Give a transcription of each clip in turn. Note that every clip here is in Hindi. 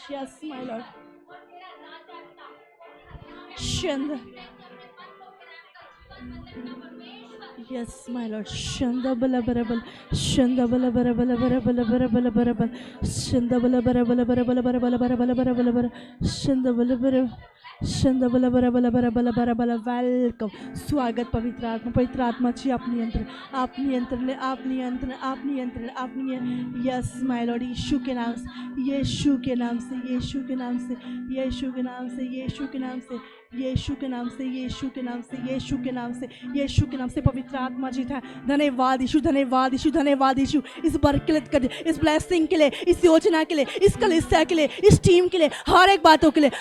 Yes, my Lord. Shanda. Yes, my Lord. Shanda bala bara bala. Shanda bala bara bala bara bala bara bala bara bala. Shanda bala bara bala bara bala bara bala bara bala bara bala bara. Shanda bala bara. शंद बला बरा बला बरा बला बरा बला वेलकम स्वागत पवित्र आत्मा जी आप नियंत्रण ले आप नियंत्रण यस माय लॉर्ड यीशु के नाम से यीशु के नाम से यीशु के नाम से यीशु के नाम से यीशु के नाम से यीशु के नाम से यीशु के नाम से यीशु के नाम से यीशु के नाम से पवित्र आत्मा जी था धन्यवाद यीशु धन्यवाद यीशु धन्यवाद यीशु इस बरकत के लिए इस ब्लेसिंग के लिए इस योजना के लिए इस कलीसिया के लिए इस टीम के लिए हर एक बातों के लिए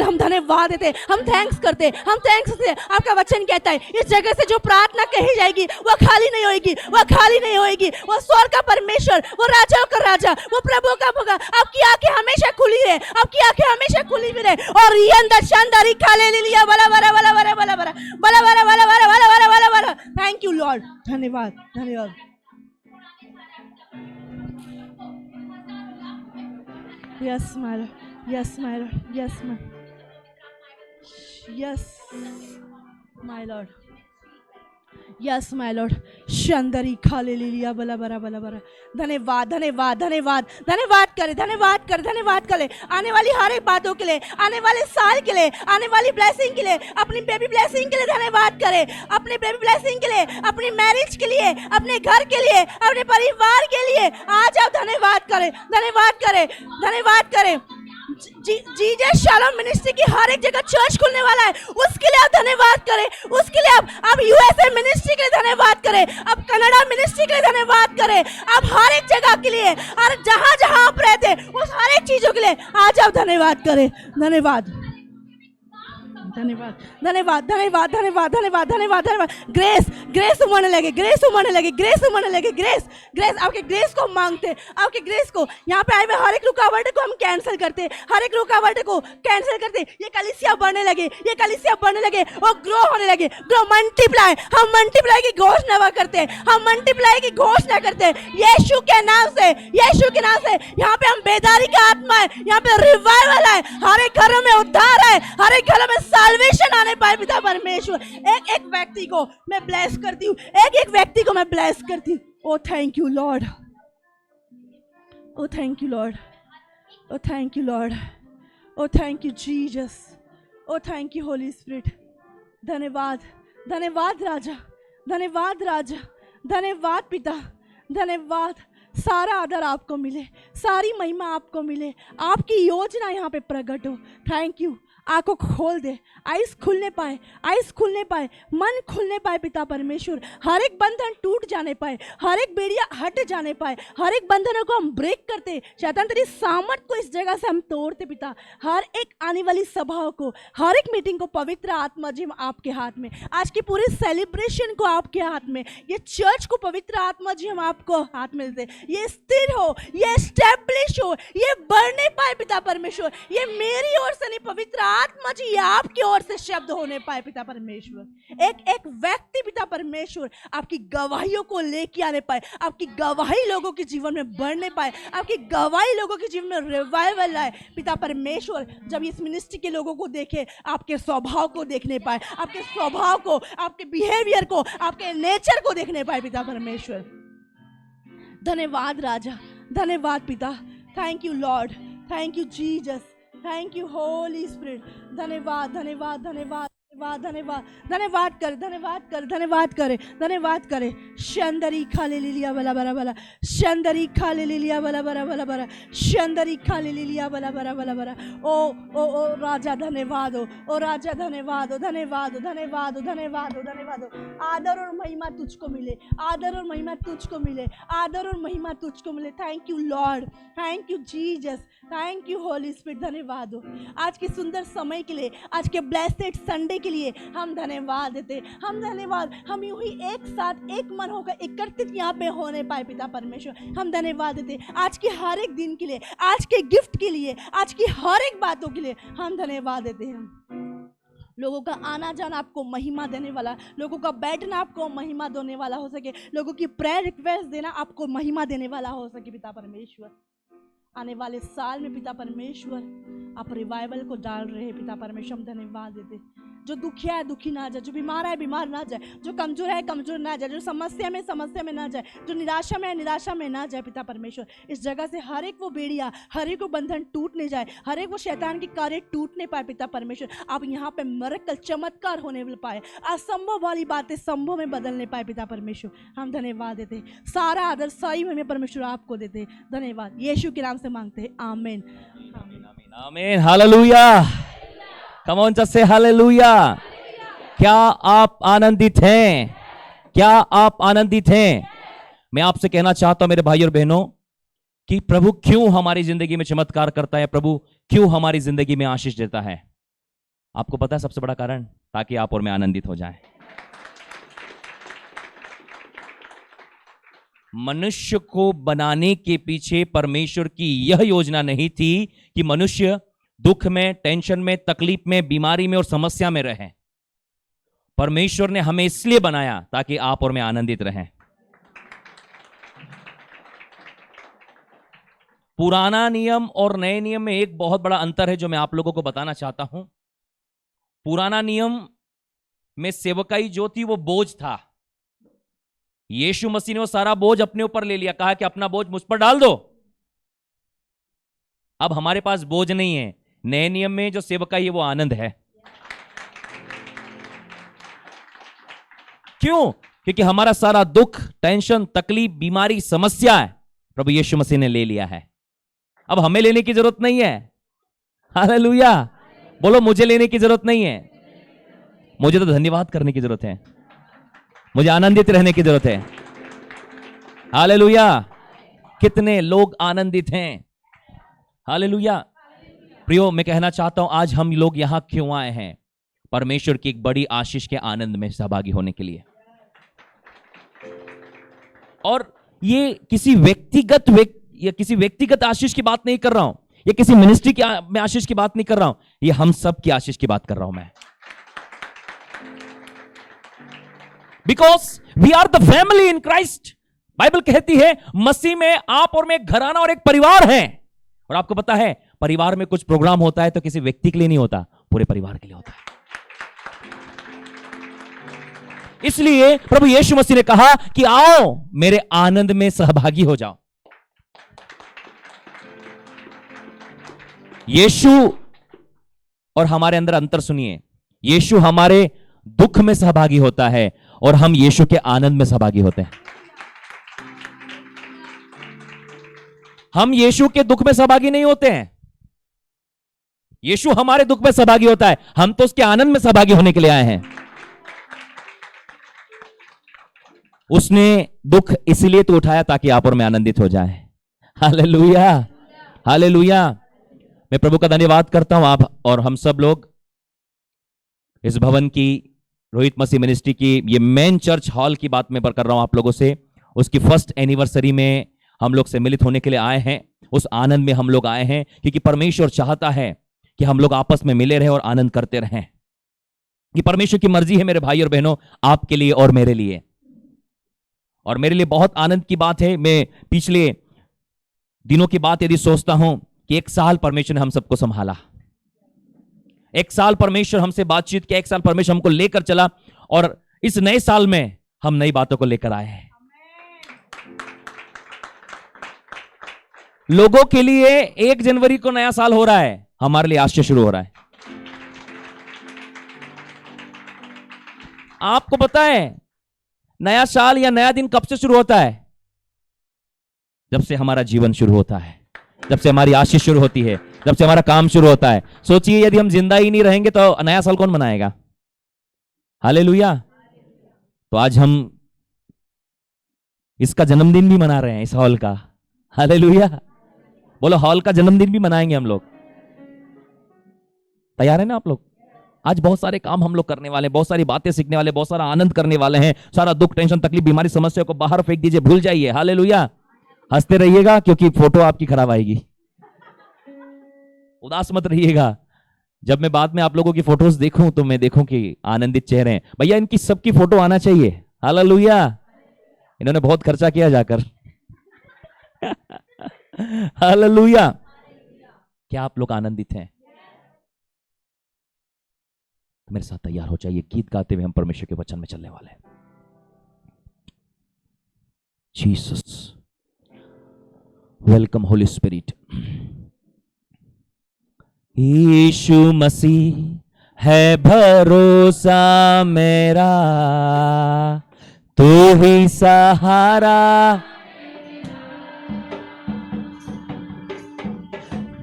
हम धन्यवाद देते हम थैंक्स करते हम थैंक्स देते आपका वचन कहता है इस जगह से जो प्रार्थना कही जाएगी वो खाली नहीं होएगी वो स्वर्ग का परमेश्वर वो राजाओं का राजा वो प्रभु का प्रभु आपकी आंखें हमेशा खुली भी रहे और ये अंदर शानदारी खाले लिया बला बला बला बला बला बला बला बला बला बला बला बला बला बला थैंक यू लॉर्ड धन्यवाद Yes, my Lord. Yes, my Lord. Yes, my Lord. Yes, my Lord. Shandari khale liya bala bara bala bara. धन्यवाद करे आने वाली हर एक बातों के लिए आने वाले साल के लिए आने वाली ब्लेसिंग के लिए अपनी बेबी ब्लेसिंग के लिए धन्यवाद करे अपने बेबी ब्लेसिंग के लिए अपनी मैरिज के लिए अपने घर के लिए अपने परिवार के लिए आज आप धन्यवाद करे जीजस शालोम मिनिस्ट्री की हर एक जगह चर्च खुलने वाला है उसके लिए आप धन्यवाद करें उसके लिए आप यूएसए मिनिस्ट्री के लिए धन्यवाद करें आप कनाडा मिनिस्ट्री के लिए धन्यवाद करें आप हर एक जगह के लिए और जहां जहां आप रहते उस हर एक चीजों के लिए आज आप धन्यवाद करें धन्यवाद ग्रेस उमड़ने लगे ग्रेस आपके ग्रेस को मांगते आपके ग्रेस को यहाँ पे आए हुए हर एक रुकावट को हम कैंसिल करते ये कलीसिया बढ़ने लगे और ग्रो होने लगे मल्टीप्लाई हम मल्टीप्लाई की घोषणा करते यीशु के नाम से यहाँ पे हम बेदारी का आत्मा है यहाँ पे रिवाइवल है हर एक घरों में उद्धार है हर एक घरों में साल्वेशन आने पाए पिता परमेश्वर एक व्यक्ति को मैं ब्लेस करती हूँ oh thank you Lord oh thank you Jesus oh thank you Holy Spirit धन्यवाद राजा धन्यवाद पिता धन्यवाद सारा आदर आपको मिले सारी महिमा आपको मिले आपकी योजना यहाँ पे प्रकट हो थैंक यू आंखों खोल दे आइस खुलने पाए मन खुलने पाए पिता परमेश्वर हर एक बंधन टूट जाने पाए हर एक बेड़िया हट जाने पाए हर एक बंधनों को हम ब्रेक करते शैतान तेरी सामर्थ को इस जगह से हम तोड़ते पिता हर एक आने वाली सभाओं को हर एक मीटिंग को पवित्र आत्मा जी आपके हाथ में आज की पूरे सेलिब्रेशन को आपके हाथ में ये चर्च को पवित्र आत्मा जी हम आपको हाथ में देते ये स्थिर हो ये एस्टेब्लिश हो ये बढ़ने पाए पिता परमेश्वर ये मेरी ओर से नहीं पवित्र आत्मा जी आपकी ओर से शब्द होने पाए पिता परमेश्वर एक व्यक्ति पिता परमेश्वर आपकी गवाहियों को लेके आने पाए आपकी गवाही लोगों के जीवन में बढ़ने पाए आपकी गवाही लोगों के जीवन में रिवाइवल आए पिता परमेश्वर जब इस मिनिस्ट्री के लोगों को देखे आपके स्वभाव को देखने पाए आपके स्वभाव को आपके बिहेवियर को आपके नेचर को देखने पाए पिता परमेश्वर धन्यवाद राजा धन्यवाद पिता thank you Lord thank you Jesus thank you Holy Spirit धन्यवाद करे शंदरी खाले लिया बला बरा बला शंदरी खाले लिया बला बरा बला बरा शंदरी खाले लिया बला बरा बला बरा ओ राजा धन्यवाद हो राजा धन्यवाद हो आदर और महिमा तुझको मिले thank you Lord thank you Jesus thank you Holy Spirit धन्यवाद हो आज के सुंदर समय के लिए आज के ब्लेस्ड संडे के लिए हम धन्यवाद देते हम यूं ही एक साथ एक मन होकर एकत्रित यहाँ पे होने पाए पिता परमेश्वर हम धन्यवाद देते आज के हर एक दिन के लिए आज के गिफ्ट के लिए आज की हर एक बातों के लिए हम धन्यवाद देते हैं लोगों का आना जाना आपको महिमा देने वाला लोगों का बैठना आपको महिमा देने वाला हो सके लोगों की प्रेयर रिक्वेस्ट देना आपको महिमा देने वाला हो सके पिता परमेश्वर आने वाले साल में पिता परमेश्वर आप रिवाइवल को डाल रहे हैं। पिता परमेश्वर हम धन्यवाद देते। जो दुखिया है दुखी ना जाए, जो बीमार है बीमार ना जाए, जो कमजोर है कमजोर ना जाए, जो समस्या में ना जाए, जो निराशा में है निराशा में ना जाए। पिता परमेश्वर इस जगह से हर एक वो बेड़िया, हर एक वो बंधन टूटने जाए, हर एक वो शैतान की कार्य टूटने पाए। पिता परमेश्वर आप यहाँ पे मिरेकल चमत्कार होने पाए, असंभव वाली बातें संभव में बदलने पाए। पिता परमेश्वर हम धन्यवाद देते, सारा आदर सही में परमेश्वर आपको देते। धन्यवाद यीशु के नाम से मांगते हैं, आमीन आमीन। Hallelujah. Come on just say hallelujah. क्या आप आनंदित हैं? क्या आप आनंदित हैं? मैं आपसे कहना चाहता हूं मेरे भाई और बहनों कि प्रभु क्यों हमारी जिंदगी में चमत्कार करता है, प्रभु क्यों हमारी जिंदगी में आशीष देता है। आपको पता है सबसे बड़ा कारण? ताकि आप और मैं आनंदित हो जाएं। मनुष्य को बनाने के पीछे परमेश्वर की यह योजना नहीं थी कि मनुष्य दुख में, टेंशन में, तकलीफ में, बीमारी में और समस्या में रहे। परमेश्वर ने हमें इसलिए बनाया ताकि आप और मैं आनंदित रहें। पुराना नियम और नए नियम में एक बहुत बड़ा अंतर है जो मैं आप लोगों को बताना चाहता हूं। पुराना नियम में सेवकाई जो थी वो बोझ था। यीशु मसीह ने वो सारा बोझ अपने ऊपर ले लिया, कहा कि अपना बोझ मुझ पर डाल दो। अब हमारे पास बोझ नहीं है। नए नियम में जो सेवकाई है वो आनंद है। क्यों? क्योंकि हमारा सारा दुख, टेंशन, तकलीफ, बीमारी, समस्या है प्रभु यीशु मसीह ने ले लिया है। अब हमें लेने की जरूरत नहीं है। हालेलुया। बोलो मुझे लेने की जरूरत नहीं है, मुझे तो धन्यवाद करने की जरूरत है, मुझे आनंदित रहने की जरूरत है। हालेलुया। कितने लोग आनंदित हैं? हालेलुया। प्रियो, मैं कहना चाहता हूं आज हम लोग यहां क्यों आए हैं? परमेश्वर की एक बड़ी आशीष के आनंद में सहभागी होने के लिए। और ये किसी व्यक्तिगत आशीष की बात नहीं कर रहा हूं, ये किसी मिनिस्ट्री की मैं आशीष की बात नहीं कर रहा हूं, ये हम सब की आशीष की बात कर रहा हूं मैं। Because we are the family in Christ. Bible कहती है मसीह में आप और मैं एक घराना और एक परिवार है। और आपको पता है परिवार में कुछ प्रोग्राम होता है तो किसी व्यक्ति के लिए नहीं होता, पूरे परिवार के लिए होता है। इसलिए प्रभु यीशु मसीह ने कहा कि आओ मेरे आनंद में सहभागी हो जाओ। यीशु और हमारे अंदर अंतर सुनिए। यीशु हमारे दुख में सहभागी होता है और हम यीशु के आनंद में सहभागी होते हैं। हम यीशु के दुख में सहभागी नहीं होते हैं। यीशु हमारे दुख में सहभागी होता है, हम तो उसके आनंद में सहभागी होने के लिए आए हैं। उसने दुख इसलिए तो उठाया ताकि आप और मैं आनंदित हो जाएं। Hallelujah, hallelujah. मैं प्रभु का धन्यवाद करता हूं। आप और हम सब लोग इस भवन की, रोहित मसीह मिनिस्ट्री की ये मेन चर्च हॉल की बात मैं कर रहा हूं आप लोगों से। उसकी फर्स्ट एनिवर्सरी में हम लोग सम्मिलित होने के लिए आए हैं। उस आनंद में हम लोग आए हैं क्योंकि परमेश्वर चाहता है कि हम लोग आपस में मिले रहें और आनंद करते रहें। कि परमेश्वर की मर्जी है मेरे भाई और बहनों, आपके लिए और मेरे लिए। और मेरे लिए बहुत आनंद की बात है, मैं पिछले दिनों की बात यदि सोचता हूं कि 1 साल परमेश्वर ने हम सबको संभाला। 1 साल परमेश्वर हमसे बातचीत किया, 1 साल परमेश्वर हमको लेकर चला और इस नए साल में हम नई बातों को लेकर आए हैं। लोगों के लिए 1 जनवरी को नया साल हो रहा है, हमारे लिए आज से शुरू हो रहा है। आपको पता है नया साल या नया दिन कब से शुरू होता है? जब से हमारा जीवन शुरू होता है, जब से हमारी आशीष शुरू होती है, जब से हमारा काम शुरू होता है। सोचिए यदि हम जिंदा ही नहीं रहेंगे तो नया साल कौन मनाएगा? हालेलुया। तो आज हम इसका जन्मदिन भी मना रहे हैं, इस हॉल का। हालेलुया। बोलो हॉल का जन्मदिन भी मनाएंगे हम लोग। तैयार है ना आप लोग? आज बहुत सारे काम हम लोग करने वाले हैं, बहुत सारी बातें सीखने वाले, बहुत सारा आनंद करने वाले हैं। सारा दुख, टेंशन, तकलीफ, बीमारी, समस्या को बाहर फेंक दीजिए, भूल जाइए। हालेलुया। हंसते रहिएगा क्योंकि फोटो आपकी खराब आएगी। उदास मत रहिएगा। जब मैं बाद में आप लोगों की फोटोज देखूं तो मैं देखूं कि आनंदित चेहरे हैं। भैया इनकी सबकी फोटो आना चाहिए। हालेलुया। इन्होंने बहुत खर्चा किया जाकर। हालेलुया। क्या आप लोग आनंदित हैं? मेरे साथ तैयार हो जाइए, गीत गाते हुए हम परमेश्वर के वचन में चलने वाले हैं। Jesus, welcome Holy Spirit. Yeshu Masih है भरोसा मेरा, तू ही सहारा,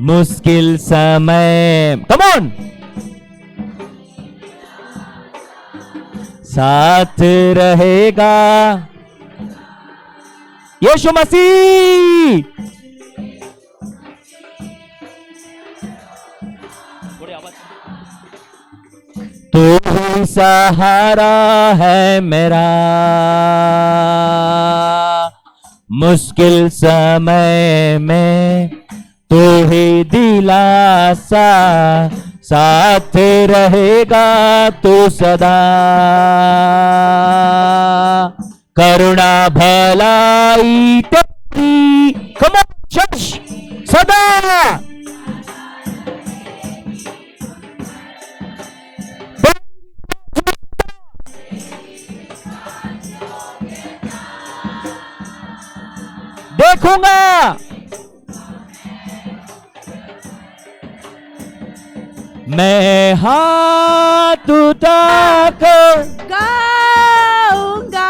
मुश्किल समय, कम ऑन, साथ रहेगा यीशु मसीह। तू ही सहारा है मेरा, मुश्किल समय में तू ही दिलासा, साथ रहेगा तू सदा, करुणा भलाई तेरी, कम ऑन चर्च, सदा देखूंगा। मैं हाथ उठाकर गाऊंगा,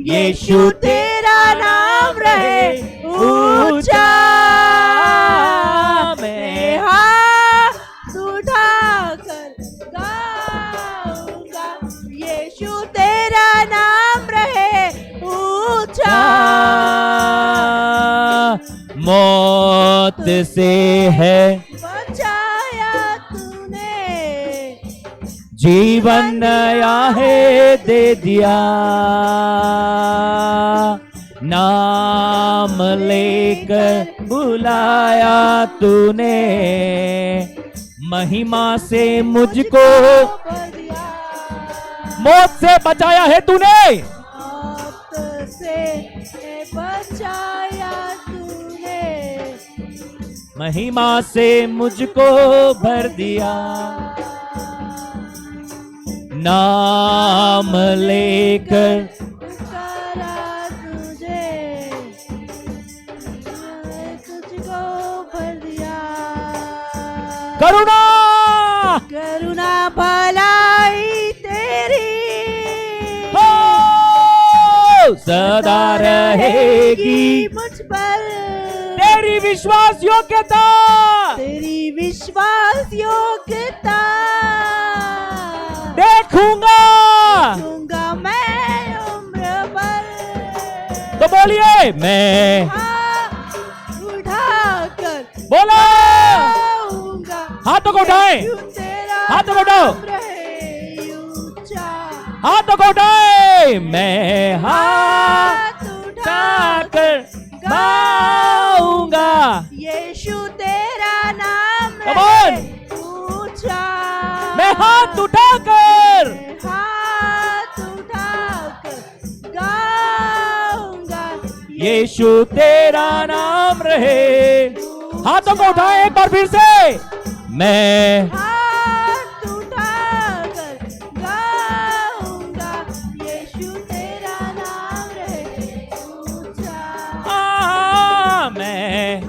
यीशु तेरा नाम रहे ऊंचा। मैं हाथ उठाकर गाऊंगा, यीशु तेरा नाम रहे ऊंचा। मौत से है बचाया तूने, जीवन नया है दे दिया, नाम लेकर बुलाया तूने, महिमा से मुझको मौत से बचाया है तूने, मौत से बचाया तूने, महिमा से मुझको भर दिया, नाम लेकर पुकारा तुझे, तुझको भर दिया। करुणा करुणा भलाई तेरी हो सदा रहेगी मुझ पर, तेरी विश्वास योग्यता, तेरी विश्वास योग्यता देखूंगा दूंगा मैं उम्र भर। तो बोलिए, मैं हाथ उठाकर बोला, गाऊंगा, हाथों को उठाएं, यीशु तेरा हाथों को उठाओ, नाम रहे ऊंचा। हाथों को उठाए, मैं हाथ हाथ उठाकर उठाकर गाऊंगा, यीशु तेरा नाम Come on! रहे ऊंचा। मैं हाथ उठाकर, हाथ उठाकर गाऊंगा, यीशु तेरा नाम रहे। हाथों को उठाएं एक बार फिर से, मैं हाथ उठाकर गाऊंगा, यीशु तेरा नाम रहे ऊंचा। मैं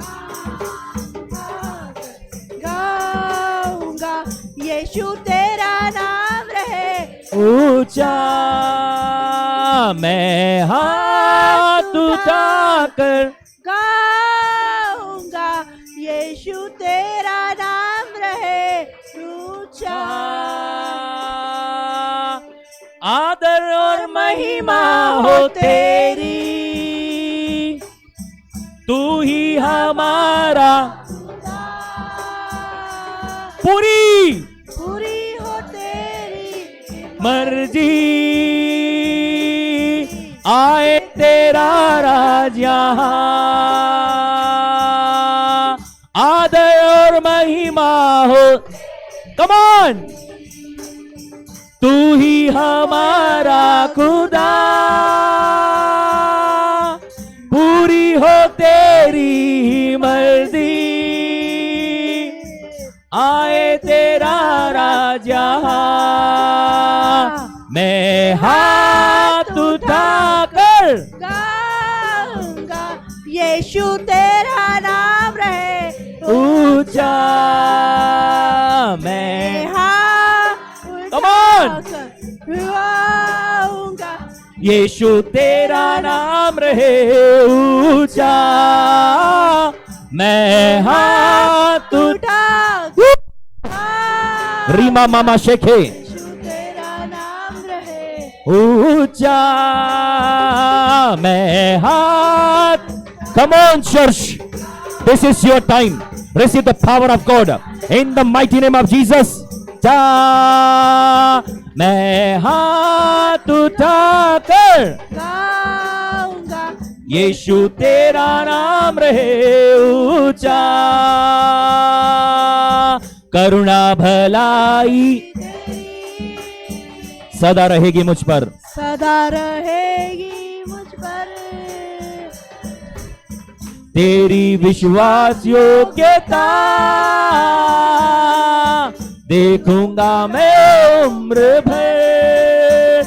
गाऊंगा, यीशु तेरा नाम रहे ऊंचा, मैं हाथ उठाकर गाऊंगा, यीशु तेरा नाम रहे ऊंचा। आदर और महिमा हो तेरी, तू ही हमारा, पूरी पूरी हो तेरी मर्जी, आए तेरा राज यहाँ, आदर और महिमा हो, कम ऑन, तू ही हमारा खुदा, पूरी हो तेरी मर्जी। जहां मैं हाथ उठाकर गाऊंगा, यीशु तेरा नाम रहे ऊंचा मैं Come on! गाऊंगा, यीशु तेरा नाम रहे ऊंचा मैं हाथ उठा रीमा मामा शेखे यीशु तेरा नाम रहे ऊंचा मैं हाथ Come on church, this is your time. Receive the power of God in the mighty name of Jesus. जा मैं हाथ उठाकर गाऊंगा, यीशु तेरा नाम रहे ऊंचा करुणा भलाई सदा रहेगी मुझ पर सदा रहेगी मुझ पर, तेरी विश्वास योग्यता देखूंगा मैं उम्र भर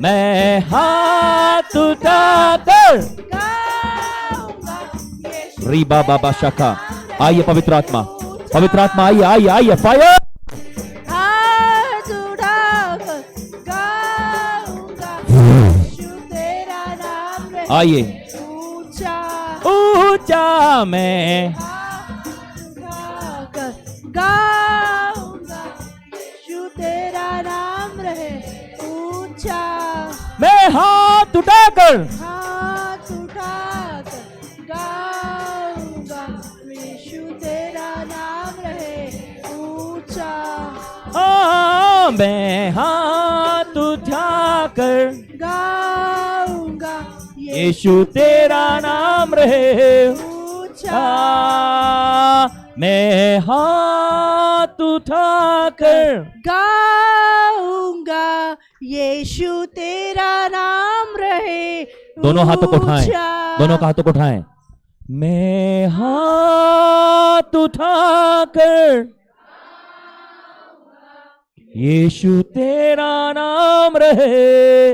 मैं हाथ उठाकर गाऊंगा, यीशु रीबा बाबा शाखा आइए पवित्र आत्मा आइए आइए आइए फायर हाथ उठाकर गाऊंगा, यीशु तेरा नाम रहे आइए ऊंचा ऊंचा मैं उठाकर गाऊंगा, यीशु तेरा नाम रहे ऊंचा, मैं हाथ उठाकर हाथ उठाकर गाऊंगा, यीशु तेरा नाम रहे ऊंचा, मैं हाथ उठाकर गाऊंगा, यीशु तेरा नाम रहे ऊंचा, मैं हाथ उठाकर गाऊंगा, यीशु तेरा नाम रहे दोनों हाथों को उठाएं ऊंचा। दोनों का हाथों को उठाएं मैं हाथ उठाकर यीशु तेरा नाम रहे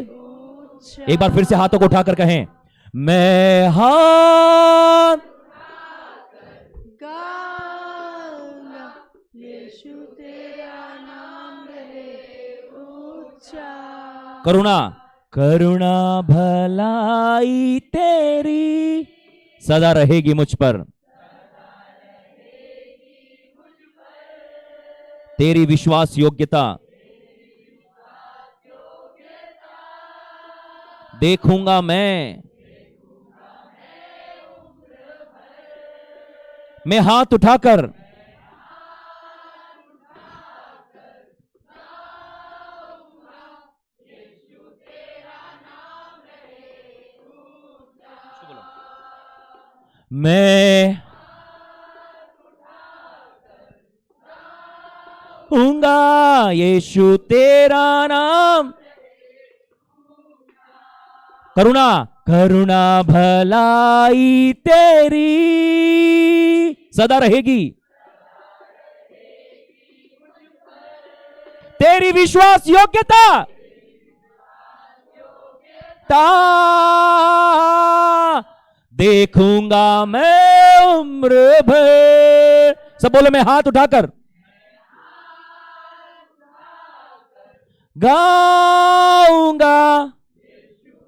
एक बार फिर से हाथों को उठाकर कहें मैं हाथ गाऊंगा, यीशु तेरा नाम रहे ऊंचा, करुणा करुणा भलाई तेरी सदा रहेगी मुझ पर तेरी विश्वास योग्यता देखूंगा मैं हाथ उठाकर मैं हूंगा यीशु तेरा नाम करुणा करुणा भलाई तेरी सदा रहेगी तेरी विश्वास योग्यता देखूंगा मैं उम्र भर सब बोले मैं हाथ उठाकर गाऊंगा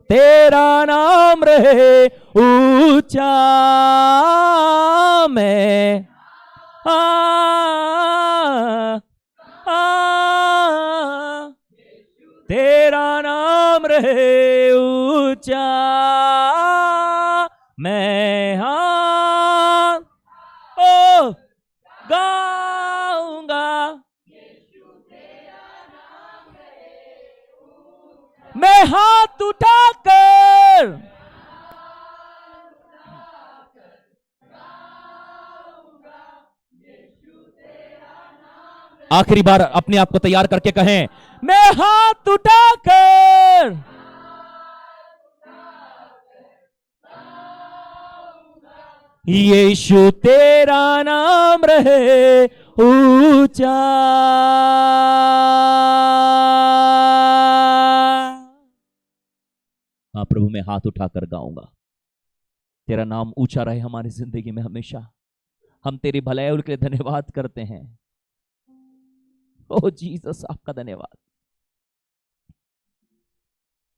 तेरा नाम रहे ऊंचा मैं तेरा नाम रहे ऊंचा मैं गाऊंगा मैं हाथ उठाकर आखिरी बार अपने आप को तैयार करके कहें मैं हाथ उठाकर यीशु तेरा नाम रहे ऊंचा। हाँ प्रभु, मैं हाथ उठाकर गाऊंगा, तेरा नाम ऊंचा रहे हमारी जिंदगी में हमेशा। हम तेरी भलाई के लिए धन्यवाद करते हैं। ओ जीसस, आपका धन्यवाद।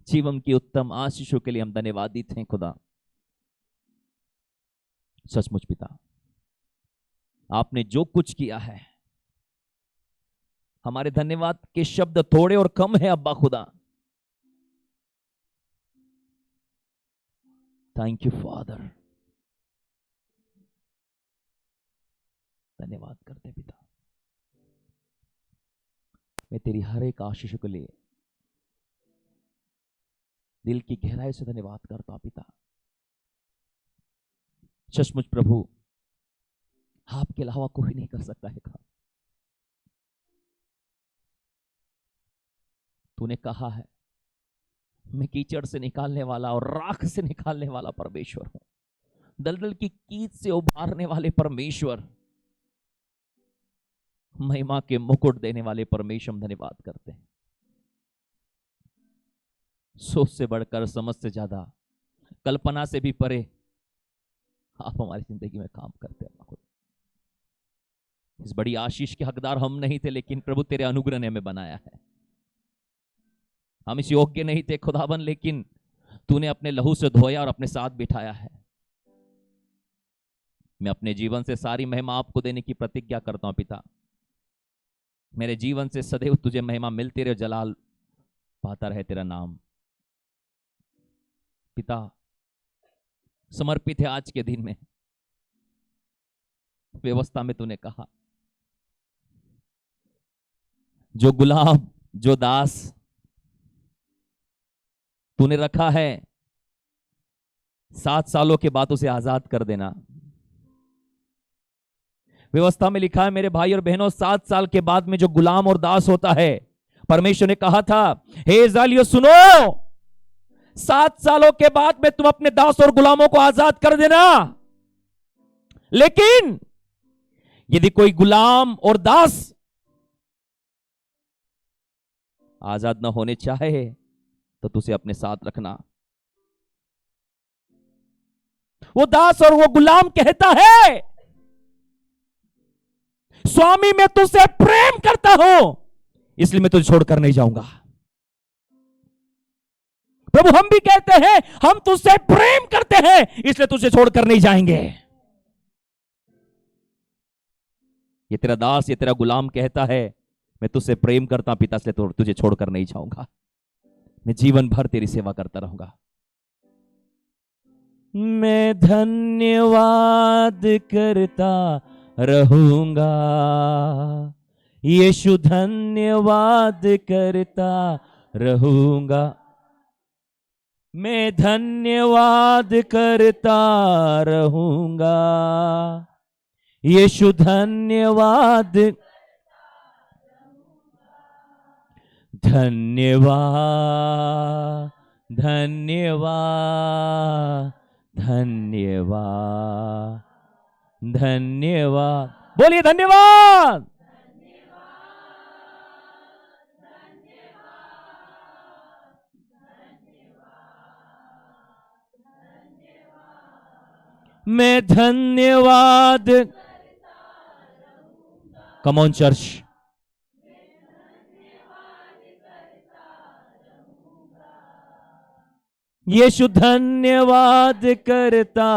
जीवन की उत्तम आशीषों के लिए हम धन्यवादित हैं खुदा। सचमुच पिता, आपने जो कुछ किया है, हमारे धन्यवाद के शब्द थोड़े और कम है अब्बा खुदा। Thank you father. धन्यवाद करते पिता। मैं तेरी हर एक आशीष के लिए दिल की गहराई से धन्यवाद करता हूं पिता। सचमुच प्रभु, आपके अलावा कोई नहीं कर सकता है काम। तूने कहा है, मैं कीचड़ से निकालने वाला और राख से निकालने वाला परमेश्वर हूं, दलदल की कीच से उभारने वाले परमेश्वर, महिमा के मुकुट देने वाले परमेश्वर, हम धन्यवाद करते हैं। सोच से बढ़कर, समझ से ज्यादा, कल्पना से भी परे आप हमारी जिंदगी में काम करते हैं। इस बड़ी आशीष के हकदार हम नहीं थे, लेकिन प्रभु तेरे अनुग्रह ने हमें बनाया है। हम इस योग्य नहीं थे खुदावन, लेकिन तूने अपने लहू से धोया और अपने साथ बिठाया है। मैं अपने जीवन से सारी महिमा आपको देने की प्रतिज्ञा करता हूं पिता। मेरे जीवन से सदैव तुझे महिमा मिलती रहे, जलाल पाता रहे तेरा नाम पिता। समर्पित है आज के दिन में। व्यवस्था में तूने कहा, जो गुलाम, जो दास तूने रखा है, 7 सालों के बाद उसे आजाद कर देना। व्यवस्था में लिखा है मेरे भाई और बहनों, 7 साल के बाद में जो गुलाम और दास होता है, परमेश्वर ने कहा था, हे इस्राएलियों सुनो, 7 सालों के बाद में तुम अपने दास और गुलामों को आजाद कर देना। लेकिन यदि कोई गुलाम और दास आजाद ना होने चाहे तो तुझे अपने साथ रखना। वो दास और वो गुलाम कहता है, स्वामी मैं तुझसे प्रेम करता हूं, इसलिए मैं तुझे छोड़कर नहीं जाऊंगा। प्रभु हम भी कहते हैं, हम तुझसे प्रेम करते हैं, इसलिए तुझे छोड़कर नहीं जाएंगे। ये तेरा दास, ये तेरा गुलाम कहता है, मैं तुझसे प्रेम करता हूं पिता, इसलिए तुझे छोड़कर नहीं जाऊंगा। मैं जीवन भर तेरी सेवा करता रहूंगा। मैं धन्यवाद करता रहूंगा, यीशु धन्यवाद करता रहूंगा। मैं धन्यवाद करता रहूंगा, यीशु धन्यवाद, धन्यवाद, धन्यवाद, धन्यवाद, धन्यवाद। बोलिए धन्यवाद। मैं धन्यवाद, कम ऑन चर्च, यीशु धन्यवाद करता,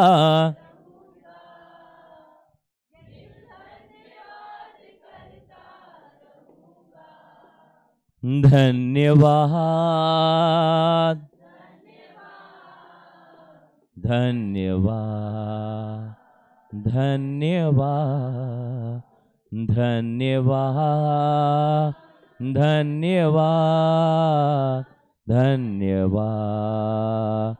धन्यवाद, धन्यवाद, धन्यवाद, धन्यवाद, धन्यवाद, धन्यवाद,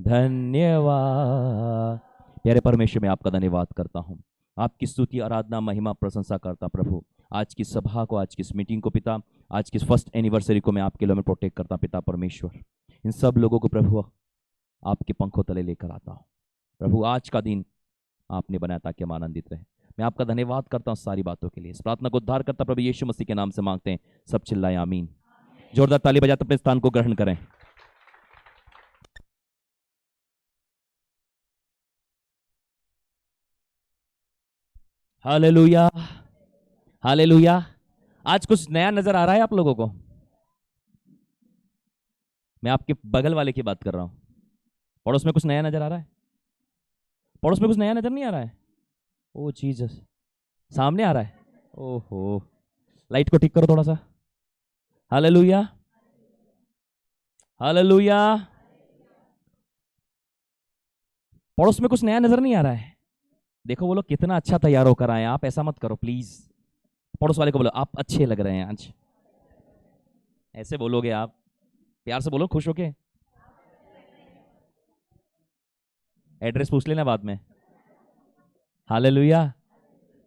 धन्यवाद। प्यारे परमेश्वर, मैं आपका धन्यवाद करता हूं, आपकी स्तुति, आराधना, महिमा, प्रशंसा करता प्रभु। आज की सभा को, आज की इस मीटिंग को पिता, आज की फर्स्ट एनिवर्सरी को मैं आपके लिए में प्रोटेक्ट करता पिता परमेश्वर। इन सब लोगों को प्रभु आपके पंखों तले लेकर आता हूं प्रभु। आज का दिन आपने बनाया ताकि हम आनंदित रहे। मैं आपका धन्यवाद करता हूं सारी बातों के लिए। इस प्रार्थना को उद्धार करता प्रभु यीशु मसीह के नाम से मांगते हैं, सब चिल्लाएं आमीन। जोरदार ताली बजाते अपने स्थान को ग्रहण करें। Hallelujah, hallelujah. आज कुछ नया नजर आ रहा है आप लोगों को? मैं आपके बगल वाले की बात कर रहा हूं। पड़ोस में कुछ नया नजर आ रहा है? पड़ोस में कुछ नया नजर नहीं आ रहा है? ओ जीसस, सामने आ रहा है। ओहो, लाइट को ठीक करो थोड़ा सा। Hallelujah, hallelujah. पड़ोस में कुछ नया नजर नहीं आ रहा है? देखो वो लोग कितना अच्छा तैयार होकर आए। आप ऐसा मत करो प्लीज। पड़ोस वाले को बोलो आप अच्छे लग रहे हैं आज। ऐसे बोलोगे आप? प्यार से बोलो, खुश होके। एड्रेस पूछ लेना बाद में। हालेलुया।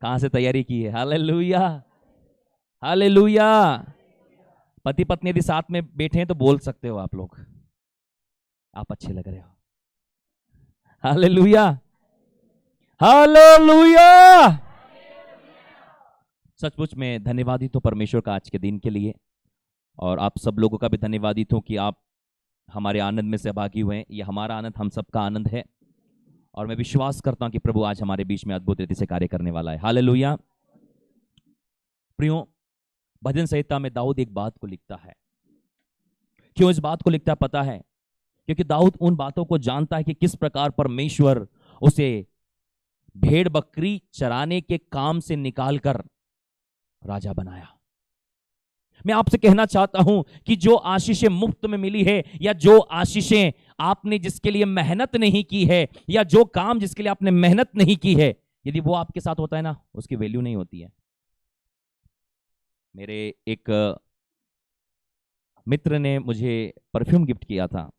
कहां से तैयारी की है? Hallelujah, hallelujah. पति पत्नी यदि साथ में बैठे हैं तो बोल सकते हो आप लोग, आप अच्छे लग रहे हो। Hallelujah, hallelujah. सचमुच में धन्यवादी तो परमेश्वर का आज के दिन के लिए, और आप सब लोगों का भी धन्यवादी हूं कि आप हमारे आनंद में सहभागी हुए। ये हमारा आनंद, हम सबका आनंद है, और मैं विश्वास करता हूं कि प्रभु आज हमारे बीच में अद्भुत रीति से कार्य करने वाला है। हालेलुया। प्रियो, भजन संहिता में दाऊद एक बात को लिखता है। क्यों इस बात को लिखता है पता है? क्योंकि दाऊद उन बातों को जानता है कि किस प्रकार परमेश्वर उसे भेड़ बकरी चराने के काम से निकालकर राजा बनाया। मैं आपसे कहना चाहता हूं कि जो आशीषें मुफ्त में मिली है, या जो आशीषें आपने जिसके लिए मेहनत नहीं की है, या जो काम जिसके लिए आपने मेहनत नहीं की है, यदि वो आपके साथ होता है ना, उसकी वैल्यू नहीं होती है। मेरे एक मित्र ने मुझे परफ्यूम गिफ्ट किया था,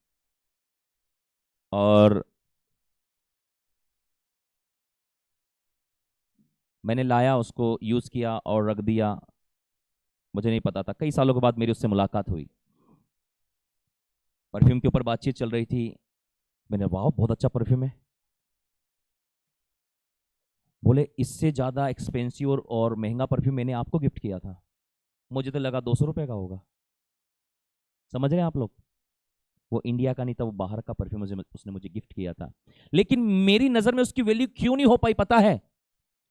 और मैंने लाया, उसको यूज किया और रख दिया। मुझे नहीं पता था, कई सालों के बाद मेरी उससे मुलाकात हुई। परफ्यूम के ऊपर बातचीत चल रही थी। मैंने, वाह बहुत अच्छा परफ्यूम है। बोले इससे ज्यादा एक्सपेंसिव और महंगा परफ्यूम मैंने आपको गिफ्ट किया था। मुझे तो लगा 200 रुपए का होगा। समझ रहे हैं आप लोग? वो इंडिया का नहीं था, वो बाहर का परफ्यूम उसने मुझे गिफ्ट किया था। लेकिन मेरी नजर में उसकी वैल्यू क्यों नहीं हो पाई पता है?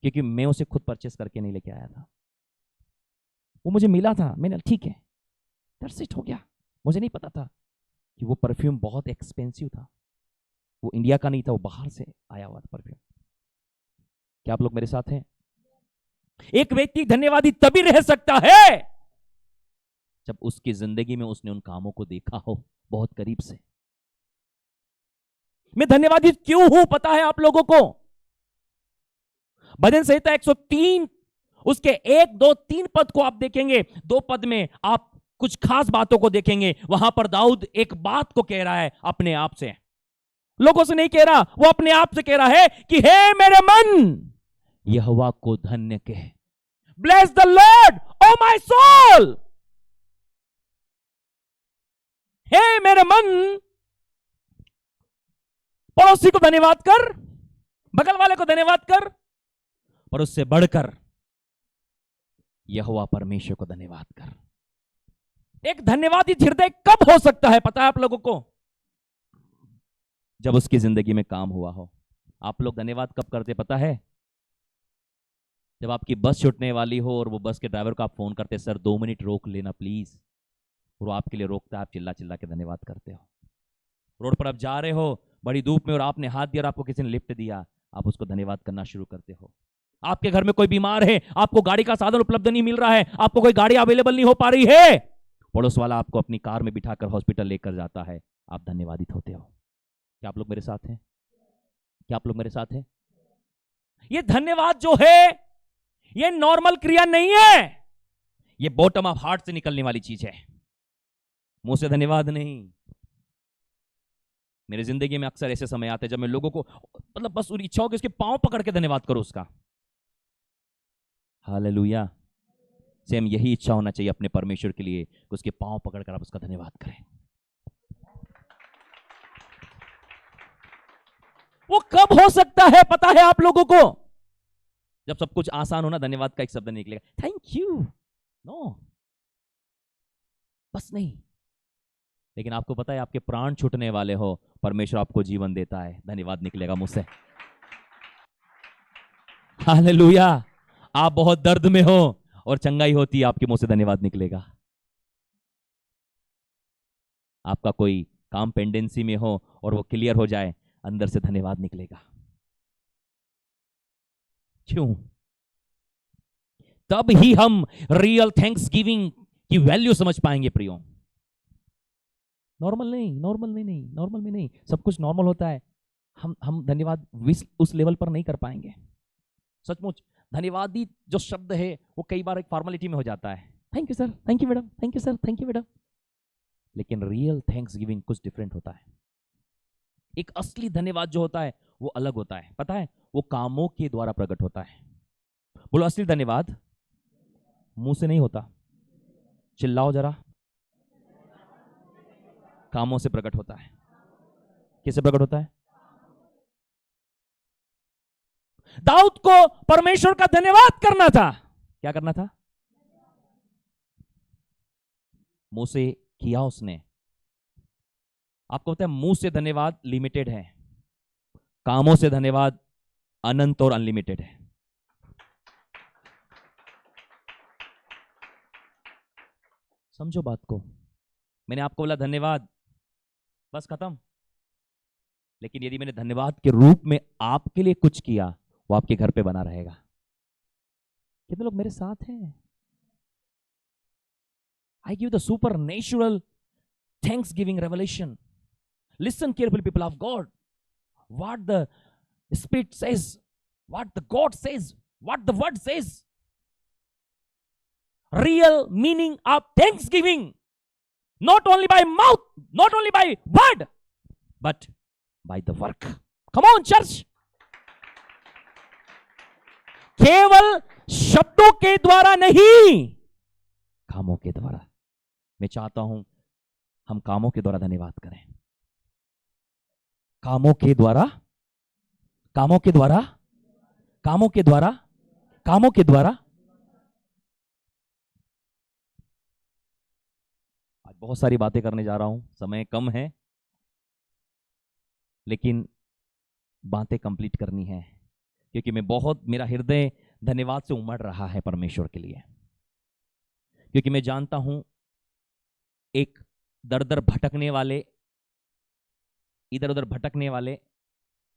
क्योंकि मैं उसे खुद परचेस करके नहीं लेके आया था। वो मुझे मिला था, मैंने ठीक है, दैट्स इट, हो गया। मुझे नहीं पता था कि वो परफ्यूम बहुत एक्सपेंसिव था। वो इंडिया का नहीं था, वो बाहर से आया हुआ था परफ्यूम। क्या आप लोग मेरे साथ हैं? एक व्यक्ति धन्यवादी तभी रह सकता है जब उसकी जिंदगी में उसने उन कामों को देखा हो बहुत करीब से। मैं धन्यवादी क्यों हूं पता है आप लोगों को? भजन संहिता 103 उसके 1, 2, 3 पद को आप देखेंगे। 2 पद में आप कुछ खास बातों को देखेंगे। वहां पर दाऊद एक बात को कह रहा है अपने आप से, लोगों से नहीं कह रहा, वो अपने आप से कह रहा है कि हे मेरे मन यहोवा को धन्य कह। Bless the Lord O my soul. हे मेरे मन, पड़ोसी को धन्यवाद कर, बगल वाले को धन्यवाद कर, पर उससे बढ़कर यहोवा परमेश्वर को धन्यवाद कर। एक धन्यवादी हृदय कब हो सकता है पता है आप लोगों को? जब उसकी जिंदगी में काम हुआ हो। आप लोग धन्यवाद कब करते पता है? जब आपकी बस छूटने वाली हो और वो बस के ड्राइवर को आप फोन करते, सर 2 मिनट रोक लेना प्लीज, और वो आपके लिए रोकता है, आप चिल्ला चिल्ला के धन्यवाद करते हो। रोड पर आप जा रहे हो बड़ी धूप में और आपने हाथ दिया और आपको किसी ने लिफ्ट दिया, आप उसको धन्यवाद करना शुरू करते हो। आपके घर में कोई बीमार है, आपको गाड़ी का साधन उपलब्ध नहीं मिल रहा है, आपको कोई गाड़ी अवेलेबल नहीं हो पा रही है, पड़ोस वाला आपको अपनी कार में बिठाकर हॉस्पिटल लेकर जाता है, आप धन्यवादित होते हो। क्या आप लोग मेरे साथ हैं? क्या आप लोग मेरे साथ हैं? ये धन्यवाद जो है ये नॉर्मल क्रिया नहीं है, ये बॉटम ऑफ हार्ट से निकलने वाली चीज है, मुंह से धन्यवाद नहीं। मेरे जिंदगी में अक्सर ऐसे समय आते हैं जब मैं लोगों को मतलब बस उनकी इच्छा हो कि उसके पांव पकड़ के धन्यवाद करो उसका। हालेलुया। सेम यही इच्छा होना चाहिए अपने परमेश्वर के लिए कि उसके पांव पकड़कर आप उसका धन्यवाद करें। वो कब हो सकता है पता है आप लोगों को? जब सब कुछ आसान हो ना, धन्यवाद का एक शब्द नहीं निकलेगा, थैंक यू, नो, बस नहीं। लेकिन आपको पता है, आपके प्राण छूटने वाले हो, परमेश्वर आपको जीवन देता है, धन्यवाद निकलेगा मुझसे। हालेलुया। आप बहुत दर्द में हो और चंगाई होती है, आपके मुंह से धन्यवाद निकलेगा। आपका कोई काम पेंडेंसी में हो और वो क्लियर हो जाए, अंदर से धन्यवाद निकलेगा। क्यों? तब ही हम रियल थैंक्स गिविंग की वैल्यू समझ पाएंगे प्रियो। नॉर्मल में नहीं, सब कुछ नॉर्मल होता है, हम धन्यवाद उस लेवल पर नहीं कर पाएंगे। सचमुच धन्यवादी जो शब्द है वो कई बार एक फॉर्मेलिटी में हो जाता है, thank you sir, thank you madam, thank you sir, thank you madam. लेकिन रियल थैंक्स गिविंग कुछ डिफरेंट होता है। एक असली धन्यवाद जो होता है वो अलग होता है, पता है, वो कामों के द्वारा प्रकट होता है। बोलो, असली धन्यवाद मुंह से नहीं होता, चिल्लाओ जरा, कामों से प्रकट होता है। किससे प्रकट होता है? दाऊद को परमेश्वर का धन्यवाद करना था। क्या करना था? मुंह से किया उसने। आपको पता है, मुंह से धन्यवाद लिमिटेड है, कामों से धन्यवाद अनंत और अनलिमिटेड है। समझो बात को। मैंने आपको बोला धन्यवाद, बस खत्म। लेकिन यदि मैंने धन्यवाद के रूप में आपके लिए कुछ किया, वो आपके घर पे बना रहेगा। कितने लोग मेरे साथ हैं? I give the supernatural thanksgiving revelation. Listen carefully, people of God. What the Spirit says, what the God says, what the Word says. Real meaning of thanksgiving. Not only by mouth, not only by word, but by the work. Come on, church. केवल शब्दों के द्वारा नहीं, कामों के द्वारा। मैं चाहता हूं हम कामों के द्वारा धन्यवाद करें। कामों के द्वारा, कामों के द्वारा, कामों के द्वारा, कामों के द्वारा। आज बहुत सारी बातें करने जा रहा हूं, समय कम है, लेकिन बातें कंप्लीट करनी है, क्योंकि मेरा हृदय धन्यवाद से उमड़ रहा है परमेश्वर के लिए। क्योंकि मैं जानता हूं एक दर दर भटकने वाले, इधर उधर भटकने वाले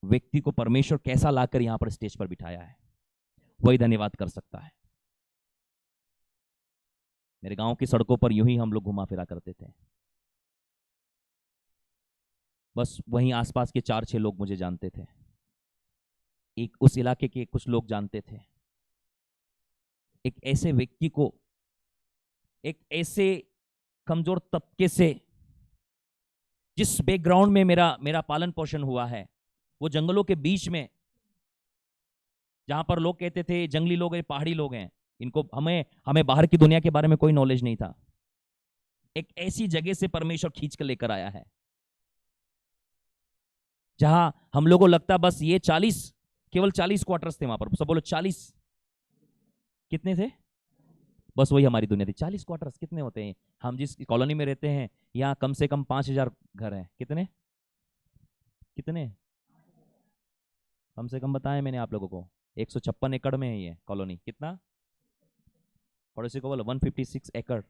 व्यक्ति को परमेश्वर कैसा लाकर यहां पर स्टेज पर बिठाया है, वही धन्यवाद कर सकता है। मेरे गांव की सड़कों पर यूं ही हम लोग घुमा फिरा करते थे। बस वहीं आसपास के 4-6 लोग मुझे जानते थे, एक उस इलाके के कुछ लोग जानते थे। एक ऐसे व्यक्ति को, एक ऐसे कमजोर तबके से, जिस बैकग्राउंड में मेरा पालन पोषण हुआ है, वो जंगलों के बीच में, जहां पर लोग कहते थे जंगली लोग हैं, पहाड़ी लोग हैं, इनको हमें बाहर की दुनिया के बारे में कोई नॉलेज नहीं था। एक ऐसी जगह से परमेश्वर खींच कर लेकर आया है जहां हम लोगों को लगता बस ये केवल 40 क्वार्टर्स थे वहां पर। सब बोलो 40। कितने थे? बस वही हमारी दुनिया थी। 40 क्वार्टर्स कितने होते हैं? हम जिस कॉलोनी में रहते हैं यहाँ कम से कम 5000 घर हैं। कितने कितने कम से कम बताएं मैंने आप लोगों को। 156 एकड़ में है ये कॉलोनी। कितना? पड़ोसी को बोलो 156 एकड़।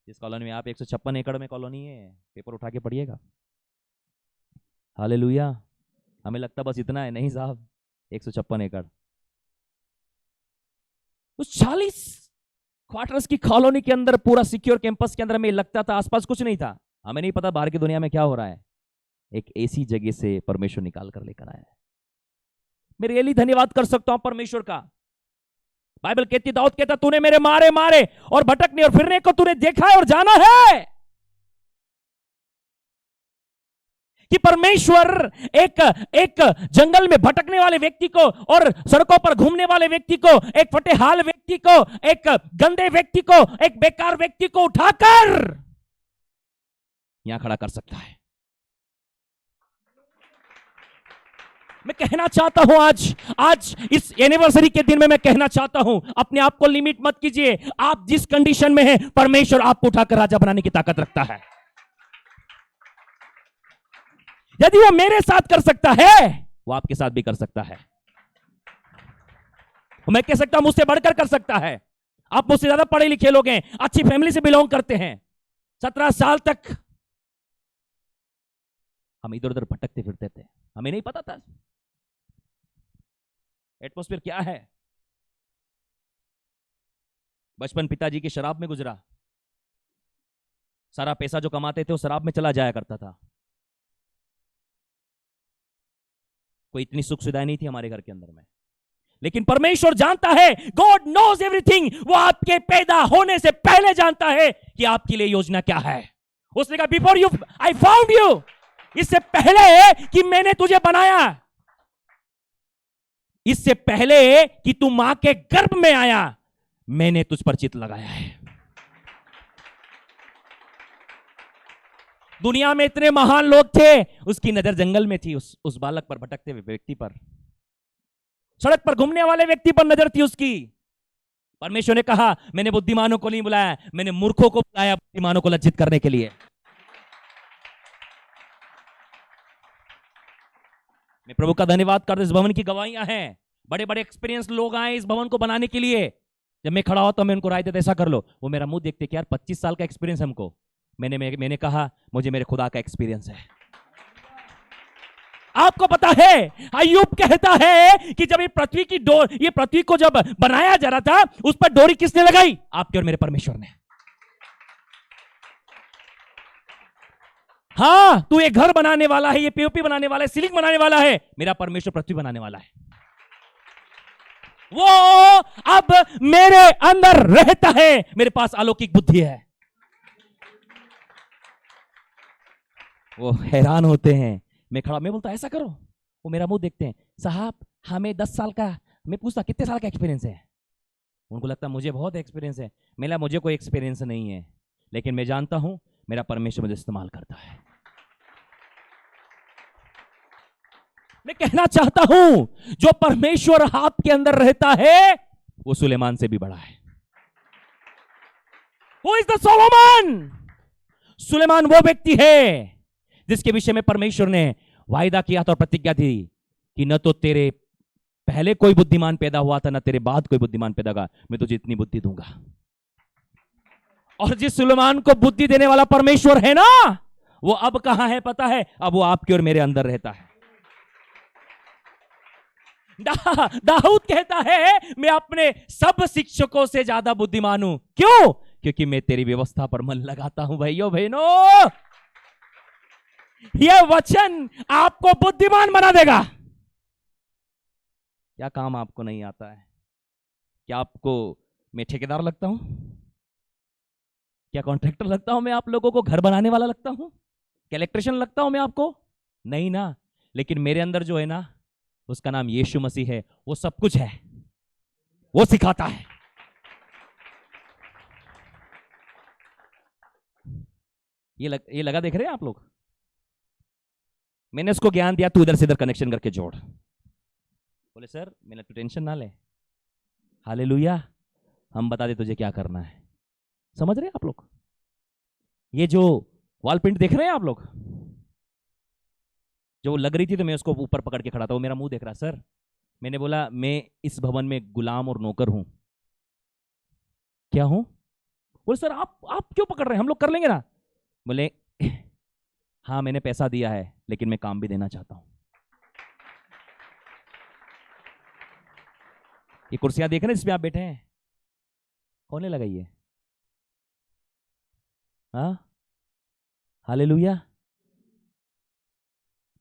इस कॉलोनी में आप 156 एकड़ में कॉलोनी है। पेपर उठा के पढ़िएगा। हालेलुया। हमें लगता बस इतना है, नहीं साहब, 156 एकड़। उस 40 क्वार्टर्स की कॉलोनी के अंदर, पूरा सिक्योर कैंपस के अंदर हमें लगता था आसपास कुछ नहीं था, हमें नहीं पता बाहर की दुनिया में क्या हो रहा है। एक ऐसी जगह से परमेश्वर निकाल कर लेकर आया है। मैं रियली धन्यवाद कर सकता हूं परमेश्वर का। बाइबल कहती, दाऊद कहता, तूने मेरे मारे और भटकने और फिरने को तूने देखा है और जाना है कि परमेश्वर एक जंगल में भटकने वाले व्यक्ति को और सड़कों पर घूमने वाले व्यक्ति को, एक फटेहाल व्यक्ति को, एक गंदे व्यक्ति को, एक बेकार व्यक्ति को उठाकर यहां खड़ा कर सकता है। मैं कहना चाहता हूं आज आज इस एनिवर्सरी के दिन में मैं कहना चाहता हूं, अपने आप को लिमिट मत कीजिए। आप जिस कंडीशन में हैं, परमेश्वर आपको उठाकर राजा बनाने की ताकत रखता है। यदि वो मेरे साथ कर सकता है, वो आपके साथ भी कर सकता है। मैं कह सकता हूं मुझसे बढ़कर कर सकता है। आप मुझसे ज्यादा पढ़े लिखे लोग हैं, अच्छी फैमिली से बिलोंग करते हैं। 17 साल तक हम इधर उधर भटकते फिरते थे, हमें नहीं पता था एटमॉस्फेयर क्या है। बचपन पिताजी की शराब में गुजरा। सारा पैसा जो कमाते थे वो शराब में चला जाया करता था। कोई इतनी सुख सुविधाएं नहीं थी हमारे घर के अंदर में, लेकिन परमेश्वर जानता है, गॉड नोज एवरीथिंग। वो आपके पैदा होने से पहले जानता है कि आपके लिए योजना क्या है। उसने कहा before you I found you, इससे पहले कि मैंने तुझे बनाया, इससे पहले कि तू मां के गर्भ में आया, मैंने तुझ पर चित्त लगाया है। दुनिया में इतने महान लोग थे, उसकी नजर जंगल में थी, उस बालक पर, भटकते हुए व्यक्ति पर, सड़क पर घूमने वाले व्यक्ति पर नजर थी उसकी। परमेश्वर ने कहा मैंने बुद्धिमानों को नहीं बुलाया, मैंने मूर्खों को बुलाया बुद्धिमानों को लज्जित करने के लिए। मैं प्रभु का धन्यवाद करता हूं। इस भवन की गवाहियां हैं, बड़े बड़े एक्सपीरियंस लोग आए इस भवन को बनाने के लिए। जब मैं खड़ा होता हूं मैं उनको राय देता, ऐसा कर लो। वो मेरा मुंह देखते कि यार 25 साल का एक्सपीरियंस हमको। मैंने कहा मुझे मेरे खुदा का एक्सपीरियंस है। आपको पता है अय्यूब कहता है कि जब ये पृथ्वी की ये पृथ्वी को जब बनाया जा रहा था, उस पर डोरी किसने लगाई? आपके और मेरे परमेश्वर ने। हाँ, तू ये घर बनाने वाला है, ये पीओपी बनाने वाला है, सीलिंग बनाने वाला है, मेरा परमेश्वर पृथ्वी बनाने वाला है। वो अब मेरे अंदर रहता है, मेरे पास अलौकिक बुद्धि है। वो हैरान होते हैं। मैं बोलता ऐसा करो, वो मेरा मुंह देखते हैं, साहब हमें 10 साल का, मैं पूछता कितने साल का एक्सपीरियंस है? उनको लगता मुझे बहुत एक्सपीरियंस है। मुझे कोई एक्सपीरियंस नहीं है, लेकिन मैं जानता हूं मेरा परमेश्वर मुझे इस्तेमाल करता है। मैं कहना चाहता हूं जो परमेश्वर आपके अंदर रहता है वो सुलेमान से भी बड़ा है। Who is the Solomon? Suleman वो व्यक्ति है जिसके विषय में परमेश्वर ने वायदा किया था और प्रतिज्ञा थी कि न तो तेरे पहले कोई बुद्धिमान पैदा हुआ था, न तेरे बाद कोई बुद्धिमान पैदा होगा, मैं तुझे इतनी बुद्धि दूंगा। और जिस सुलेमान को बुद्धि देने वाला परमेश्वर है ना, वो अब कहां है पता है? अब वो आपके और मेरे अंदर रहता है। दाऊद कहता है मैं अपने सब शिक्षकों से ज्यादा बुद्धिमान हूं। क्यों? क्योंकि मैं तेरी व्यवस्था पर मन लगाता हूं। भाइयों बहनों, यह वचन आपको बुद्धिमान बना देगा। क्या काम आपको नहीं आता है? क्या आपको मैं ठेकेदार लगता हूं? क्या कॉन्ट्रैक्टर लगता हूं मैं आप लोगों को? घर बनाने वाला लगता हूं? क्या इलेक्ट्रिशियन लगता हूं मैं आपको? नहीं ना। लेकिन मेरे अंदर जो है ना, उसका नाम यीशु मसीह है। वो सब कुछ है, वो सिखाता है। ये लगा देख रहे हैं आप लोग? मैंने उसको ज्ञान दिया, तू इधर से इधर कनेक्शन करके जोड़। बोले सर मैंने तू टेंशन ना ले, हालेलुया, हम बता दे तुझे क्या करना है। समझ रहे हैं आप लोग? ये जो वॉल प्रिंट देख रहे हैं आप लोग, जो लग रही थी तो मैं उसको ऊपर पकड़ के खड़ा था, वो मेरा मुंह देख रहा। सर मैंने बोला मैं इस भवन में गुलाम और नौकर हूं। क्या हूं? बोले सर आप क्यों पकड़ रहे हैं, हम लोग कर लेंगे ना। बोले हाँ मैंने पैसा दिया है, लेकिन मैं काम भी देना चाहता हूं। ये कुर्सियां देख रहे हैं जिसमें आप बैठे हैं, कौन ने लगाई है? हाँ, हालेलुया।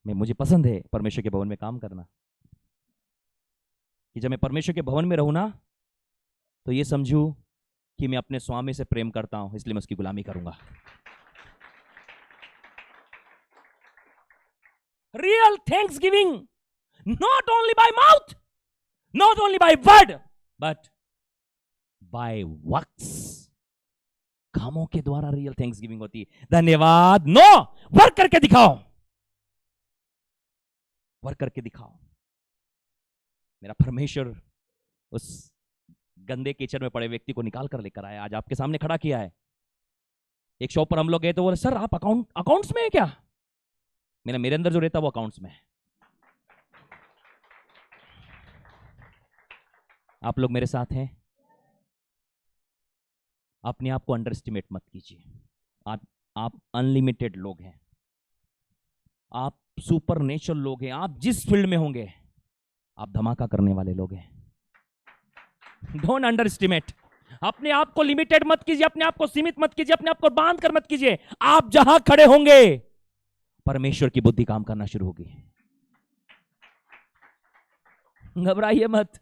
मुझे पसंद है परमेश्वर के भवन में काम करना, कि जब मैं परमेश्वर के भवन में रहूं ना, तो ये समझूं कि मैं अपने स्वामी से प्रेम करता हूं, इसलिए मैं उसकी गुलामी करूंगा। Real Thanksgiving, not only by mouth, not only by word, but by works. कामों के द्वारा रियल थैंक्सगिविंग होती है। धन्यवाद नो, वर्क करके दिखाओ, वर्क करके दिखाओ। मेरा परमेश्वर उस गंदे कीचड़ में पड़े व्यक्ति को निकाल कर लेकर आया, आज आपके सामने खड़ा किया है। एक शॉप पर हम लोग गए तो बोले, सर आप अकाउंट्स में है क्या? मेरे अंदर जो रहता वो अकाउंट्स में है। आप लोग मेरे साथ हैं। अपने आप को अंडर एस्टिमेट मत कीजिए। आप अनलिमिटेड लोग हैं, आप सुपर नेचुरल लोग हैं। आप जिस फील्ड में होंगे आप धमाका करने वाले लोग हैं। Don't under estimate. अपने आप को लिमिटेड मत कीजिए, अपने आप को सीमित मत कीजिए, अपने आप को बांध कर मत कीजिए। आप जहां खड़े होंगे परमेश्वर की बुद्धि काम करना शुरू होगी। घबराइए मत,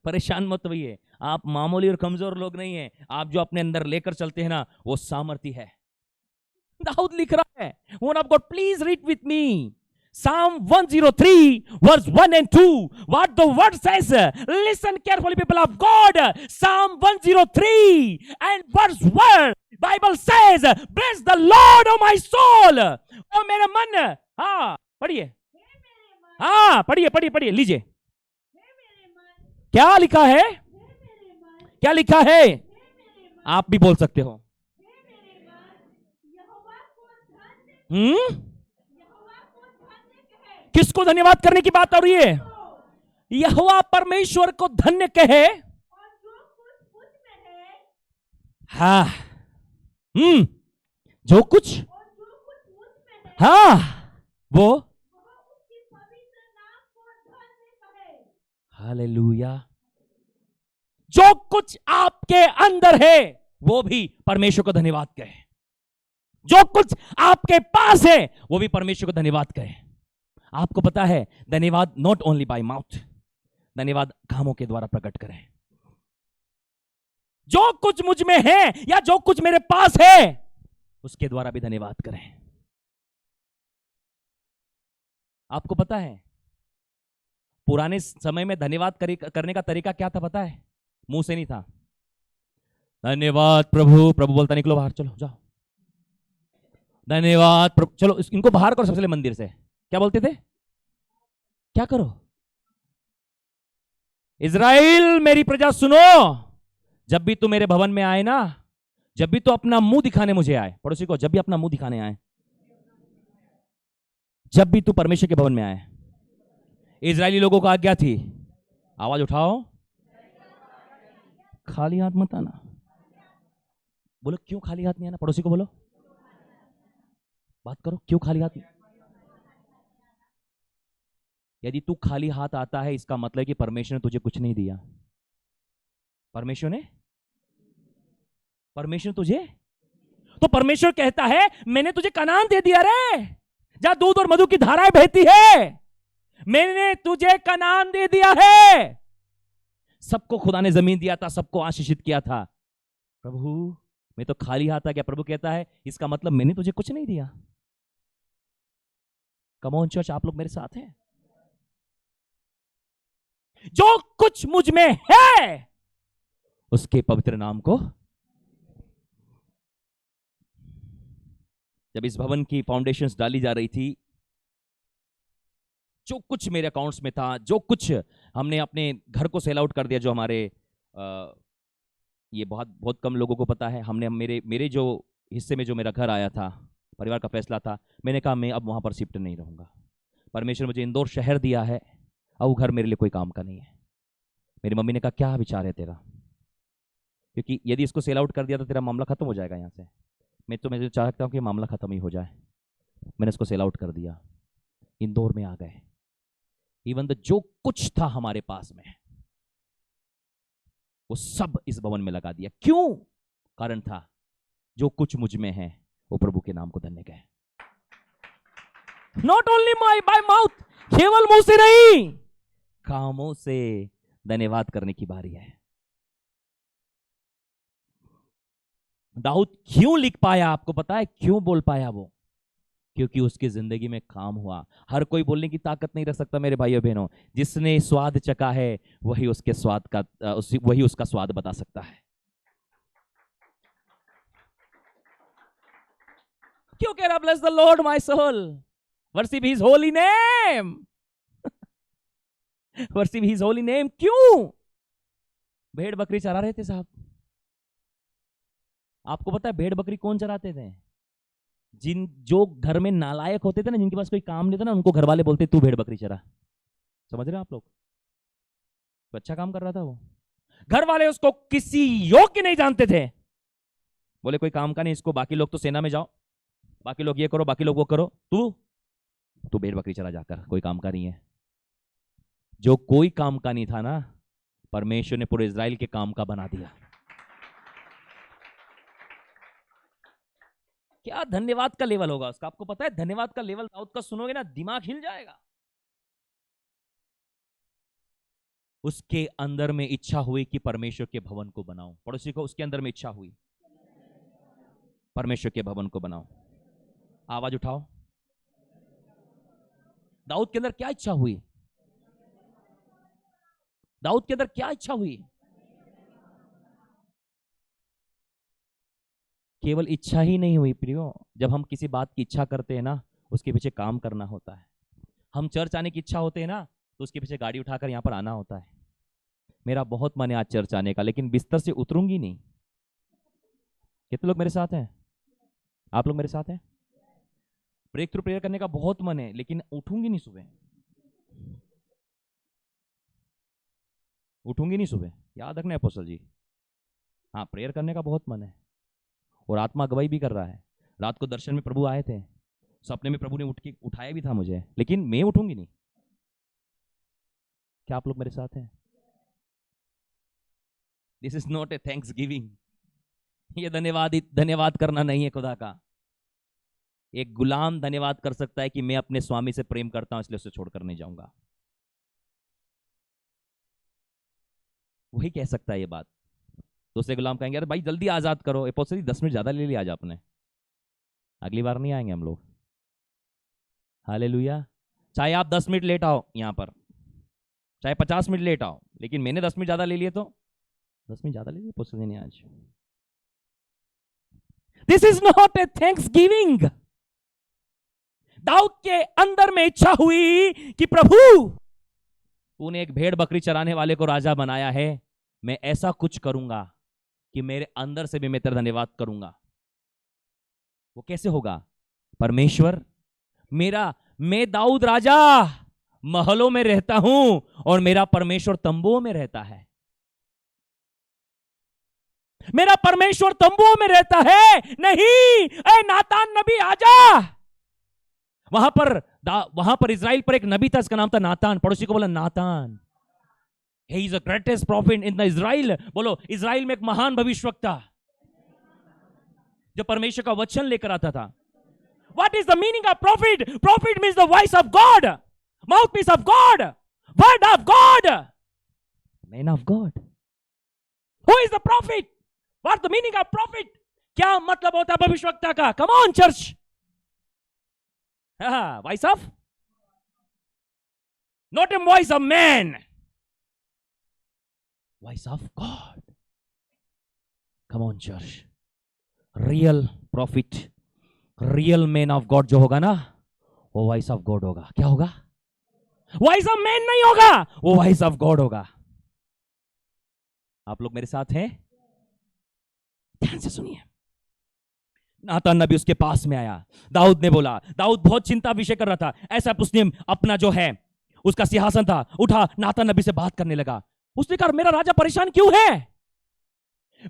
परेशान मत होइए। आप मामूली और कमजोर लोग नहीं हैं। आप जो अपने अंदर लेकर चलते हैं ना, वो सामर्थ्य है। दाऊद लिख रहा है, one of God, please read with me Psalm 103 verse 1 and 2. What the word says, listen carefully people of God. Psalm 103 and verse 1, Bible says, bless the Lord of my soul. ओ मेरे मन, हाँ पढ़िए, हाँ पढ़िए लीजिए। क्या लिखा है? क्या लिखा है? आप भी बोल सकते हो। किसको धन्यवाद करने की बात हो रही है? यहोवा परमेश्वर को धन्य कहे। हाँ, जो कुछ, हाँ वो, हालेलुया। जो कुछ आपके अंदर है वो भी परमेश्वर को धन्यवाद कहे। जो कुछ आपके पास है वो भी परमेश्वर को धन्यवाद कहे। आपको पता है, धन्यवाद नॉट ओनली बाय माउथ, धन्यवाद कामों के द्वारा प्रकट करें। जो कुछ मुझ में है या जो कुछ मेरे पास है उसके द्वारा भी धन्यवाद करें। आपको पता है पुराने समय में धन्यवाद करने का तरीका क्या था पता है? मुंह से नहीं था। धन्यवाद प्रभु, प्रभु बोलता निकलो बाहर, चलो जाओ, धन्यवाद प्रभु, चलो इनको बाहर करो सबसे पहले मंदिर से। क्या बोलते थे? क्या करो? इज़राइल मेरी प्रजा सुनो, जब भी तू मेरे भवन में आए ना, जब भी तू अपना मुंह दिखाने मुझे आए, पड़ोसी को, जब भी अपना मुंह दिखाने आए, जब भी तू परमेश्वर के भवन में आए, इजरायली लोगों को आज्ञा थी, आवाज उठाओ, खाली हाथ मत आना। बोलो क्यों खाली हाथ नहीं आना? पड़ोसी को बोलो, बात करो, क्यों खाली हाथ? यदि तू खाली हाथ आता है इसका मतलब कि परमेश्वर ने तुझे कुछ नहीं दिया। परमेश्वर ने तुझे, तो परमेश्वर कहता है मैंने तुझे कनान दे दिया रे, जहां दूध और मधु की धाराएं बहती है, मैंने तुझे कनान दे दिया है। सबको खुदा ने जमीन दिया था, सबको आशीषित किया था। प्रभु मैं तो खाली हाथ आ गया। प्रभु कहता है इसका मतलब मैंने तुझे कुछ नहीं दिया। कम ऑन चर्च, आप लोग मेरे साथ हैं? जो कुछ मुझ में है उसके पवित्र नाम को, जब इस भवन की फाउंडेशंस डाली जा रही थी, जो कुछ मेरे अकाउंट्स में था, जो कुछ हमने अपने घर को सेल आउट कर दिया, जो हमारे ये बहुत कम लोगों को पता है, हमने मेरे जो हिस्से में जो मेरा घर आया था, परिवार का फैसला था, मैंने कहा मैं अब वहां पर शिफ्ट नहीं रहूंगा। परमेश्वर मुझे इंदौर शहर दिया है, अब वो घर मेरे लिए कोई काम का नहीं है। मेरी मम्मी ने कहा क्या विचार है तेरा, क्योंकि यदि इसको सेल आउट कर दिया तो तेरा मामला खत्म हो जाएगा यहाँ से। मैं चाहता हूँ कि मामला खत्म ही हो जाए। मैंने इसको सेल आउट कर दिया, इंदौर में आ गए। इवन जो कुछ था हमारे पास में वो सब इस भवन में लगा दिया। क्यों? कारण था जो कुछ मुझ में है वो प्रभु के नाम को धन्य कहे। नॉट ओनली बाय माउथ, केवल मुंह से नहीं, कामों से धन्यवाद करने की बारी है। दाऊद क्यों लिख पाया? आपको पता है क्यों बोल पाया वो? क्योंकि उसकी जिंदगी में काम हुआ। हर कोई बोलने की ताकत नहीं रख सकता मेरे भाइयों बहनों। जिसने स्वाद चखा है वही उसके स्वाद का वही उसका स्वाद बता सकता है। क्यों कह रहा bless the Lord my soul, worship his holy name. Worship his holy name. क्यों? भेड़ बकरी चरा रहे थे साहब। आपको पता है भेड़ बकरी कौन चराते थे? जो घर में नालायक होते थे ना, जिनके पास कोई काम नहीं था ना, उनको घर वाले बोलते तू भेड़ बकरी चरा। समझ रहे हो आप लोग? तो अच्छा काम कर रहा था वो। घर वाले उसको किसी योग्य नहीं जानते थे, बोले कोई काम का नहीं इसको, बाकी लोग तो सेना में जाओ, बाकी लोग ये करो, बाकी लोग वो करो, तू भेड़ बकरी चला जाकर, कोई काम का नहीं है। जो कोई काम का नहीं था ना, परमेश्वर ने पूरे इजराइल के काम का बना दिया। क्या धन्यवाद का लेवल होगा उसका, आपको पता है? धन्यवाद का लेवल दाऊद का सुनोगे ना, दिमाग हिल जाएगा। उसके अंदर में इच्छा हुई कि परमेश्वर के भवन को बनाओ। पड़ोसी को, उसके अंदर में इच्छा हुई परमेश्वर के भवन को बनाओ। आवाज उठाओ। दाऊद के अंदर क्या इच्छा हुई? दाऊद के अंदर क्या इच्छा हुई? केवल इच्छा ही नहीं हुई प्रियो, जब हम किसी बात की इच्छा करते हैं ना, उसके पीछे काम करना होता है। हम चर्च आने की इच्छा होते हैं ना, तो उसके पीछे गाड़ी उठाकर यहां पर आना होता है। मेरा बहुत मन है आज चर्च आने का, लेकिन बिस्तर से उतरूंगी नहीं। कितने लोग मेरे साथ हैं? आप लोग मेरे साथ हैं? ब्रेक थ्रू प्रेयर करने का बहुत मन है, लेकिन उठूंगी नहीं सुबह, उठूंगी नहीं सुबह। याद रखना अपोस्टल जी। हाँ, प्रेयर करने का बहुत मन है, और आत्मा गवाही भी कर रहा है। रात को दर्शन में प्रभु आए थे, सपने में प्रभु ने उठ के उठाया भी था मुझे, लेकिन मैं उठूंगी नहीं। क्या आप लोग मेरे साथ हैं? This is not a thanks giving. ये धन्यवाद करना नहीं है खुदा का। एक गुलाम धन्यवाद कर सकता है कि मैं अपने स्वामी से प्रेम करता हूं, इसलिए उसे छोड़कर नहीं जाऊंगा। वही कह सकता है ये बात। दूसरे गुलाम कहेंगे अरे भाई जल्दी आजाद करो, अपोस्टल जी 10 मिनट ज्यादा ले लिया आज आपने, अगली बार नहीं आएंगे हम लोग। हालेलुया। चाहे आप 10 मिनट लेट आओ यहां पर, चाहे 50 मिनट लेट आओ, लेकिन मैंने 10 मिनट ज्यादा ले लिए, तो 10 मिनट ज्यादा ले लिए अपोस्टल जी ने आज। This is not a thanksgiving. दाऊद के अंदर में इच्छा हुई कि प्रभु तूने एक भेड़ बकरी चराने वाले को राजा बनाया है, मैं ऐसा कुछ करूंगा कि मेरे अंदर से भी मैं तेरा धन्यवाद करूंगा। वो कैसे होगा? परमेश्वर मैं दाऊद राजा महलों में रहता हूं, और मेरा परमेश्वर तंबुओं में रहता है। मेरा परमेश्वर तंबुओं में रहता है। नहीं, ए नातान नबी आजा। वहां पर इजराइल पर एक नबी था, इसका नाम था नातान। पड़ोसी को बोला नातान, he is the greatest prophet in the Israel। बोलो, इजराइल में एक महान भविष्यवक्ता जो परमेश्वर का वचन लेकर आता था। What is the meaning of prophet? Prophet means the voice of God, mouthpiece of God, word of God, man of God. Who is the prophet? What's the meaning of prophet? क्या मतलब होता है भविष्यवक्ता का? Come on church. Voice of, not a voice of man, voice of God. Come on church. Real prophet, real man of God जो होगा ना, वो voice of God होगा। क्या होगा? voice of man नहीं होगा, वो voice of God होगा। आप लोग मेरे साथ हैं? ध्यान से सुनिए। नातान नबी उसके पास में आया। दाऊद ने बोला, दाऊद बहुत चिंता विषय कर रहा था। ऐसा उसने अपना जो है उसका सिंहासन था उठा, नातान नबी से बात करने लगा। उसने कहा मेरा राजा परेशान क्यों है?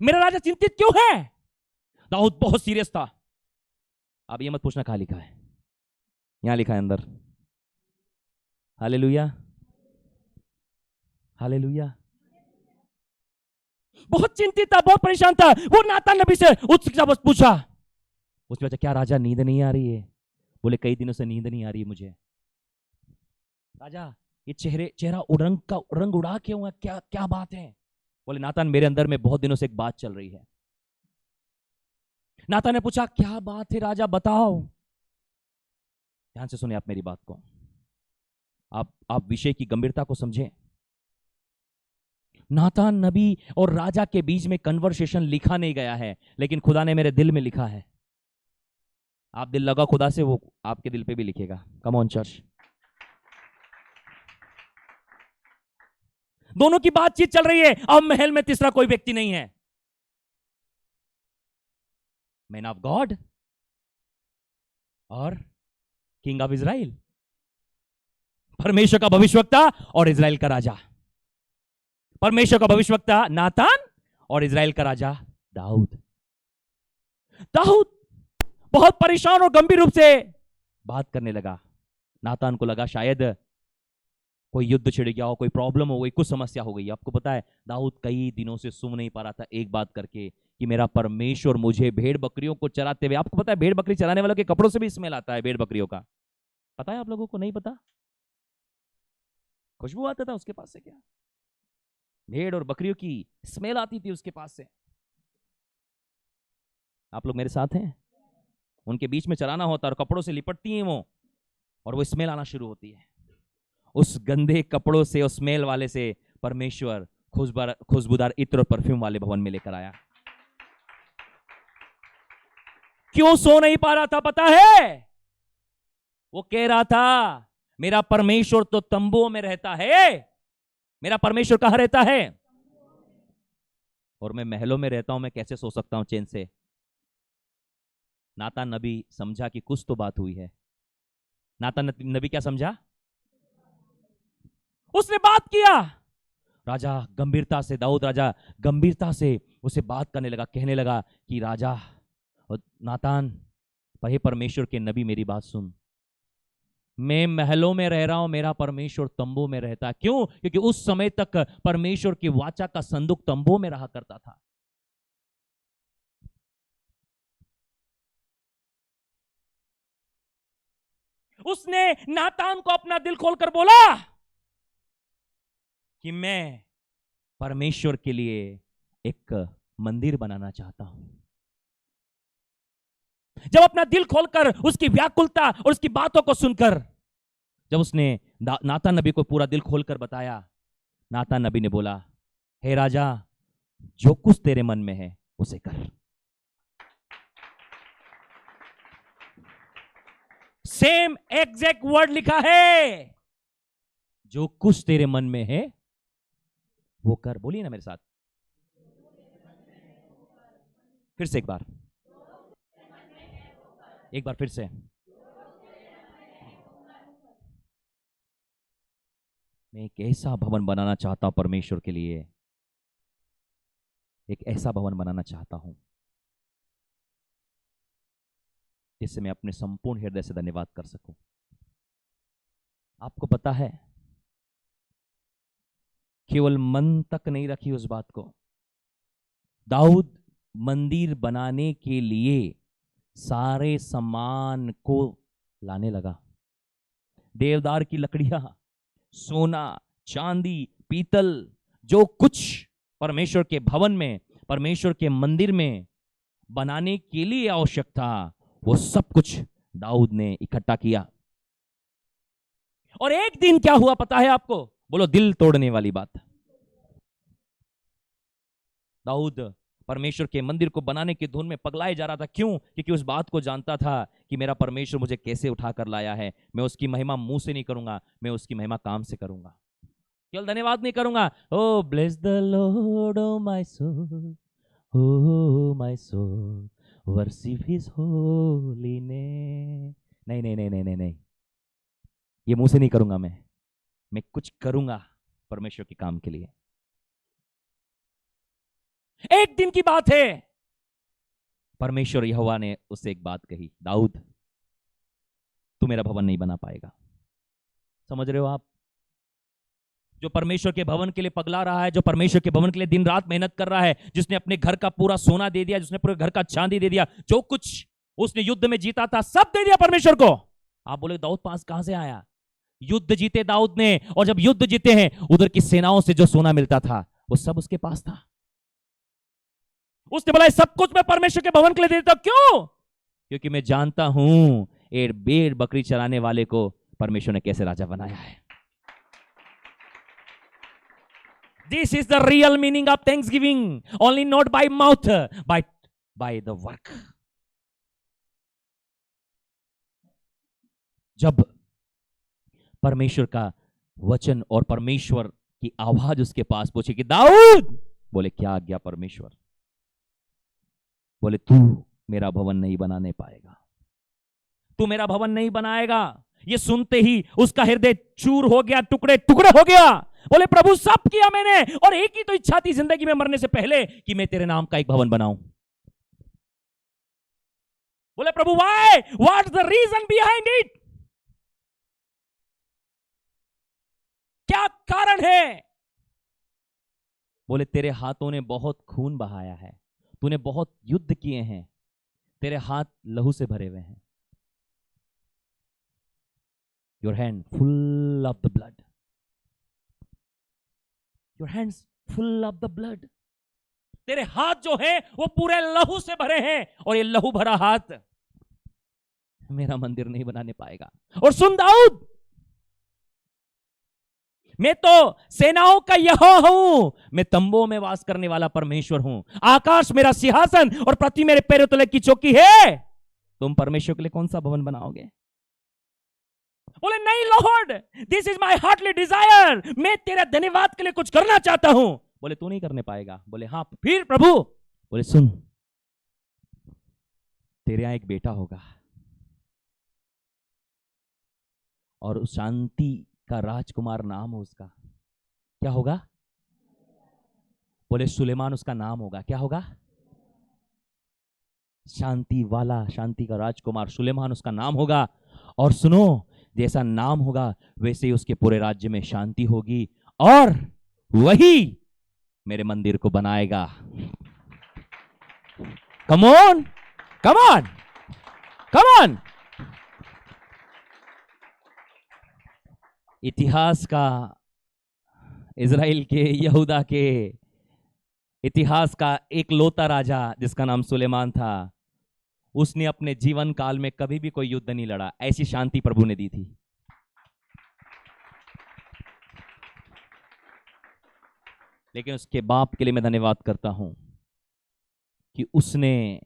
मेरा राजा चिंतित क्यों है? दाऊद बहुत सीरियस था। अब ये मत पूछना कहां लिखा है, यहां लिखा है अंदर। Hallelujah, hallelujah. बहुत चिंतित था, बहुत परेशान था। वो नातान नबी से उससे पूछा, उसने पूछा क्या राजा नींद नहीं आ रही है? बोले कई दिनों से नींद नहीं आ रही है मुझे। राजा ये चेहरा रंग उड़ा क्यों है? क्या क्या बात है? बोले नातान मेरे अंदर में बहुत दिनों से एक बात चल रही है। नातान ने पूछा क्या बात है राजा, बताओ। ध्यान से सुने आप मेरी बात को, आप विषय की गंभीरता को समझें। नातान नबी और राजा के बीच में कन्वर्सेशन लिखा नहीं गया है, लेकिन खुदा ने मेरे दिल में लिखा है। आप दिल लगा खुदा से, वो आपके दिल पे भी लिखेगा। Come on church. दोनों की बातचीत चल रही है। अब महल में तीसरा कोई व्यक्ति नहीं है। मैन ऑफ गॉड और किंग ऑफ इज़राइल, परमेश्वर का भविष्यवक्ता और इज़राइल का राजा। परमेश्वर का भविष्यवक्ता नातान और इज़राइल का राजा दाऊद। दाऊद बहुत परेशान और गंभीर रूप से बात करने लगा। नातान को लगा शायद कोई युद्ध छिड़ गया हो, कोई प्रॉब्लम हो गई, कुछ समस्या हो गई। आपको पता है दाऊद कई दिनों से सुन नहीं पा रहा था एक बात करके कि मेरा परमेश्वर मुझे भेड़ बकरियों को चराते हुए, आपको पता है भेड़ बकरी चराने वालों के कपड़ों से भी स्मेल आता है भेड़ बकरियों का, पता है आप लोगों को? नहीं पता? खुशबू आता था उसके पास से, क्या भेड़ और बकरियों की स्मेल आती थी उसके पास से। आप लोग मेरे साथ हैं? उनके बीच में चराना होता है और कपड़ों से लिपटती हैं वो, और वो स्मेल आना शुरू होती है। उस गंदे कपड़ों से, उस स्मेल वाले से परमेश्वर खुशबूदार इत्र और परफ्यूम वाले भवन में लेकर आया। क्यों सो नहीं पा रहा था पता है? वो कह रहा था मेरा परमेश्वर तो तंबुओं में रहता है। मेरा परमेश्वर कहां रहता है? और मैं महलों में रहता हूं, मैं कैसे सो सकता हूं चैन से? नातान नबी समझा कि कुछ तो बात हुई है। नातान नबी क्या समझा? उसने बात किया। राजा गंभीरता से, दाऊद राजा गंभीरता से उसे बात करने लगा, कहने लगा कि राजा और नातान, हे परमेश्वर के नबी मेरी बात सुन। मैं महलों में रह रहा हूं, मेरा परमेश्वर तंबू में रहता है। क्यों? क्योंकि उस समय तक परमेश्वर की वाचा का संदूक तंबू में रहा करता था। उसने नातान को अपना दिल खोलकर बोला कि मैं परमेश्वर के लिए एक मंदिर बनाना चाहता हूं। जब अपना दिल खोलकर उसकी व्याकुलता और उसकी बातों को सुनकर जब उसने नातान नबी को पूरा दिल खोलकर बताया, नातान नबी ने बोला, हे राजा, जो कुछ तेरे मन में है उसे कर। सेम एग्जैक्ट वर्ड लिखा है, जो कुछ तेरे मन में है वो कर। बोलिए ना मेरे साथ फिर से, एक बार फिर से। मैं एक ऐसा भवन बनाना चाहता हूं परमेश्वर के लिए, एक ऐसा भवन बनाना चाहता हूं जिससे मैं अपने संपूर्ण हृदय से धन्यवाद कर सकूं। आपको पता है, केवल मन तक नहीं रखी उस बात को। दाऊद मंदिर बनाने के लिए सारे सामान को लाने लगा। देवदार की लकड़ियां, सोना, चांदी, पीतल, जो कुछ परमेश्वर के भवन में, परमेश्वर के मंदिर में बनाने के लिए आवश्यक था, वो सब कुछ दाऊद ने इकट्ठा किया। और एक दिन क्या हुआ पता है आपको? बोलो, दिल तोड़ने वाली बात। दाऊद परमेश्वर के मंदिर को बनाने की धुन में पगलाए जा रहा था। क्यों? क्योंकि उस बात को जानता था कि मेरा परमेश्वर मुझे कैसे उठाकर लाया है। मैं उसकी महिमा मुंह से नहीं करूंगा, मैं उसकी महिमा काम से करूंगा। केवल धन्यवाद नहीं करूंगा, oh bless the Lord O my soul, oh my soul worship his holy name. नहीं नहीं नहीं नहीं नहीं नहीं, ये मुंह से नहीं करूंगा। मैं कुछ करूंगा परमेश्वर के काम के लिए। एक दिन की बात है, परमेश्वर यहोवा ने उससे एक बात कही, दाऊद, तू मेरा भवन नहीं बना पाएगा। समझ रहे हो आप? जो परमेश्वर के भवन के लिए पगला रहा है, जो परमेश्वर के भवन के लिए दिन रात मेहनत कर रहा है, जिसने अपने घर का पूरा सोना दे दिया, जिसने पूरे घर का चांदी दे दिया, जो कुछ उसने युद्ध में जीता था सब दे दिया परमेश्वर को। आप बोले दाऊद पास कहां से आया? युद्ध जीते दाऊद ने, और जब युद्ध जीते हैं उधर की सेनाओं से जो सोना मिलता था वो सब उसके पास था। उसने बोला सब कुछ मैं परमेश्वर के भवन के लिए देता हूं। क्यों? क्योंकि मैं जानता हूं एक भेड़ बकरी चराने वाले को परमेश्वर ने कैसे राजा बनाया है। This is the real meaning of thanksgiving, only not by mouth, by the work. जब परमेश्वर का वचन और परमेश्वर कि आवाज उसके पास पहुंची कि दाऊद, बोले क्या आज्ञा परमेश्वर? बोले तू मेरा भवन नहीं बनाने पाएगा, तू मेरा भवन नहीं बनाएगा। ये सुनते ही उसका हृदय चूर हो गया, टुकड़े टुकड़े हो गया। बोले प्रभु सब किया मैंने, और एक ही तो इच्छा थी जिंदगी में मरने से पहले कि मैं तेरे नाम का एक भवन बनाऊं। बोले प्रभु why, what's the reason behind it? क्या कारण है? बोले तेरे हाथों ने बहुत खून बहाया है, तूने बहुत युद्ध किए हैं, तेरे हाथ लहू से भरे हुए हैं। Your hand full of the blood. Your hands full of the blood. तेरे हाथ जो है वो पूरे लहू से भरे हैं, और ये लहू भरा हाथ मेरा मंदिर नहीं बनाने पाएगा। और सुन दाऊद, मैं तो सेनाओं का यहोवा हूं, मैं तंबुओं में वास करने वाला परमेश्वर हूं, आकाश मेरा सिंहासन और पृथ्वी मेरे पैरों तले की चौकी है। तुम परमेश्वर के लिए कौन सा भवन बनाओगे? बोले नहीं Lord, this is my heartly desire, मैं तेरा धन्यवाद के लिए कुछ करना चाहता हूं। बोले तू नहीं करने पाएगा। बोले हाँ फिर प्रभु? बोले सुन, तेरे यहां एक बेटा होगा, और उस शांति का राजकुमार नाम हो उसका। क्या होगा? बोले सुलेमान उसका नाम होगा। क्या होगा? शांति वाला, शांति का राजकुमार सुलेमान उसका नाम होगा। और सुनो, जैसा नाम होगा वैसे ही उसके पूरे राज्य में शांति होगी, और वही मेरे मंदिर को बनाएगा। Come on, come on, come on. इतिहास का, इज़राइल के, यहूदा के इतिहास का एक लौता राजा जिसका नाम सुलेमान था, उसने अपने जीवन काल में कभी भी कोई युद्ध नहीं लड़ा। ऐसी शांति प्रभु ने दी थी। लेकिन उसके बाप के लिए मैं धन्यवाद करता हूं कि उसने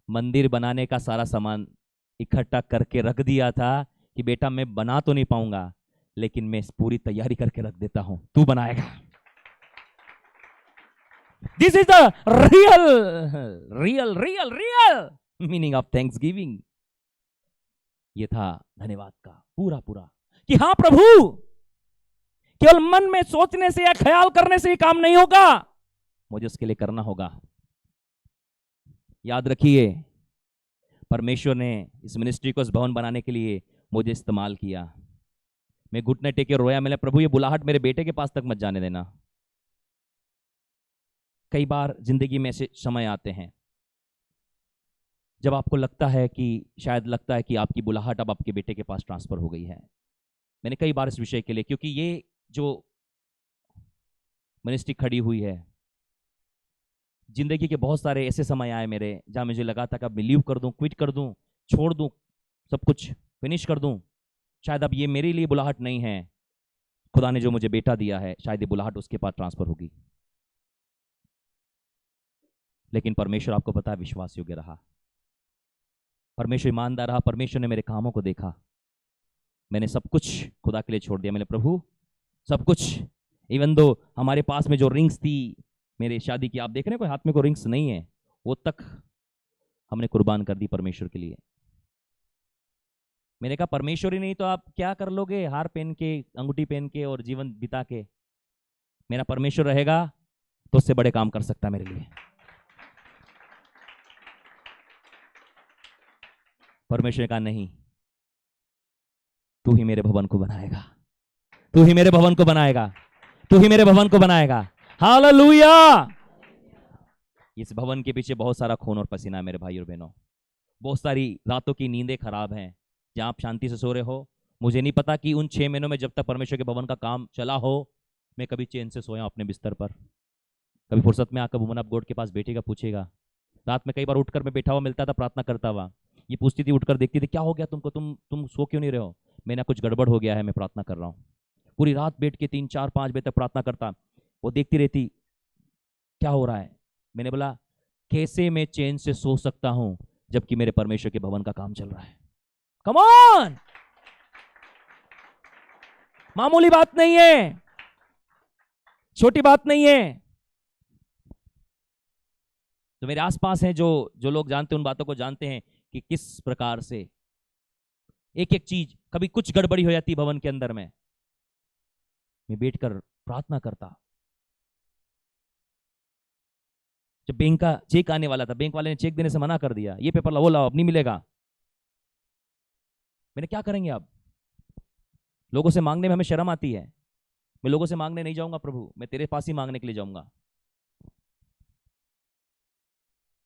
मंदिर बनाने का सारा सामान इकट्ठा करके रख दिया था कि बेटा मैं बना तो नहीं पाऊंगा, लेकिन मैं पूरी तैयारी करके रख देता हूं, तू बनाएगा। This is the real real real real meaning of Thanksgiving. ये था धन्यवाद का पूरा पूरा, कि हां प्रभु, केवल मन में सोचने से या ख्याल करने से ही काम नहीं होगा, मुझे उसके लिए करना होगा। याद रखिए, परमेश्वर ने इस मिनिस्ट्री को, इस भवन बनाने के लिए मुझे इस्तेमाल किया। मैं घुटने टेके रोया, मैंने प्रभु ये बुलाहट मेरे बेटे के पास तक मत जाने देना। कई बार जिंदगी में ऐसे समय आते हैं जब आपको लगता है कि, शायद लगता है कि आपकी बुलाहट अब आपके बेटे के पास ट्रांसफर हो गई है। मैंने कई बार इस विषय के लिए, क्योंकि ये जो मिनिस्ट्री खड़ी हुई है, जिंदगी के बहुत सारे ऐसे समय आए मेरे जहां मुझे लगा था कि अब मैं लीव कर दूं, क्विट कर दूं, छोड़ दूं, सब कुछ फिनिश कर दूं। शायद अब ये मेरे लिए बुलाहट नहीं है, खुदा ने जो मुझे बेटा दिया है, शायद ये बुलाहट उसके पास ट्रांसफर होगी। लेकिन परमेश्वर, आपको पता है, विश्वास योग्य रहा, परमेश्वर ईमानदार रहा। परमेश्वर ने मेरे कामों को देखा। मैंने सब कुछ खुदा के लिए छोड़ दिया। मैंने प्रभु सब कुछ, इवन दो हमारे पास में जो रिंग्स थी मेरे शादी की, आप देख रहे हैं कोई हाथ में कोई रिंग्स नहीं है, वो तक हमने कुर्बान कर दी परमेश्वर के लिए। मैंने कहा परमेश्वर ही नहीं तो आप क्या कर लोगे, हार पहन के, अंगूठी पहन के और जीवन बिता के। मेरा परमेश्वर रहेगा तो उससे बड़े काम कर सकता है मेरे लिए। परमेश्वर ने कहा नहीं, तू ही मेरे भवन को बनाएगा, तू ही मेरे भवन को बनाएगा, तू ही मेरे भवन को बनाएगा। हालेलुया। इस भवन के पीछे बहुत सारा खून और पसीना है मेरे भाई और बहनों। बहुत सारी रातों की नींदें खराब हैं जहां आप शांति से सो रहे हो। मुझे नहीं पता कि उन 6 महीनों में जब तक परमेश्वर के भवन का काम चला हो, मैं कभी चैन से सोया अपने बिस्तर पर। कभी फुर्सत में आकर वुमन ऑफ गॉड के पास बैठेगा, पूछेगा। रात में कई बार उठकर मैं बैठा हुआ मिलता था, प्रार्थना करता हुआ। ये पूछती थी, उठकर देखती थी, क्या हो गया तुमको, तुम सो क्यों नहीं रहे हो? मैंने कुछ गड़बड़ हो गया है, मैं प्रार्थना कर रहा हूँ। पूरी रात बैठ के 3, 4, 5 बजे तक प्रार्थना करता। वो देखती रहती, क्या हो रहा है। मैंने बोला, कैसे मैं चैन से सो सकता हूं जबकि मेरे परमेश्वर के भवन का काम चल रहा है। कम ऑन, मामूली बात नहीं है। छोटी बात नहीं है। तो मेरे आसपास हैं जो जो लोग जानते हैं, उन बातों को जानते हैं कि किस प्रकार से एक एक चीज, कभी कुछ गड़बड़ी हो जाती भवन के अंदर में, मैं बैठकर प्रार्थना करता। जब बैंक का चेक आने वाला था, बैंक वाले ने चेक देने से मना कर दिया, ये पेपर लाओ, वो लाओ, अब नहीं मिलेगा। मैंने क्या करेंगे अब? लोगों से मांगने में हमें शर्म आती है। मैं लोगों से मांगने नहीं जाऊंगा प्रभु, मैं तेरे पास ही मांगने के लिए जाऊंगा।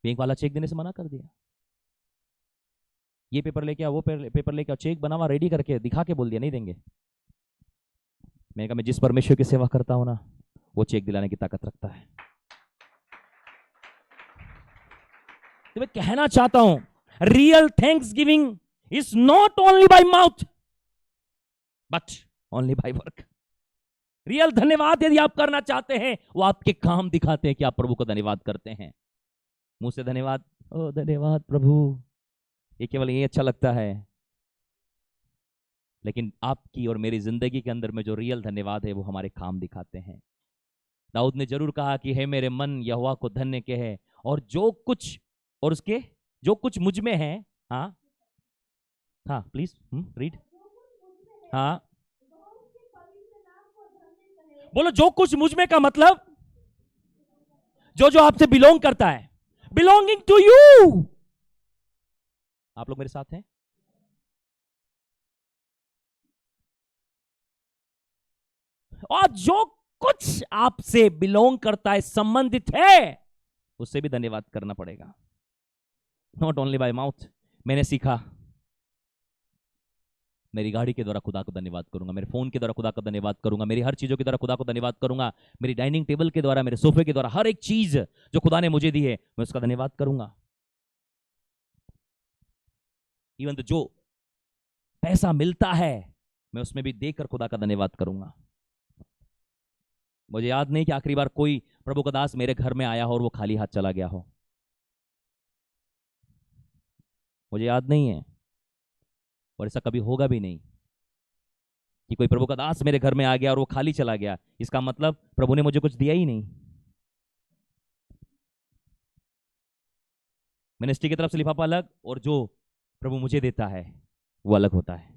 बैंक वाला चेक देने से मना कर दिया, ये पेपर लेके आओ, वो पेपर लेके आओ, चेक बना हुआ रेडी करके दिखा के बोल दिया नहीं देंगे। मैंने कहा मैं जिस परमेश्वर की सेवा करता हूं ना, वो चेक दिलाने की ताकत रखता है। तो मैं कहना चाहता हूं, real thanks giving is not only by mouth but only by work. Real धन्यवाद यदि आप करना चाहते हैं, वो आपके काम दिखाते हैं कि आप प्रभु को धन्यवाद करते हैं। मुंह से धन्यवाद, ओ धन्यवाद प्रभु, ये केवल ये अच्छा लगता है, लेकिन आपकी और मेरी जिंदगी के अंदर में जो रियल धन्यवाद है वो हमारे काम दिखाते हैं। दाऊद ने जरूर कहा कि हे मेरे मन यहोवा को धन्य के है, और जो कुछ, और उसके जो कुछ मुझ में है। हाँ हाँ प्लीज रीड। हाँ बोलो, जो कुछ मुझ में का मतलब जो जो आपसे बिलोंग करता है, बिलोंगिंग टू यू। आप लोग मेरे साथ हैं? और जो कुछ आपसे बिलोंग करता है, संबंधित है, उससे भी धन्यवाद करना पड़ेगा, नॉट ओनली बाय माउथ। मैंने सीखा, मेरी गाड़ी के द्वारा खुदा को धन्यवाद करूंगा, मेरे फोन के द्वारा खुदा को धन्यवाद करूंगा, मेरी हर चीजों के द्वारा खुदा को धन्यवाद करूंगा, मेरी डाइनिंग टेबल के द्वारा, मेरे सोफे के द्वारा, हर एक चीज जो खुदा ने मुझे दी है मैं उसका धन्यवाद करूंगा। इवन तो जो पैसा मिलता है मैं उसमें भी देकर खुदा का धन्यवाद करूंगा। मुझे याद नहीं कि आखिरी बार कोई प्रभु का दास मेरे घर में आया हो और वो खाली हाथ चला गया हो, मुझे याद नहीं है, और ऐसा कभी होगा भी नहीं कि कोई प्रभु का दास मेरे घर में आ गया और वो खाली चला गया। इसका मतलब प्रभु ने मुझे कुछ दिया ही नहीं। मिनिस्ट्री की तरफ से लिफाफा अलग, और जो प्रभु मुझे देता है वो अलग होता है।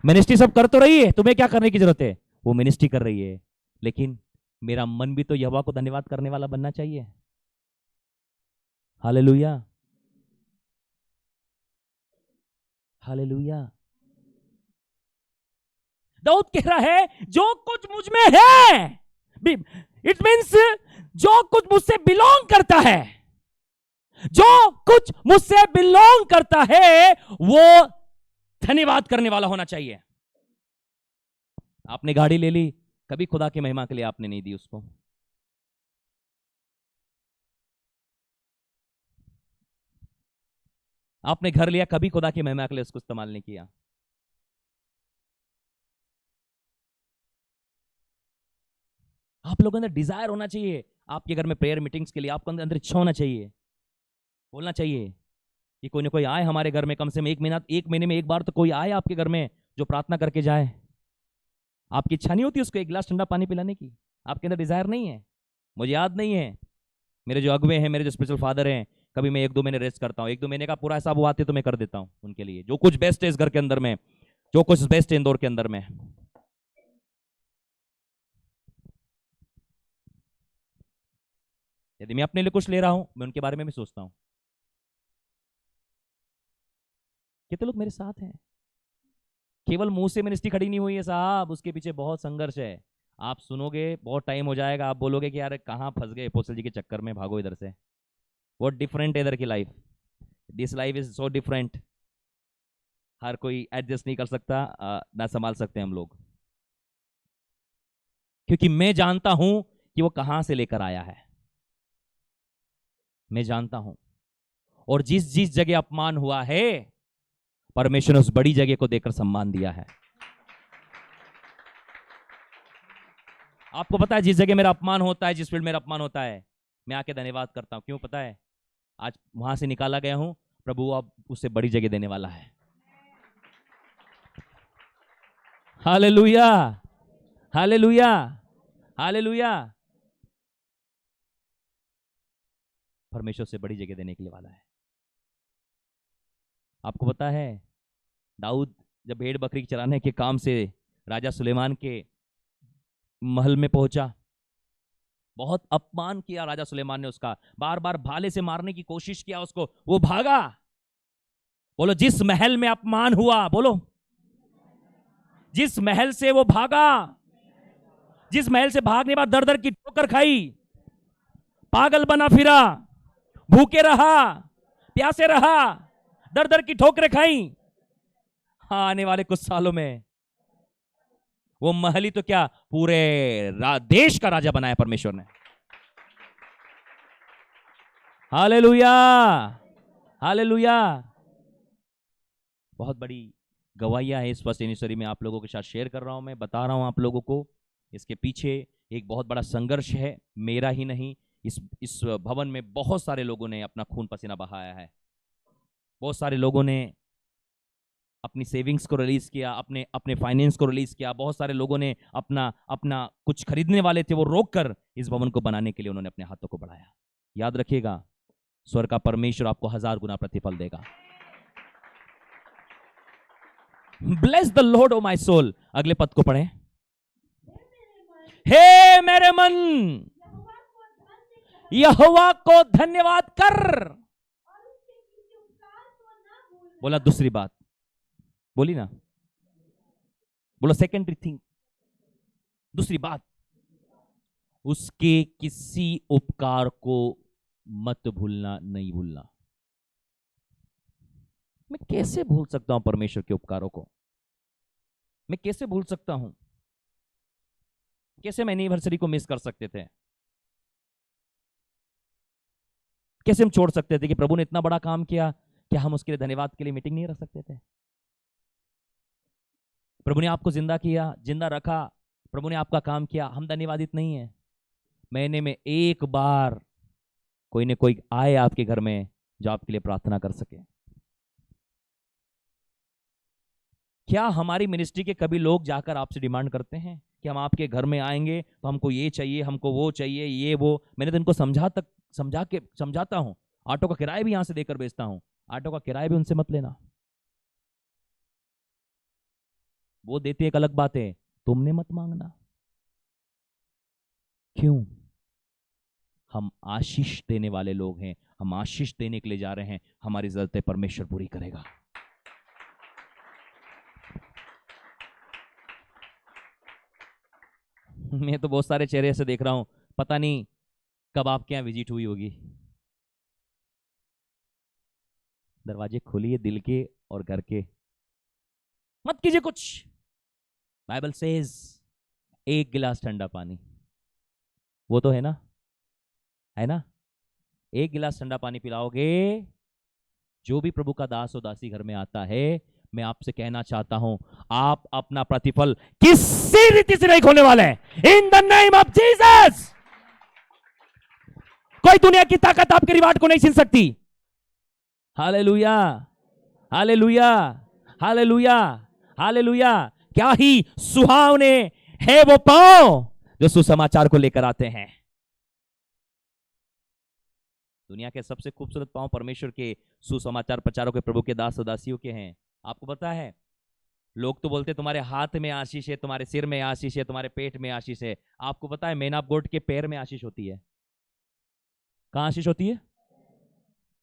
मिनिस्ट्री सब कर तो रही है, तुम्हें क्या करने की जरूरत है? वो मिनिस्ट्री कर रही है, लेकिन मेरा मन भी तो यहोवा को धन्यवाद करने वाला बनना चाहिए। Hallelujah, hallelujah. दाऊद कह रहा है जो कुछ मुझ में है, इट मींस जो कुछ मुझसे बिलोंग करता है, जो कुछ मुझसे बिलोंग करता है वो धन्यवाद करने वाला होना चाहिए। आपने गाड़ी ले ली, कभी खुदा की महिमा के लिए आपने नहीं दी उसको। आपने घर लिया, कभी खुदा की महिमा के लिए उसको इस्तेमाल नहीं किया। आप लोगों के अंदर डिजायर होना चाहिए, आपके घर में प्रेयर मीटिंग्स के लिए आपके अंदर इच्छा होना चाहिए, बोलना चाहिए कि कोई ना कोई आए हमारे घर में, कम से कम एक महीने में एक बार तो कोई आए आपके घर में जो प्रार्थना करके जाए। आपकी इच्छा नहीं होती उसको एक गिलास ठंडा पानी पिलाने की? आपके अंदर डिजायर नहीं है? मुझे याद नहीं है, मेरे जो अगुवे हैं, मेरे जो स्पिरिचुअल फादर हैं, कभी मैं 1-2 महीने रेस्ट करता हूँ, 1-2 महीने का पूरा हिसाब वो आते तो मैं कर देता हूँ उनके लिए, जो कुछ बेस्ट है इस घर के अंदर में, जो कुछ बेस्ट है इंदौर के अंदर में। यदि मैं अपने लिए कुछ ले रहा हूं, मैं उनके बारे में भी सोचता हूं। कितने लोग मेरे साथ हैं? केवल मुंह से मिनिस्ट्री खड़ी नहीं हुई है साहब, उसके पीछे बहुत संघर्ष है। आप सुनोगे, बहुत टाइम हो जाएगा, आप बोलोगे कि यार कहां फंस गए अपोस्टल जी के चक्कर में, भागो इधर से। बहुत डिफरेंट है इधर की life, this life is so different. हर कोई एडजस्ट नहीं कर सकता, ना संभाल सकते हम लोग, क्योंकि मैं जानता हूं कि वो कहां से लेकर आया है, मैं जानता हूं। और जिस जिस जगह अपमान हुआ है, परमेश्वर ने उस बड़ी जगह को देकर सम्मान दिया है। आपको पता है जिस जगह मेरा अपमान होता है, जिस फील्ड मेरा अपमान होता है, मैं आके धन्यवाद करता हूं। क्यों पता है? आज वहां से निकाला गया हूं, प्रभु अब उससे बड़ी जगह देने वाला है। Hallelujah, hallelujah, hallelujah. परमेश्वर से बड़ी जगह देने के लिए वाला है। आपको पता है दाऊद जब भेड़ बकरी चराने के काम से राजा सुलेमान के महल में पहुंचा, बहुत अपमान किया राजा सुलेमान ने उसका, बार बार भाले से मारने की कोशिश किया उसको, वो भागा। बोलो जिस महल में अपमान हुआ, बोलो जिस महल से वो भागा, जिस महल से भागने के बाद दर दर की ठोकर खाई, पागल बना फिरा, भूखे रहा, प्यासे रहा, दर दर की ठोकरें खाई, हाँ आने वाले कुछ सालों में वो महल ही तो क्या पूरे देश का राजा बनाया परमेश्वर ने। Hallelujah, hallelujah. बहुत बड़ी गवाहियां है इस फर्स्ट एनिवर्सरी में आप लोगों के साथ शेयर कर रहा हूं, मैं बता रहा हूं आप लोगों को। इसके पीछे एक बहुत बड़ा संघर्ष है, मेरा ही नहीं, इस भवन में बहुत सारे लोगों ने अपना खून पसीना बहाया है। बहुत सारे लोगों ने अपनी सेविंग्स को रिलीज किया, अपने अपने फाइनेंस को रिलीज किया। बहुत सारे लोगों ने अपना कुछ खरीदने वाले थे वो रोक कर इस भवन को बनाने के लिए उन्होंने अपने हाथों को बढ़ाया। याद रखिएगा, स्वर्ग का परमेश्वर आपको 1000 गुना प्रतिफल देगा। Bless the Lord O my soul. अगले पद को पढ़ें। हे मेरे मन यहोवा को धन्यवाद कर। बोला दूसरी बात, बोली ना, बोलो सेकेंडरी थिंग, दूसरी बात, उसके किसी उपकार को मत भूलना, नहीं भूलना। मैं कैसे भूल सकता हूं परमेश्वर के उपकारों को? मैं कैसे भूल सकता हूं? कैसे हम एनिवर्सरी को मिस कर सकते थे? कैसे हम छोड़ सकते थे कि प्रभु ने इतना बड़ा काम किया, क्या हम उसके लिए धन्यवाद के लिए मीटिंग नहीं रख सकते थे? प्रभु ने आपको जिंदा किया, जिंदा रखा, प्रभु ने आपका काम किया, हम धन्यवादित नहीं है? महीने में एक बार कोई न कोई आए आपके घर में जो आपके लिए प्रार्थना कर सके। क्या हमारी मिनिस्ट्री के कभी लोग जाकर आपसे डिमांड करते हैं कि हम आपके घर में आएंगे तो हमको ये चाहिए, हमको वो चाहिए, ये वो? मैंने तो इनको समझाता हूं, ऑटो का किराया भी यहां से देकर बेचता हूं, ऑटो का किराया भी उनसे मत लेना। वो देते एक अलग बात है, तुमने मत मांगना। क्यों? हम आशीष देने वाले लोग हैं, हम आशीष देने के लिए जा रहे हैं, हमारी जरूरतें परमेश्वर पूरी करेगा। मैं तो बहुत सारे चेहरे ऐसे देख रहा हूं, पता नहीं कब आपके यहां विजिट हुई होगी। दरवाजे खोलिए दिल के और घर के, मत कीजिए कुछ। बाइबल सेज एक गिलास ठंडा पानी, वो तो है ना, है ना? एक गिलास ठंडा पानी पिलाओगे, जो भी प्रभु का दास और दासी घर में आता है, मैं आपसे कहना चाहता हूं, आप अपना प्रतिफल किसी रीति से नहीं खोने वाले हैं। In the name of Jesus. कोई दुनिया की ताकत आपके रिवार्ड को नहीं छीन सकती। Hallelujah, hallelujah, hallelujah, hallelujah. क्या ही सुहावने है वो पांव जो सुसमाचार को लेकर आते हैं। दुनिया के सबसे खूबसूरत पांव परमेश्वर के सुसमाचार प्रचारों के, प्रभु के दास और दासियों के हैं। आपको पता है, लोग तो बोलते तुम्हारे हाथ में आशीष है, तुम्हारे सिर में आशीष है, तुम्हारे पेट में आशीष है। आपको पता है मैन ऑफ गॉड के पैर में आशीष होती है। कहां आशीष होती है?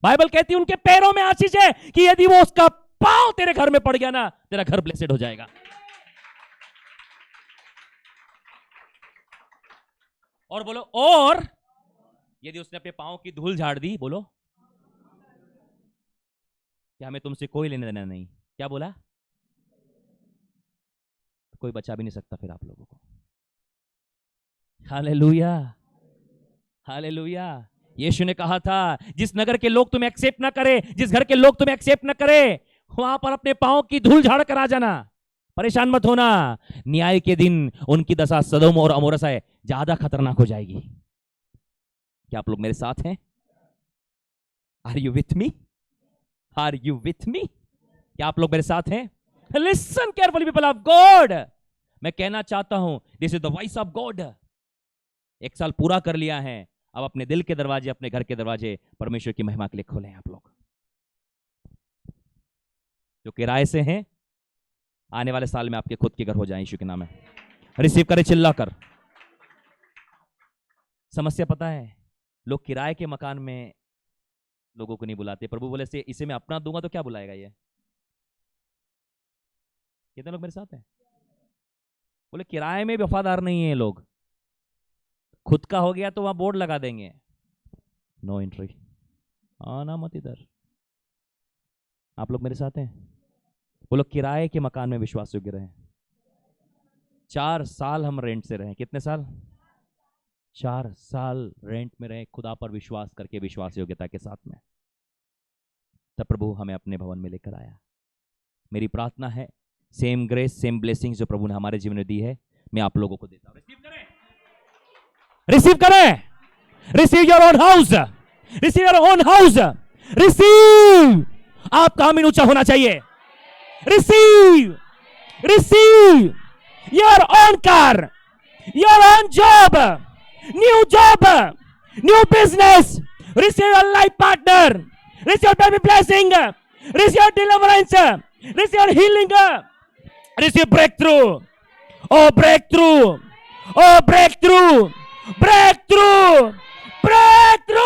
बाइबल कहती है उनके पैरों में आशीष है कि यदि वो उसका पांव तेरे घर में पड़ गया ना, तेरा घर ब्लेसेड हो जाएगा। और बोलो, और यदि उसने अपने पांव की धूल झाड़ दी, बोलो कि हमें तुमसे कोई लेने देना नहीं। क्या बोला? कोई बचा भी नहीं सकता फिर आप लोगों को। Hallelujah, hallelujah. यीशु ने कहा था, जिस नगर के लोग तुम्हें एक्सेप्ट ना करे, जिस घर के लोग तुम्हें एक्सेप्ट ना करे, वहां पर अपने पांव की धूल झाड़ कर आ जाना। परेशान मत होना, न्याय के दिन उनकी दशा सदोम और अमोरा से ज्यादा खतरनाक हो जाएगी। क्या आप लोग मेरे साथ हैं? Are you with me? Are you with me? क्या आप लोग मेरे साथ हैं? Listen carefully people of God. मैं कहना चाहता हूं, this is the voice of God. 1 साल पूरा कर लिया है, अब अपने दिल के दरवाजे, अपने घर के दरवाजे परमेश्वर की महिमा के लिए खोलें। आप लोग जो किराए से हैं, आने वाले साल में आपके खुद के घर हो जाए यीशु के नाम में। रिसीव करें चिल्ला कर। समस्या पता है, लोग किराए के मकान में लोगों को नहीं बुलाते। प्रभु बोले से इसे मैं अपना दूंगा तो क्या बुलाएगा ये? कितने लोग मेरे साथ हैं? बोले किराए में वफादार नहीं है लोग। खुद का हो गया तो वहां बोर्ड लगा देंगे, नो एंट्री, आना मत इधर। आप लोग मेरे साथ हैं? वो लोग किराए के मकान में विश्वास योग्य रहे। 4 साल हम रेंट से रहे। कितने साल? 4 साल रेंट में रहे, खुदा पर विश्वास करके, विश्वास योग्यता के साथ में। तब प्रभु हमें अपने भवन में लेकर आया। मेरी प्रार्थना है सेम ग्रेस, सेम ब्लेसिंग्स जो प्रभु ने हमारे जीवन में दी है, मैं आप लोगों को देता हूं। रिसीव करें, रिसीव करें। Receive your own house, receive your own house, receive. आपका आमीन ऊंचा होना चाहिए। Receive, receive your own car, your own job, new job, new business. Receive your life partner, receive your baby blessing, receive your deliverance, receive your healing, receive breakthrough. Oh breakthrough, oh breakthrough, breakthrough, breakthrough,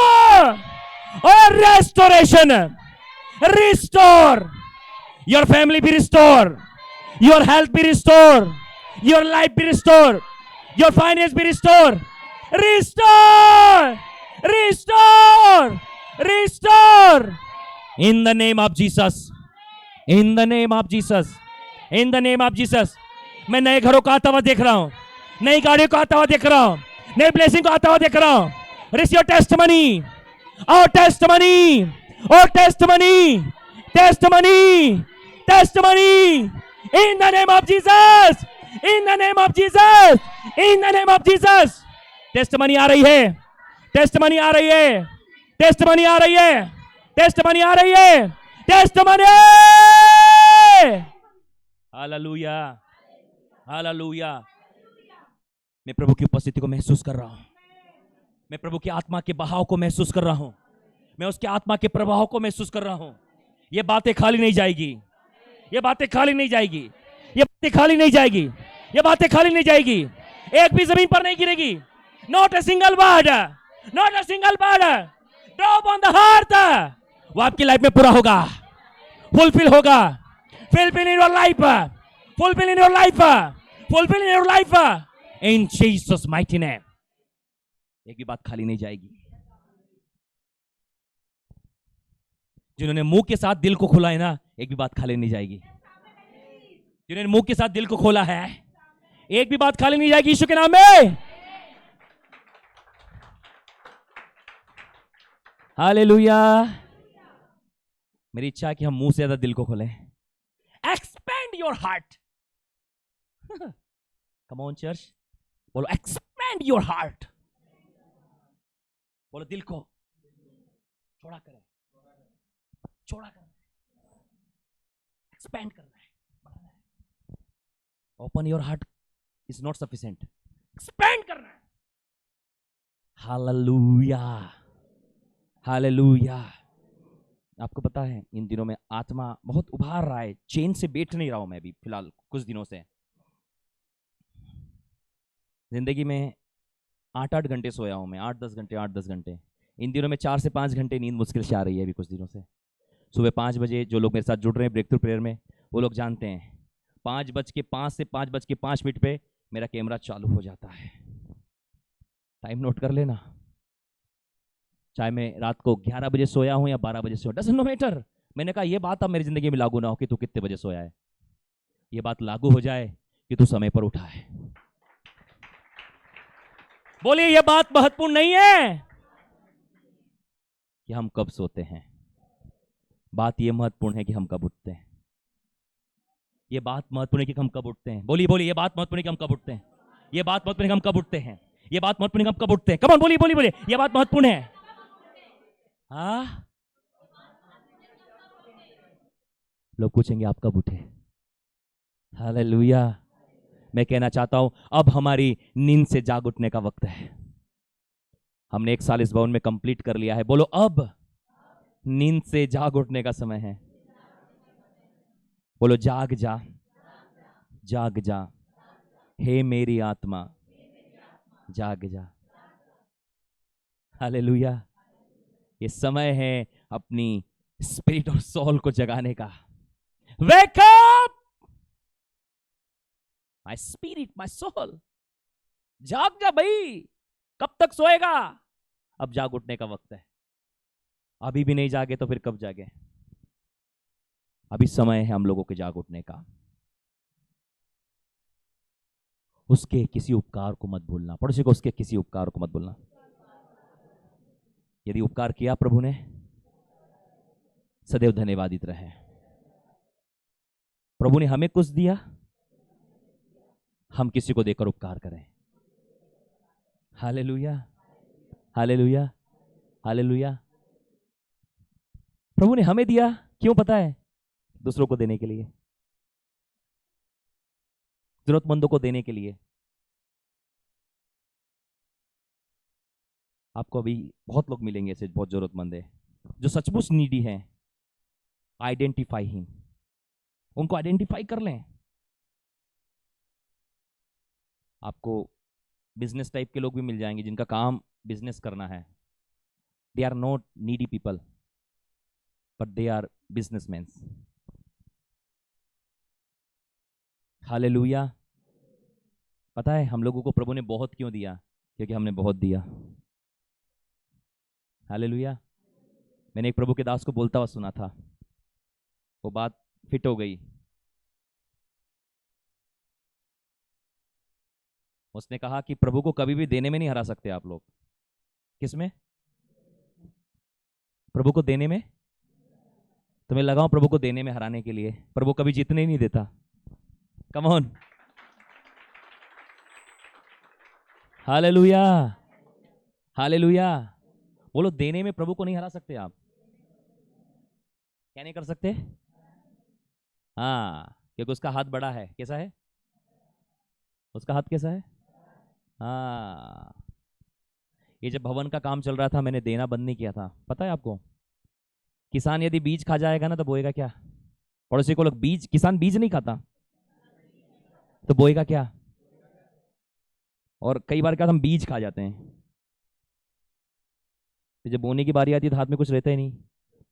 और restoration. Restore your family, be restored, your health be restored, your life be restored, your finance be restored. Restore, restore, restore in the name of Jesus, in the name of Jesus, in the name of Jesus। मैं नए घरों को आता हुआ देख रहा हूं, नई गाड़ियों को आता हुआ देख रहा हूं, नई ब्लेसिंग को आता हुआ देख रहा हूं। Receive your testimony, our testimony, our testimony, testimony, testimony in the name of Jesus, in the name of Jesus, in the name of Jesus। Testimony आ रही है, टेस्टमनी आ रही है, टेस्टमनी आ रही है, टेस्टमनी आ रही है, टेस्टमनी। Hallelujah, hallelujah. मैं प्रभु की उपस्थिति को महसूस कर रहा हूं, मैं प्रभु की आत्मा के बहाव को महसूस कर रहा हूं, मैं उसके आत्मा के प्रभाव को महसूस कर रहा हूं। ये बातें खाली नहीं जाएगी, ये बातें खाली नहीं जाएगी, ये बातें खाली नहीं जाएगी, ये बातें खाली नहीं जाएगी। एक भी जमीन पर नहीं गिरेगी। Not a single word, not a single word drop on the heart. वो आपकी लाइफ में पूरा होगा, फुलफिल होगा, fulfil in your life, fulfil in your life, fulfil in your life in Jesus mighty name. एक भी बात खाली नहीं जाएगी। जिन्होंने मुंह के साथ दिल को खोला है ना, एक भी बात खाली नहीं जाएगी। जिन्होंने मुंह के साथ दिल को खोला है, एक भी बात खाली नहीं जाएगी यीशु के नाम में। हालेलुया। मेरी इच्छा है कि हम मुंह से ज्यादा दिल को खोलें। Expand your heart. Come on church, बोलो एक्सपेंड योर हार्ट। बोलो दिल को चौड़ा करें, चौड़ा करना है, एक्सपेंड करना है, बढ़ाना है। Open your heart is not sufficient, expand करना है। Hallelujah, hallelujah. आपको पता है इन दिनों में आत्मा बहुत उभार रहा है, चैन से बैठ नहीं रहा हूं मैं भी फिलहाल कुछ दिनों से। जिंदगी में 8-8 घंटे सोया हूं मैं, 8-10 घंटे, 8-10 घंटे। इन दिनों में 4 से 5 घंटे नींद मुश्किल से आ रही है अभी कुछ दिनों से। सुबह 5 बजे जो लोग मेरे साथ जुड़ रहे हैं ब्रेक थ्रू प्रेयर में, वो लोग जानते हैं 5 से 5:05 पे मेरा कैमरा चालू हो जाता है। टाइम नोट कर लेना। चाहे मैं रात को 11 बजे सोया हूं या 12 बजे सोया, डजंट नो मैटर। मैंने कहा ये बात अब मेरी जिंदगी में लागू ना हो कि तू कितने बजे सोया है, ये बात लागू हो जाए कि तू समय पर उठा है। बोलिए ये बात महत्वपूर्ण नहीं है कि हम कब सोते हैं, बात ये महत्वपूर्ण है कि हम कब उठते हैं। ये बात महत्वपूर्ण है कि हम कब उठते हैं। बोलिए बोलिए, ये बात महत्वपूर्ण है कि हम कब उठते हैं। ये बात महत्वपूर्ण है कि हम कब उठते हैं। ये बात महत्वपूर्ण है कि हम कब उठते हैं। कम ऑन बोलिए बोलिए बोलिए, ये बात महत्वपूर्ण है। हाँ, लोग पूछेंगे आप कब उठे। हालेलुया, मैं कहना चाहता हूं अब हमारी नींद से जाग उठने का वक्त है। हमने 1 साल इस भवन में कंप्लीट कर लिया है। बोलो अब नींद से जाग उठने का समय है। बोलो जाग जा, जाग जा, हे मेरी आत्मा जाग जा। हालेलुया। ये समय है अपनी स्पिरिट और सोल को जगाने का। Wake up my spirit, my soul. जाग जा भाई, कब तक सोएगा? अब जाग उठने का वक्त है। अभी भी नहीं जागे तो फिर कब जागे? अभी समय है हम लोगों के जाग उठने का। उसके किसी उपकार को मत भूलना। पड़ोसी को उसके किसी उपकार को मत भूलना। यदि उपकार किया प्रभु ने, सदैव धन्यवादित रहे। प्रभु ने हमें कुछ दिया, हम किसी को देकर उपकार करें। Hallelujah, hallelujah, hallelujah. प्रभु ने हमें दिया, क्यों पता है? दूसरों को देने के लिए, जरूरतमंदों को देने के लिए। आपको अभी बहुत लोग मिलेंगे ऐसे, बहुत जरूरतमंद है, जो सचमुच नीडी हैं। आइडेंटिफाई हिम, उनको आइडेंटिफाई कर लें। आपको बिजनेस टाइप के लोग भी मिल जाएंगे जिनका काम बिजनेस करना है। They are not needy people but they are businessmen. Hallelujah. पता है हम लोगों को प्रभु ने बहुत क्यों दिया? क्योंकि हमने बहुत दिया। हालेलुया। मैंने एक प्रभु के दास को बोलता हुआ सुना था, वो बात फिट हो गई। उसने कहा कि प्रभु को कभी भी देने में नहीं हरा सकते आप लोग। किसमें? प्रभु को देने में। तो मैं लगाऊं प्रभु को देने में हराने के लिए। प्रभु कभी जीतने ही नहीं देता। Come on, hallelujah, hallelujah. बोलो देने में प्रभु को नहीं हरा सकते आप। क्या नहीं कर सकते? हाँ, क्योंकि उसका हाथ बड़ा है। कैसा है उसका हाथ? कैसा है? हाँ। ये जब भवन का काम चल रहा था, मैंने देना बंद नहीं किया था। पता है आपको, किसान यदि बीज खा जाएगा ना तो बोएगा क्या? पड़ोसी को लोग बीज, किसान बीज नहीं खाता तो बोएगा क्या? और कई बार क्या हम बीज खा जाते हैं, तो जब बोने की बारी आती है तो हाथ में कुछ रहता ही नहीं,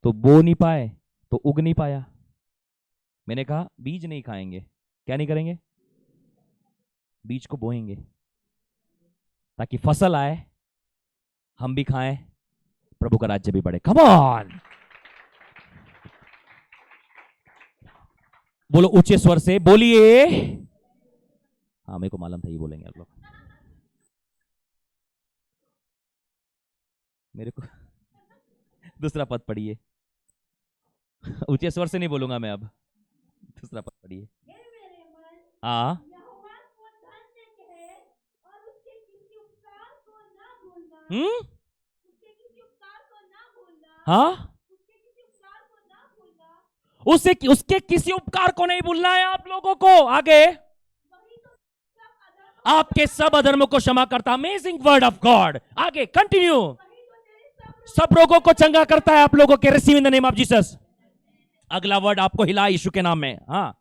तो बो नहीं पाए तो उग नहीं पाया। मैंने कहा बीज नहीं खाएंगे। क्या नहीं करेंगे? बीज को बोएंगे ताकि फसल आए, हम भी खाएं, प्रभु का राज्य भी बढ़े। कम ऑन, बोलो ऊंचे स्वर से बोलिए। हाँ, मेरे को मालूम था ये बोलेंगे आप लोग। मेरे को दूसरा पद पढ़िए। ऊंचे स्वर से नहीं बोलूंगा मैं अब। दूसरा पद पढ़िए। हाँ, हाँ, उसके किसी उपकार को नहीं भूलना है आप लोगों को। आगे, आपके सब अधर्मों को क्षमा करता। Amazing word of God. आगे कंटिन्यू। सब रोगों को चंगा करता है आप लोगों के। Receive in the name of Jesus. अगला वर्ड आपको हिला यीशु के नाम में। हाँ,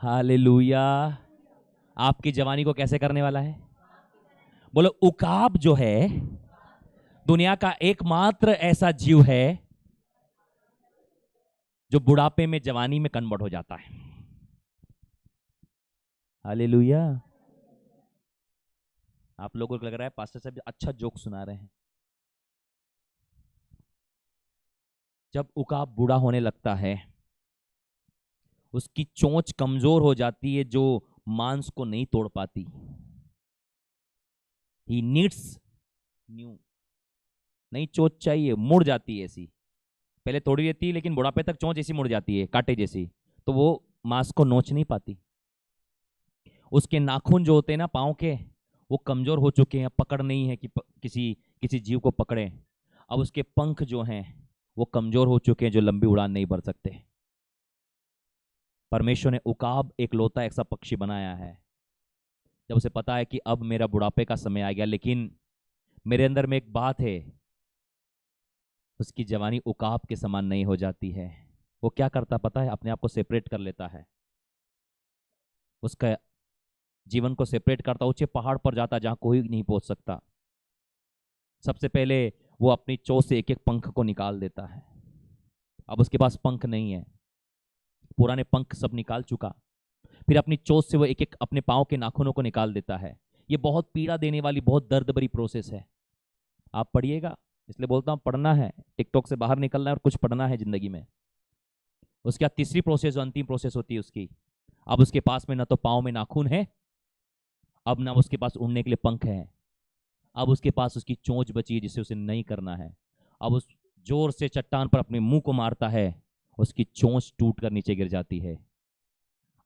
हालेलुया। आपकी जवानी को कैसे करने वाला है? बोलो उकाब जो है दुनिया का एकमात्र ऐसा जीव है जो बुढ़ापे में जवानी में कन्वर्ट हो जाता है। हालेलुया। आप लोगों को लग रहा है पास्टर साहब अच्छा जोक सुना रहे हैं। जब उकाब बूढ़ा होने लगता है, उसकी चोंच कमजोर हो जाती है जो मांस को नहीं तोड़ पाती। ही नीड्स न्यू, नई चोंच चाहिए। मुड़ जाती है ऐसी, पहले थोड़ी रहती है लेकिन बुढ़ापे तक चोंच ऐसी मुड़ जाती है कांटे जैसी, तो वो मांस को नोच नहीं पाती। उसके नाखून जो होते हैं ना पांव के, वो कमजोर हो चुके हैं, पकड़ नहीं है कि किसी जीव को पकड़े। अब उसके पंख जो हैं वो कमजोर हो चुके हैं जो लंबी उड़ान नहीं भर सकते। परमेश्वर ने उकाब एक लौता ऐसा पक्षी बनाया है, जब उसे पता है कि अब मेरा बुढ़ापे का समय आ गया, लेकिन मेरे अंदर में एक बात है, उसकी जवानी उकाब के समान नहीं हो जाती है। वो क्या करता पता है? अपने आप को सेपरेट कर लेता है, उसका जीवन को सेपरेट करता, ऊंचे पहाड़ पर जाता जहां कोई नहीं पहुंच सकता। सबसे पहले वो अपनी चोंच से एक एक पंख को निकाल देता है। अब उसके पास पंख नहीं है, पुराने पंख सब निकाल चुका। फिर अपनी चोंच से वो एक एक अपने पांव के नाखूनों को निकाल देता है। ये बहुत पीड़ा देने वाली, बहुत दर्द भरी प्रोसेस है। आप पढ़िएगा, इसलिए बोलता हूं पढ़ना है, टिकटॉक से बाहर निकलना है और कुछ पढ़ना है जिंदगी में। उसके बाद तीसरी प्रोसेस, जो अंतिम प्रोसेस होती है उसकी, अब उसके पास में ना तो पांव में नाखून है, अब ना उसके पास उड़ने के लिए पंख है, अब उसके पास उसकी चोंच बची है जिसे उसे नहीं करना है। अब उस जोर से चट्टान पर अपने मुंह को मारता है, उसकी चोंच टूट कर नीचे गिर जाती है।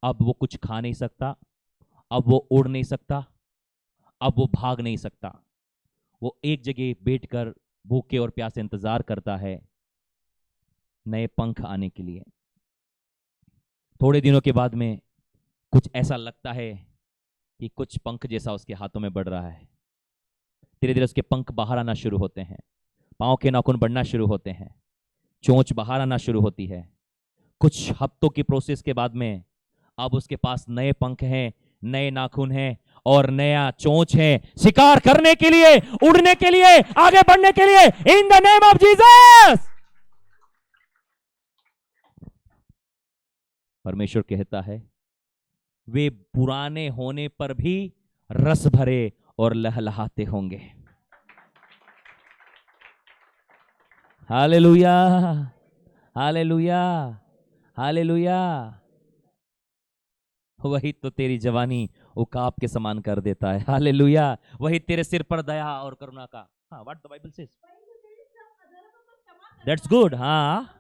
अब वो कुछ खा नहीं सकता, अब वो उड़ नहीं सकता, अब वो भाग नहीं सकता। वो एक जगह बैठकर भूखे और प्यासे इंतजार करता है नए पंख आने के लिए। थोड़े दिनों के बाद में कुछ ऐसा लगता है कि कुछ पंख जैसा उसके हाथों में बढ़ रहा है। धीरे धीरे उसके पंख बाहर आना शुरू होते हैं, पांव के नाखून बढ़ना शुरू होते हैं, चोंच बाहर आना शुरू होती है। कुछ हफ्तों की प्रोसेस के बाद में अब उसके पास नए पंख हैं, नए नाखून हैं और नया चोंच है, शिकार करने के लिए, उड़ने के लिए, आगे बढ़ने के लिए। In the name of Jesus. परमेश्वर कहता है वे पुराने होने पर भी रस भरे और लहलहाते होंगे। Hallelujah, hallelujah, hallelujah. वही तो तेरी जवानी उकाब के समान कर देता है। हालेलुया। वही तेरे सिर पर दया और करुणा का, हाँ, what the Bible says, that's good. हाँ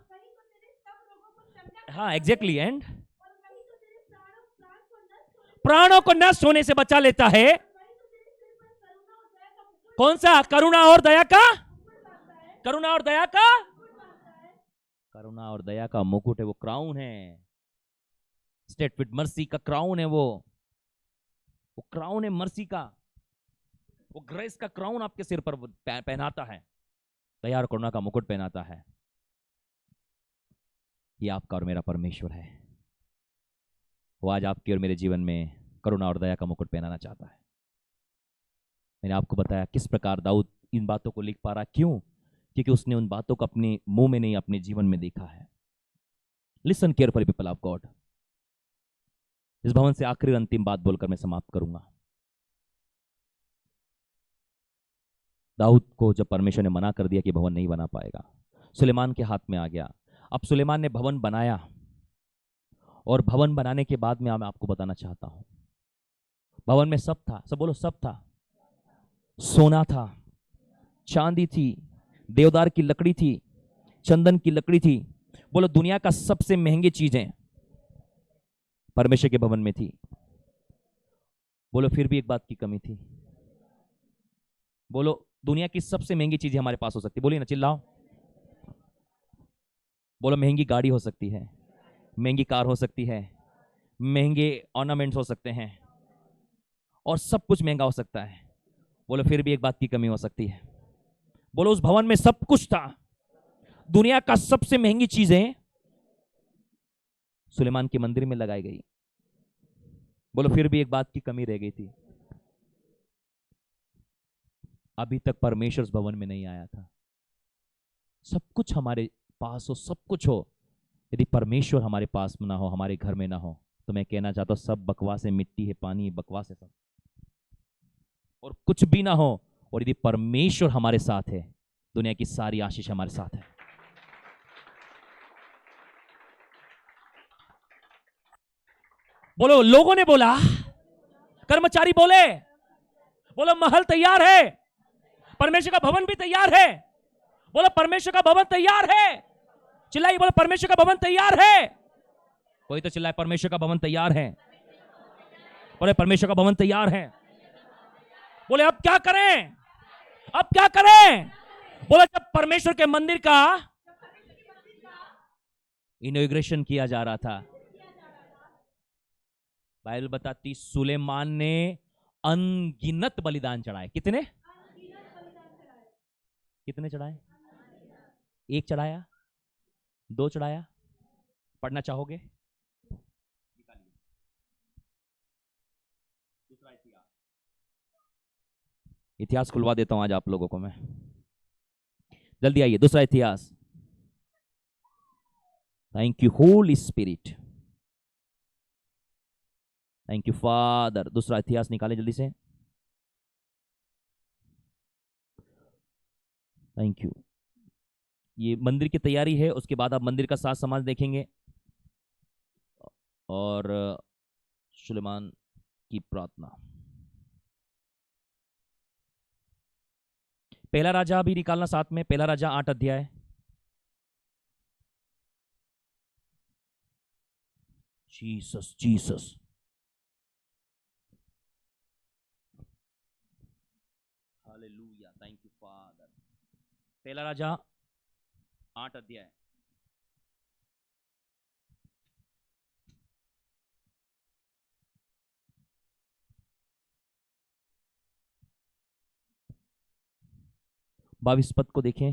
हाँ, एग्जैक्टली। एंड प्राणों को नष्ट होने से बचा लेता है। कौन सा? करुणा और दया का, करुणा और दया का, करुणा और दया का मुकुट है, वो क्राउन है। स्टेट विद मर्सी का क्राउन है वो क्राउन है मर्सी का, वो ग्रेस का क्राउन आपके सिर पर पहनाता है, दया और करुणा का मुकुट पहनाता है। ये आपका और मेरा परमेश्वर है। वो आज आपके और मेरे जीवन में करुणा और दया का मुकुट पहनाना चाहता है। मैंने आपको बताया किस प्रकार दाऊद इन बातों को लिख पा रहा। क्यों? क्योंकि उसने उन बातों को अपने मुंह में नहीं, अपने जीवन में देखा है। Listen carefully people of God. इस भवन से आखिरी अंतिम बात बोलकर मैं समाप्त करूंगा। दाऊद को जब परमेश्वर ने मना कर दिया कि भवन नहीं बना पाएगा, सुलेमान के हाथ में आ गया। अब सुलेमान ने भवन बनाया, और भवन बनाने के बाद में मैं आपको बताना चाहता हूं, भवन में सब था। सब बोलो, सब था। सोना था, चांदी थी, देवदार की लकड़ी थी, चंदन की लकड़ी थी। बोलो, दुनिया का सबसे महंगी चीजें परमेश्वर के भवन में थी। बोलो, फिर भी एक बात की कमी थी। बोलो, दुनिया की सबसे महंगी चीजें हमारे पास हो सकती, बोलिए ना, चिल्लाओ। बोलो, महंगी गाड़ी हो सकती है, महंगी कार हो सकती है, महंगे ऑर्नामेंट्स हो सकते हैं, और सब कुछ महंगा हो सकता है। बोलो, फिर भी एक बात की कमी हो सकती है। बोलो, उस भवन में सब कुछ था, दुनिया का सबसे महंगी चीजें सुलेमान के मंदिर में लगाई गई। बोलो, फिर भी एक बात की कमी रह गई थी, अभी तक परमेश्वर उस भवन में नहीं आया था। सब कुछ हमारे पास हो, सब कुछ हो, यदि परमेश्वर हमारे पास ना हो, हमारे घर में ना हो, तो मैं कहना चाहता हूं सब बकवास है, मिट्टी है, पानी है, बकवास है सब, और कुछ भी ना हो। और यदि परमेश्वर हमारे साथ है, दुनिया की सारी आशीष हमारे साथ है। बोलो, लोगों ने बोला, कर्मचारी बोले, बोलो महल तैयार है, परमेश्वर का भवन भी तैयार है। बोलो, परमेश्वर का भवन तैयार है। चिल्लाइए, बोलो, परमेश्वर का भवन तैयार है। कोई तो चिल्लाए, परमेश्वर का भवन तैयार है। बोले, परमेश्वर का भवन तैयार है। बोले, अब क्या करें, अब क्या करें? बोले, जब परमेश्वर के मंदिर का इनॉग्रेशन किया जा रहा था, बाइबल बताती सुलेमान ने अनगिनत बलिदान चढ़ाए। कितने? कितने चढ़ाए? एक चढ़ाया? दो चढ़ाया? पढ़ना चाहोगे? दूसरा इतिहास खुलवा देता हूं आज आप लोगों को मैं। जल्दी आइए, दूसरा इतिहास। Thank you Holy spirit, thank you father. दूसरा इतिहास निकालें जल्दी से। Thank you. ये मंदिर की तैयारी है, उसके बाद आप मंदिर का साज समाज देखेंगे और सुलेमान की प्रार्थना। पहला राजा भी निकालना साथ में। पहला राजा 8 अध्याय। Jesus Jesus. Hallelujah, thank you father. पहला राजा 8 अध्याय। बाईस पद को देखें।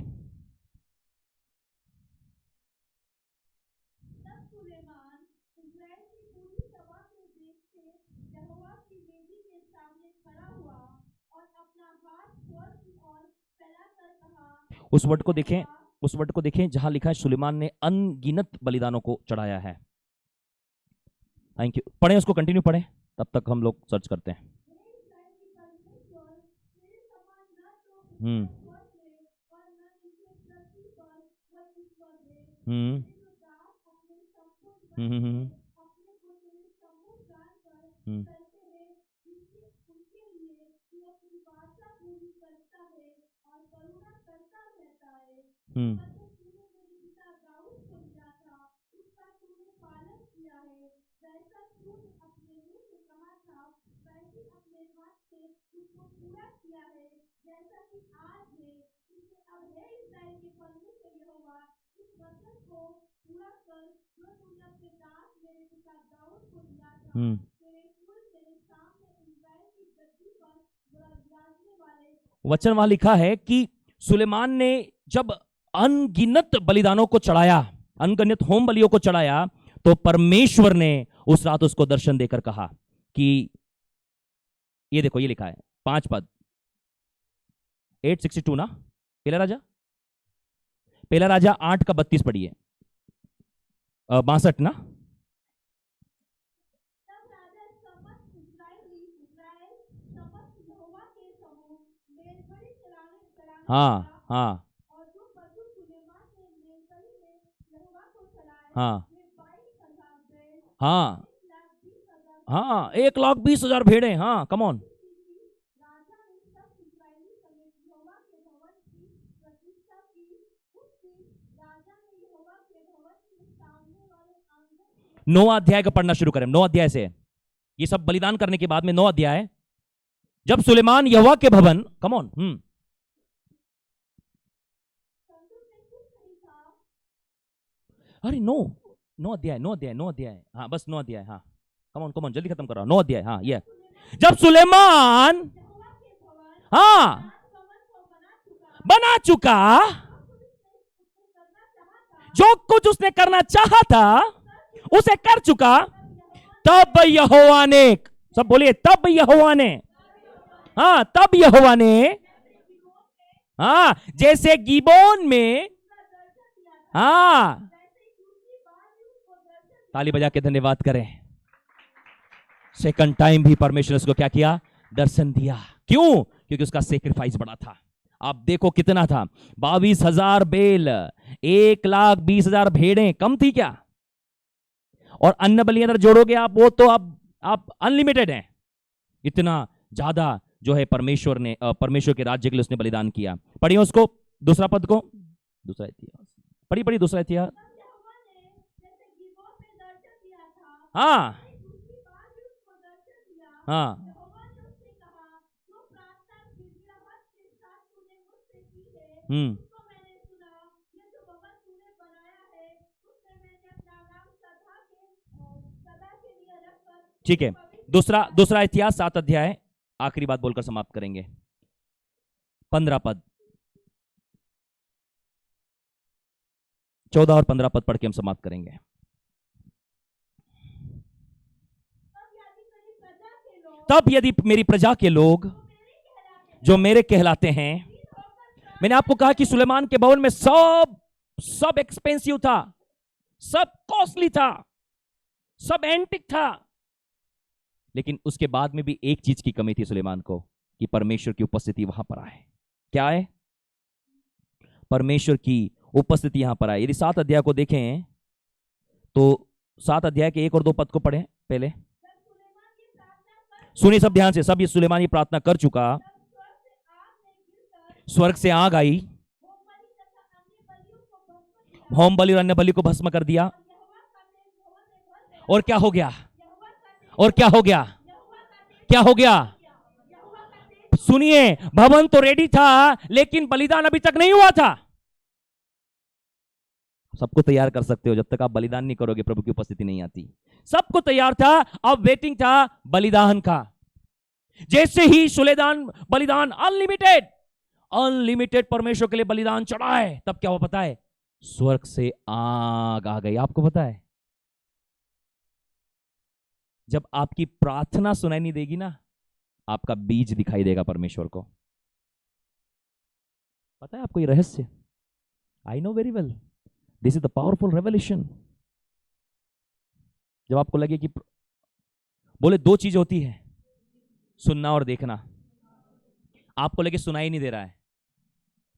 उस वर्ड को देखें, उस वर्ड को देखें जहां लिखा है सुलेमान ने अनगिनत बलिदानों को चढ़ाया है। Thank you. पढ़ें उसको, कंटिन्यू पढ़ें, तब तक हम लोग सर्च करते हैं। हम्म हम्म हम्म हम्म हम्म हम्म हम्म। वचन वहां लिखा है कि सुलेमान ने जब अनगिनत बलिदानों को चढ़ाया, अनगिनत होम बलियों को चढ़ाया, तो परमेश्वर ने उस रात उसको दर्शन देकर कहा कि ये देखो, ये लिखा है 5 पद 862 ना। पहला राजा 8 का 32 पढ़िए। 62 ना। हाँ हाँ हाँ हाँ हाँ, 1,20,000 भेड़े। हाँ, कम ऑन। नौ अध्याय का पढ़ना शुरू करें। 9 अध्याय से, ये सब बलिदान करने के बाद में 9 अध्याय। जब सुलेमान यहोवा के भवन, कम ऑन। अरे 9 अध्याय, 9 अध्याय। हाँ, बस 9 अध्याय। हाँ, कम ऑन जल्दी खत्म करो। 9 अध्याय। हाँ, ये जब सुलेमान, हाँ, बना चुका, जो कुछ उसने करना चाहा था उसे कर चुका, तब यहोवा ने, सब बोलिए, तब यहोवा ने, हाँ, तब यहोवा ने, हाँ, जैसे गिबोन में, हाँ, ताली बजा के धन्यवाद करें। सेकंड टाइम भी परमेश्वर ने उसको क्या किया? दर्शन दिया। क्यों? क्योंकि उसका सेक्रीफाइस बड़ा था। आप देखो कितना था, 22,000 बैल, 1,20,000 भेड़ें, कम थी क्या? और अन्न बलियां अगर जोड़ोगे आप, वो तो आप अनलिमिटेड हैं। इतना ज्यादा जो है परमेश्वर के राज्य के लिए उसने बलिदान किया। पढ़िए उसको, दूसरा पद को, दूसरा इतिहास पढ़िए, दूसरा इतिहास। हाँ हाँ ठीक है। दूसरा इतिहास 7 अध्याय, आखिरी बात बोलकर समाप्त करेंगे। 15 पद, 14 और 15 पद पढ़ के हम समाप्त करेंगे। तब यदि मेरी प्रजा के लोग जो मेरे कहलाते हैं, मैंने आपको कहा कि सुलेमान के भवन में सब एक्सपेंसिव था, सब कॉस्टली था, सब एंटिक था, लेकिन उसके बाद में भी एक चीज की कमी थी सुलेमान को, कि परमेश्वर की उपस्थिति वहां पर आए। क्या है? परमेश्वर की उपस्थिति यहां पर आए। यदि 7 अध्याय को देखें तो 7 अध्याय के 1 और 2 पद को पढ़ें पहले। सुनिए सब ध्यान से, सब ये सुलेमान ये प्रार्थना कर चुका, स्वर्ग से आग आई, होम बलि और अन्य बलि को भस्म कर दिया, और क्या हो गया? और क्या हो गया? क्या हो गया? सुनिए, भवन तो रेडी था लेकिन बलिदान अभी तक नहीं हुआ था। सबको तैयार कर सकते हो, जब तक आप बलिदान नहीं करोगे प्रभु की उपस्थिति नहीं आती। सबको तैयार था, अब वेटिंग था बलिदान का। जैसे ही बलिदान अनलिमिटेड परमेश्वर के लिए बलिदान चढ़ाए, तब क्या हुआ पता है? स्वर्ग से आग आ गई। आपको पता है, जब आपकी प्रार्थना सुनाई नहीं देगी ना, आपका बीज दिखाई देगा परमेश्वर को। पता है आपको ये रहस्य? I know very well, this is the powerful revelation. जब आपको लगे कि बोले 2 चीज होती है, सुनना और देखना। आपको लगे सुनाई नहीं दे रहा है,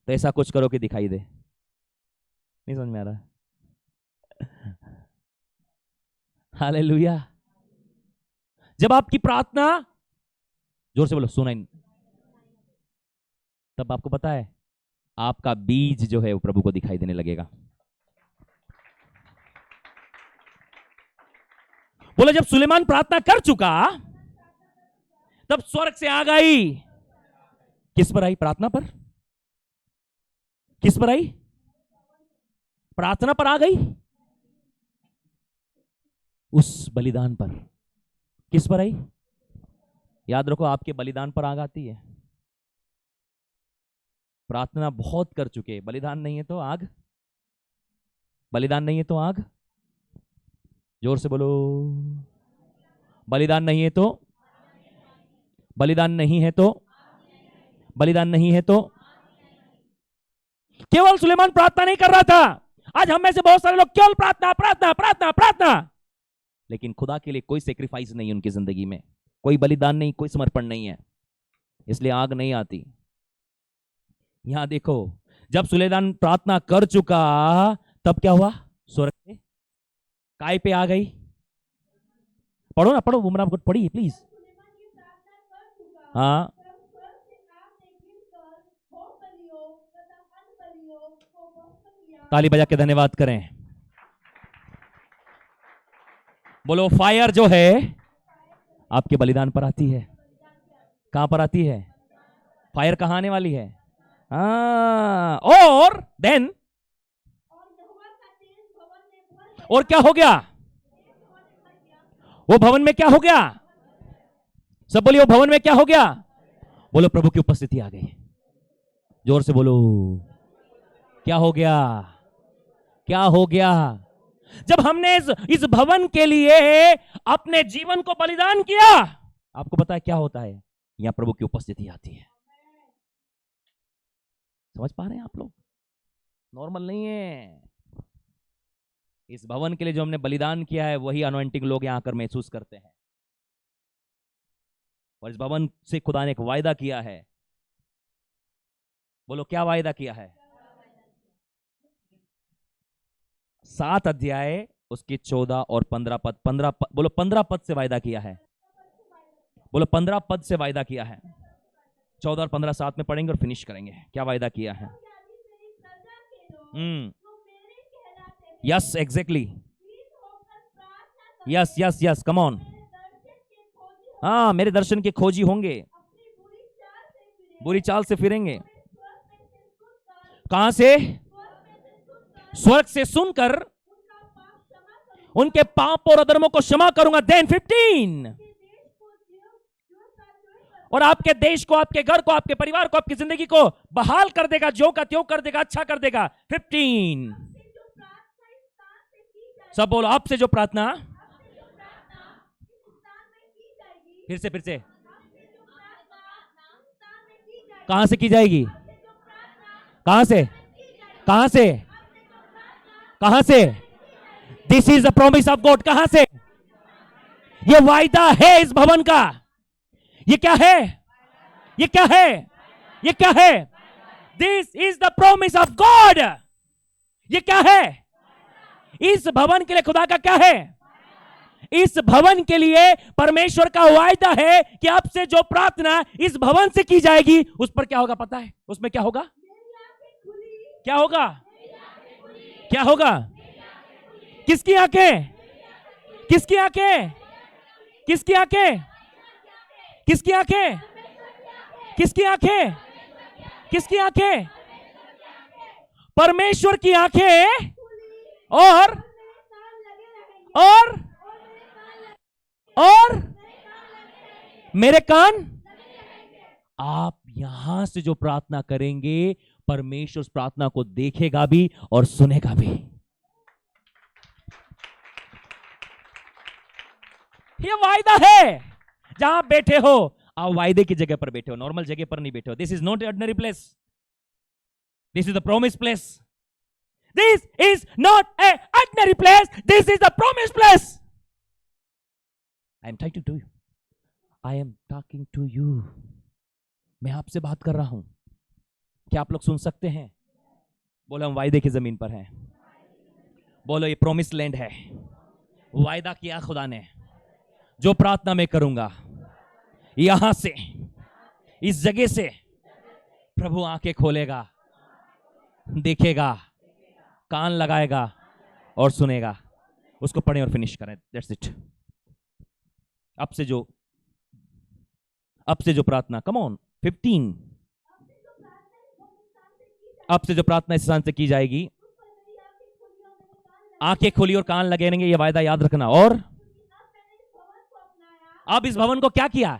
तो ऐसा कुछ करो कि दिखाई दे। नहीं समझ में आ रहा? हालेलुया। जब आपकी प्रार्थना, जोर से बोलो, सुनाई, तब आपको पता है आपका बीज जो है वो प्रभु को दिखाई देने लगेगा। बोले जब सुलेमान प्रार्थना कर चुका, तब स्वर्ग से आग आई। किस पर आई? प्रार्थना पर। किस पर आई? प्रार्थना पर आ गई, उस बलिदान पर। किस पर आई? याद रखो, आपके बलिदान पर आग आती है। प्रार्थना बहुत कर चुके, बलिदान नहीं है तो आग। बलिदान नहीं है तो आग। जोर से बोलो, बलिदान नहीं है तो, बलिदान नहीं है तो, बलिदान नहीं है तो। केवल सुलेमान प्रार्थना नहीं कर रहा था। आज हम में से बहुत सारे लोग केवल प्रार्थना प्रार्थना प्रार्थना प्रार्थना, लेकिन खुदा के लिए कोई सेक्रीफाइस नहीं उनकी जिंदगी में, कोई बलिदान नहीं, कोई समर्पण नहीं है, इसलिए आग नहीं आती। यहां देखो, जब सुलेमान प्रार्थना कर चुका, तब क्या हुआ? स्वर्ग से काय पे आ गई। पढ़ो ना, पढ़ो, उमरा पढ़िए प्लीज। हाँ, ताली बजा के धन्यवाद करें। बोलो, फायर जो है आपके बलिदान पर आती है। कहां पर आती है? फायर कहां आने वाली है? और देन, और क्या हो गया? वो भवन में क्या हो गया? सब बोलिए, वो भवन में क्या हो गया? बोलो, प्रभु की उपस्थिति आ गई। जोर से बोलो, क्या हो गया? क्या हो गया? जब हमने इस भवन के लिए अपने जीवन को बलिदान किया, आपको पता है क्या होता है? यहां प्रभु की उपस्थिति आती है। समझ पा रहे हैं आप लोग? नॉर्मल नहीं है। इस भवन के लिए जो हमने बलिदान किया है, वही अनॉइंटिंग लोग यहां आकर महसूस करते हैं। और इस भवन से खुदा ने एक वायदा किया है। बोलो, क्या वायदा किया है? 7 अध्याय उसके 14 और 15 पद। 15 पद, बोलो 15 पद से वायदा किया है। बोलो 15 पद से वायदा किया है। 14 और 15 साथ में पढ़ेंगे और फिनिश करेंगे। क्या वायदा किया है? Yes, exactly, yes yes yes, come on. हाँ, मेरे दर्शन के खोजी होंगे, बुरी चाल से फिरेंगे। कहां से? स्वर्ग से सुनकर उनके पाप और अधर्मों को क्षमा करूंगा। देन 15, और आपके देश को, आपके घर को, आपके परिवार को, आपकी जिंदगी को बहाल कर देगा, जो का त्यों कर देगा, अच्छा कर देगा। 15 सब बोलो, आपसे जो प्रार्थना, फिर से कहां से की जाएगी? कहां से? कहां से? कहां से? This is the promise of God. कहां से? ये वायदा है इस भवन का। ये क्या है? ये क्या है? ये क्या है? This is the promise of God. ये क्या है? इस भवन के लिए खुदा का क्या है? इस भवन के लिए परमेश्वर का वायदा है कि आपसे जो प्रार्थना इस भवन से की जाएगी, उस पर क्या होगा पता है? उसमें क्या होगा? क्या होगा? क्या होगा? किसकी आंखें? किसकी आंखें? किसकी आंखें? किसकी आंखें? किसकी आंखें? किसकी आंखें? परमेश्वर की आंखें। और मेरे कान। आप यहां से जो प्रार्थना करेंगे, परमेश्वर उस प्रार्थना को देखेगा भी और सुनेगा भी। ये वायदा है। जहां बैठे हो, आप वायदे की जगह पर बैठे हो, नॉर्मल जगह पर नहीं बैठे हो। This is not ordinary place, this is the promise place. This is not a ordinary place, this is the promise place. I am talking to you, I am talking to you. मैं आपसे बात कर रहा हूं। क्या आप लोग सुन सकते हैं? बोलो, हम वायदे की जमीन पर हैं। बोलो, ये प्रॉमिस लैंड है। वायदा किया खुदा ने, जो प्रार्थना मैं करूंगा, यहां से, इस जगह से प्रभु आंखें खोलेगा, देखेगा, कान लगाएगा और सुनेगा। उसको पढ़ें और फिनिश करें। That's it. अब से जो प्रार्थना, कम ऑन 15, अब से जो प्रार्थना इस स्थान से की जाएगी, आंखें खोली और कान लगे रहेंगे। ये वायदा याद रखना। और अब इस भवन को क्या किया?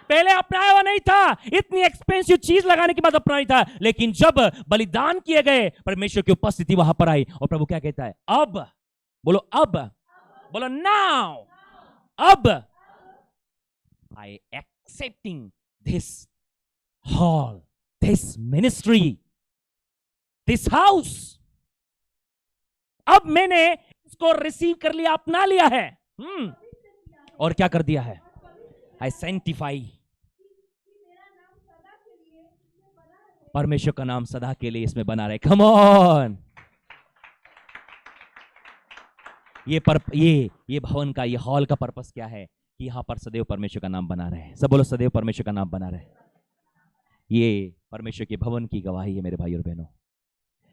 पहले अपनाया हुआ नहीं था, इतनी एक्सपेंसिव चीज लगाने के बाद अपना नहीं था, लेकिन जब बलिदान किए गए, परमेश्वर की उपस्थिति वहां पर आई। और प्रभु क्या कहता है? अब बोलो, अब बोलो, नाउ, अब I accepting this hall, this ministry, this house. अब मैंने इसको रिसीव कर लिया, अपना लिया है। और क्या कर दिया है? आई सेंटिफाई। परमेश्वर का नाम सदा के लिए इसमें बना रहे। Come on. ये भवन का, ये हॉल का पर्पस क्या है? कि यहां पर सदैव परमेश्वर का नाम बना रहे। सब बोलो, सदैव परमेश्वर का नाम बना रहे। ये परमेश्वर के भवन की गवाही है मेरे भाई और बहनों।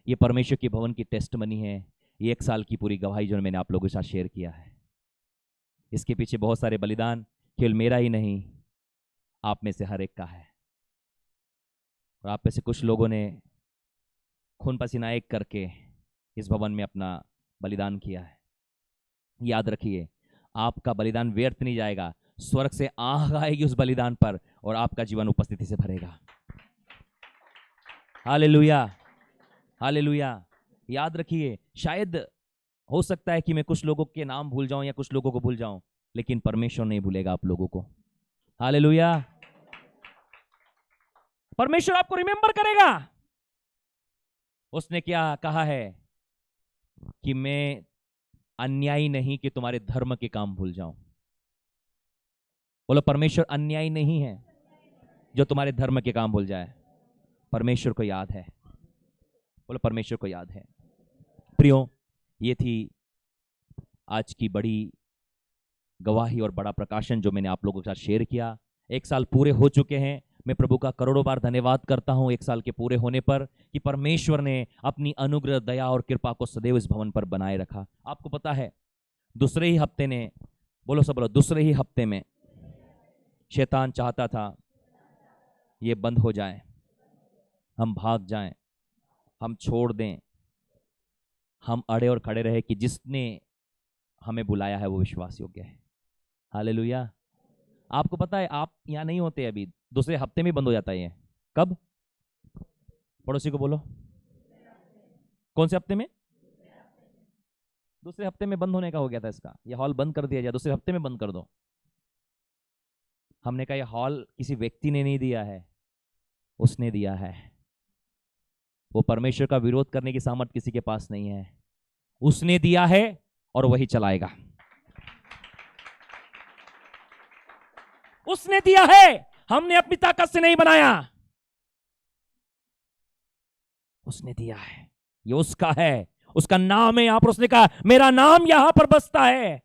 ये परमेश्वर के भवन की टेस्टमनी है। ये 1 साल की पूरी गवाही जो मैंने आप लोगों के साथ शेयर किया है। इसके पीछे बहुत सारे बलिदान, केवल मेरा ही नहीं, आप में से हर एक का है। और आप में से कुछ लोगों ने खून पसीना एक करके इस भवन में अपना बलिदान किया है। याद रखिए, आपका बलिदान व्यर्थ नहीं जाएगा। स्वर्ग से आग आएगी उस बलिदान पर और आपका जीवन उपस्थिति से भरेगा। Hallelujah, hallelujah. याद रखिए, शायद हो सकता है कि मैं कुछ लोगों के नाम भूल जाऊं या कुछ लोगों को भूल जाऊं, लेकिन परमेश्वर नहीं भूलेगा आप लोगों को। हालेलुया। परमेश्वर आपको रिमेंबर करेगा। उसने क्या कहा है? कि मैं अन्यायी नहीं कि तुम्हारे धर्म के काम भूल जाऊं। बोलो, परमेश्वर अन्यायी नहीं है जो तुम्हारे धर्म के काम भूल जाए। परमेश्वर को याद है। बोलो, परमेश्वर को याद है। प्रियो, ये थी आज की बड़ी गवाही और बड़ा प्रकाशन जो मैंने आप लोगों के साथ शेयर किया। 1 साल पूरे हो चुके हैं। मैं प्रभु का करोड़ों बार धन्यवाद करता हूं 1 साल के पूरे होने पर, कि परमेश्वर ने अपनी अनुग्रह, दया और कृपा को सदैव इस भवन पर बनाए रखा। आपको पता है, दूसरे ही हफ्ते ने, बोलो सब बोलो, दूसरे ही हफ्ते में शैतान चाहता था ये बंद हो जाए, हम भाग जाएं, हम छोड़ दें, हम अड़े और खड़े रहे कि जिसने हमें बुलाया है वो विश्वास योग्य है। हालेलुया। आपको पता है आप यहाँ नहीं होते अभी, दूसरे हफ्ते में बंद हो जाता है ये। कब? पड़ोसी को बोलो, कौन से हफ्ते में? दूसरे हफ्ते में बंद होने का हो गया था इसका। ये हॉल बंद कर दिया जाए, दूसरे हफ्ते में बंद कर दो। हमने कहा ये हॉल किसी व्यक्ति ने नहीं दिया है, उसने दिया है। वो परमेश्वर का विरोध करने की सामर्थ किसी के पास नहीं है, उसने दिया है और वही चलाएगा। उसने दिया है, हमने अपनी ताकत से नहीं बनाया, उसने दिया है, ये उसका है, उसका नाम है यहां पर। उसने कहा मेरा नाम यहां पर बसता है।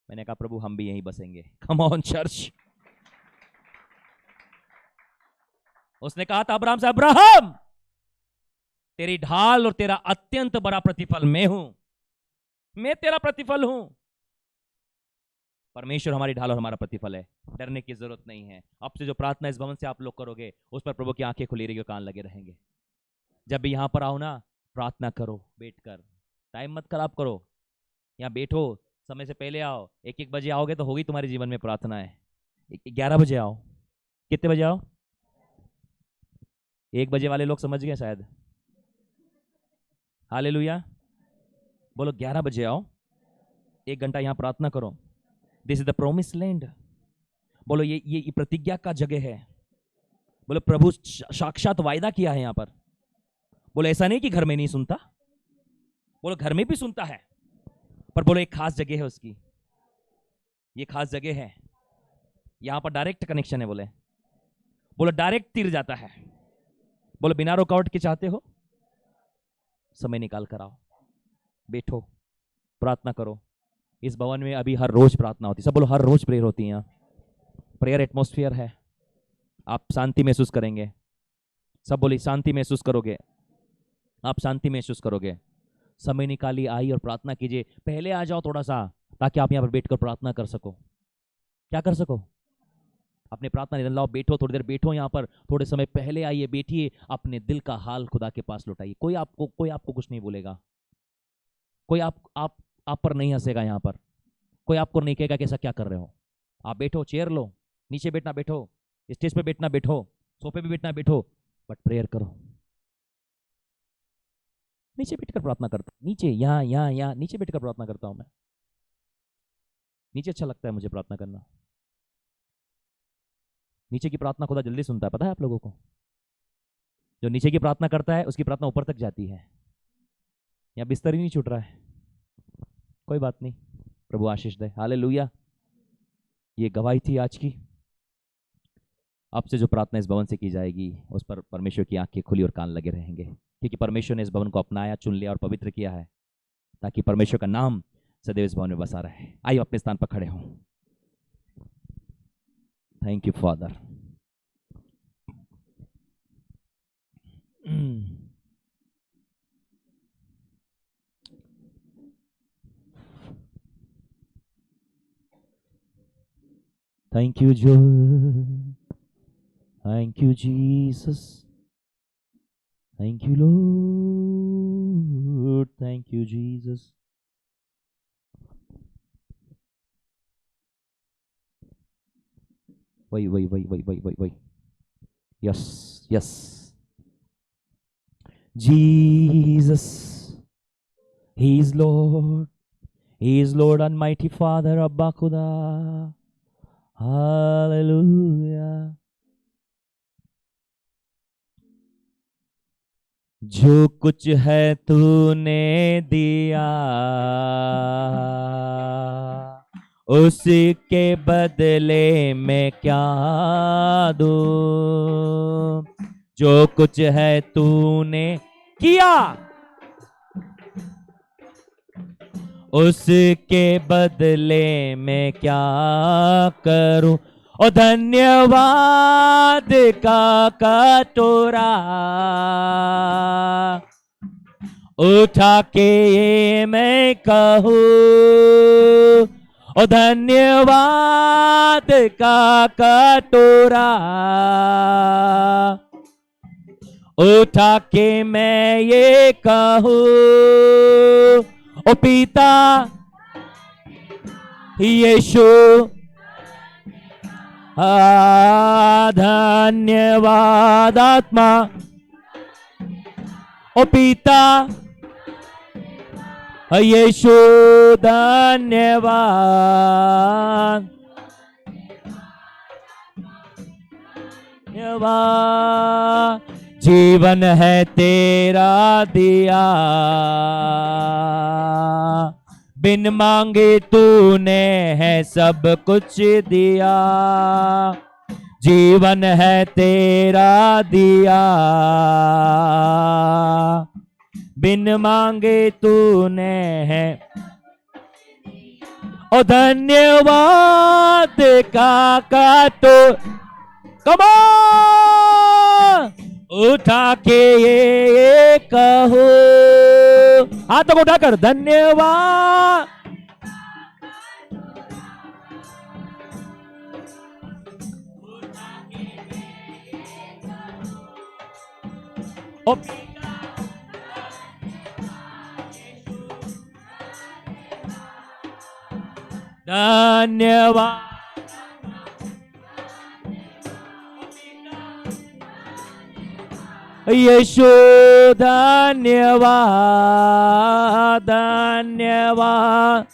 मैंने कहा प्रभु हम भी यहीं बसेंगे। Come on church. उसने कहा था अब्राहम से, अब्राहम तेरी ढाल और तेरा अत्यंत बड़ा प्रतिफल मैं हूं, मैं तेरा प्रतिफल हूं। परमेश्वर हमारी ढाल और हमारा प्रतिफल है, डरने की जरूरत नहीं है। अब से जो प्रार्थना इस भवन से आप लोग करोगे उस पर प्रभु की आंखें खुली रहेगी, कान लगे रहेंगे। जब भी यहां पर आओ ना, प्रार्थना करो बैठकर, टाइम मत खराब करो, यहाँ बैठो, समय से पहले आओ। 1-1 बजे आओगे तो होगी तुम्हारे जीवन में प्रार्थना है। 11 बजे आओ। कितने बजे आओ? 1 बजे वाले लोग समझ गए शायद। हालेलुया। बोलो 11 बजे आओ, 1 घंटा यहाँ प्रार्थना करो। This is the promise land. बोलो ये प्रतिज्ञा का जगह है। बोलो प्रभु साक्षात वायदा किया है यहाँ पर। बोलो ऐसा नहीं कि घर में नहीं सुनता, बोलो घर में भी सुनता है, पर बोलो एक खास जगह है उसकी, ये खास जगह है, यहां पर डायरेक्ट कनेक्शन है। बोलो डायरेक्ट तीर जाता है। बोलो बिना रुकावट के चाहते हो, समय निकाल कर आओ, बैठो, प्रार्थना करो। इस भवन में अभी हर रोज प्रार्थना होती है। सब बोलो हर रोज प्रेयर होती है। यहाँ प्रेयर एटमॉस्फेयर है, आप शांति महसूस करेंगे। सब बोली शांति महसूस करोगे, आप शांति महसूस करोगे। समय निकालिए, आई और प्रार्थना कीजिए। पहले आ जाओ थोड़ा सा, ताकि आप यहाँ पर बैठकर प्रार्थना कर सको। क्या कर सको? अपने प्रार्थना निधन लाओ, बैठो, थोड़ी देर बैठो यहाँ पर, थोड़े समय पहले आइए, बैठिए, अपने दिल का हाल खुदा के पास लौटाइए। कोई आपको कुछ नहीं बोलेगा, कोई आप पर नहीं हंसेगा, यहाँ पर कोई आपको नहीं कहेगा कि ऐसा क्या कर रहे हो। आप बैठो, चेयर लो, नीचे बैठना बैठो, स्टेज पे बैठना बैठो, सोफे पे बैठना बैठो, बट प्रेयर करो। नीचे बैठकर प्रार्थना करता हूँ, नीचे यहाँ नीचे बैठकर प्रार्थना करता हूँ मैं। नीचे अच्छा लगता है मुझे प्रार्थना करना। नीचे की प्रार्थना खुदा जल्दी सुनता है, पता है आप लोगों को। जो नीचे की प्रार्थना करता है उसकी प्रार्थना ऊपर तक जाती है। यहाँ बिस्तर ही नहीं छूट रहा है, कोई बात नहीं, प्रभु आशीष दे। हालेलुया। ये गवाही थी आज की। अब से जो प्रार्थना इस भवन से की जाएगी उस पर परमेश्वर की आंखें खुली और कान लगे रहेंगे, क्योंकि परमेश्वर ने इस भवन को अपनाया, चुन लिया और पवित्र किया है, ताकि परमेश्वर का नाम सदैव इस भवन में बसा रहे। आइए अपने स्थान पर खड़े हों। Thank you father. Thank you, Joe. Thank you, Jesus. Thank you, Lord. Thank you, Jesus. Wait. Yes. Jesus. He is Lord. He is Lord, Almighty Father, Abba Khuda. Hallelujah. जो कुछ है तूने दिया, उसके बदले में क्या दूं। जो कुछ है तूने किया, उसके बदले में क्या करूं। और धन्यवाद का कटोरा उठा के ये मैं कहूं। और धन्यवाद का कटोरा उठा के मैं ये कहूं। ओ पिता यीशु धन्यवाद आत्मा, ओ पिता यीशु धन्यवाद, धन्यवाद। जीवन है तेरा दिया, बिन मांगे तूने है सब कुछ दिया। जीवन है तेरा दिया, बिन मांगे तूने है। ओ धन्यवाद का तो कमान उठा के ये कहो, हाथों को उठाकर धन्यवाद। ओ धन्यवाद, यीशु धन्यवाद, धन्यवाद।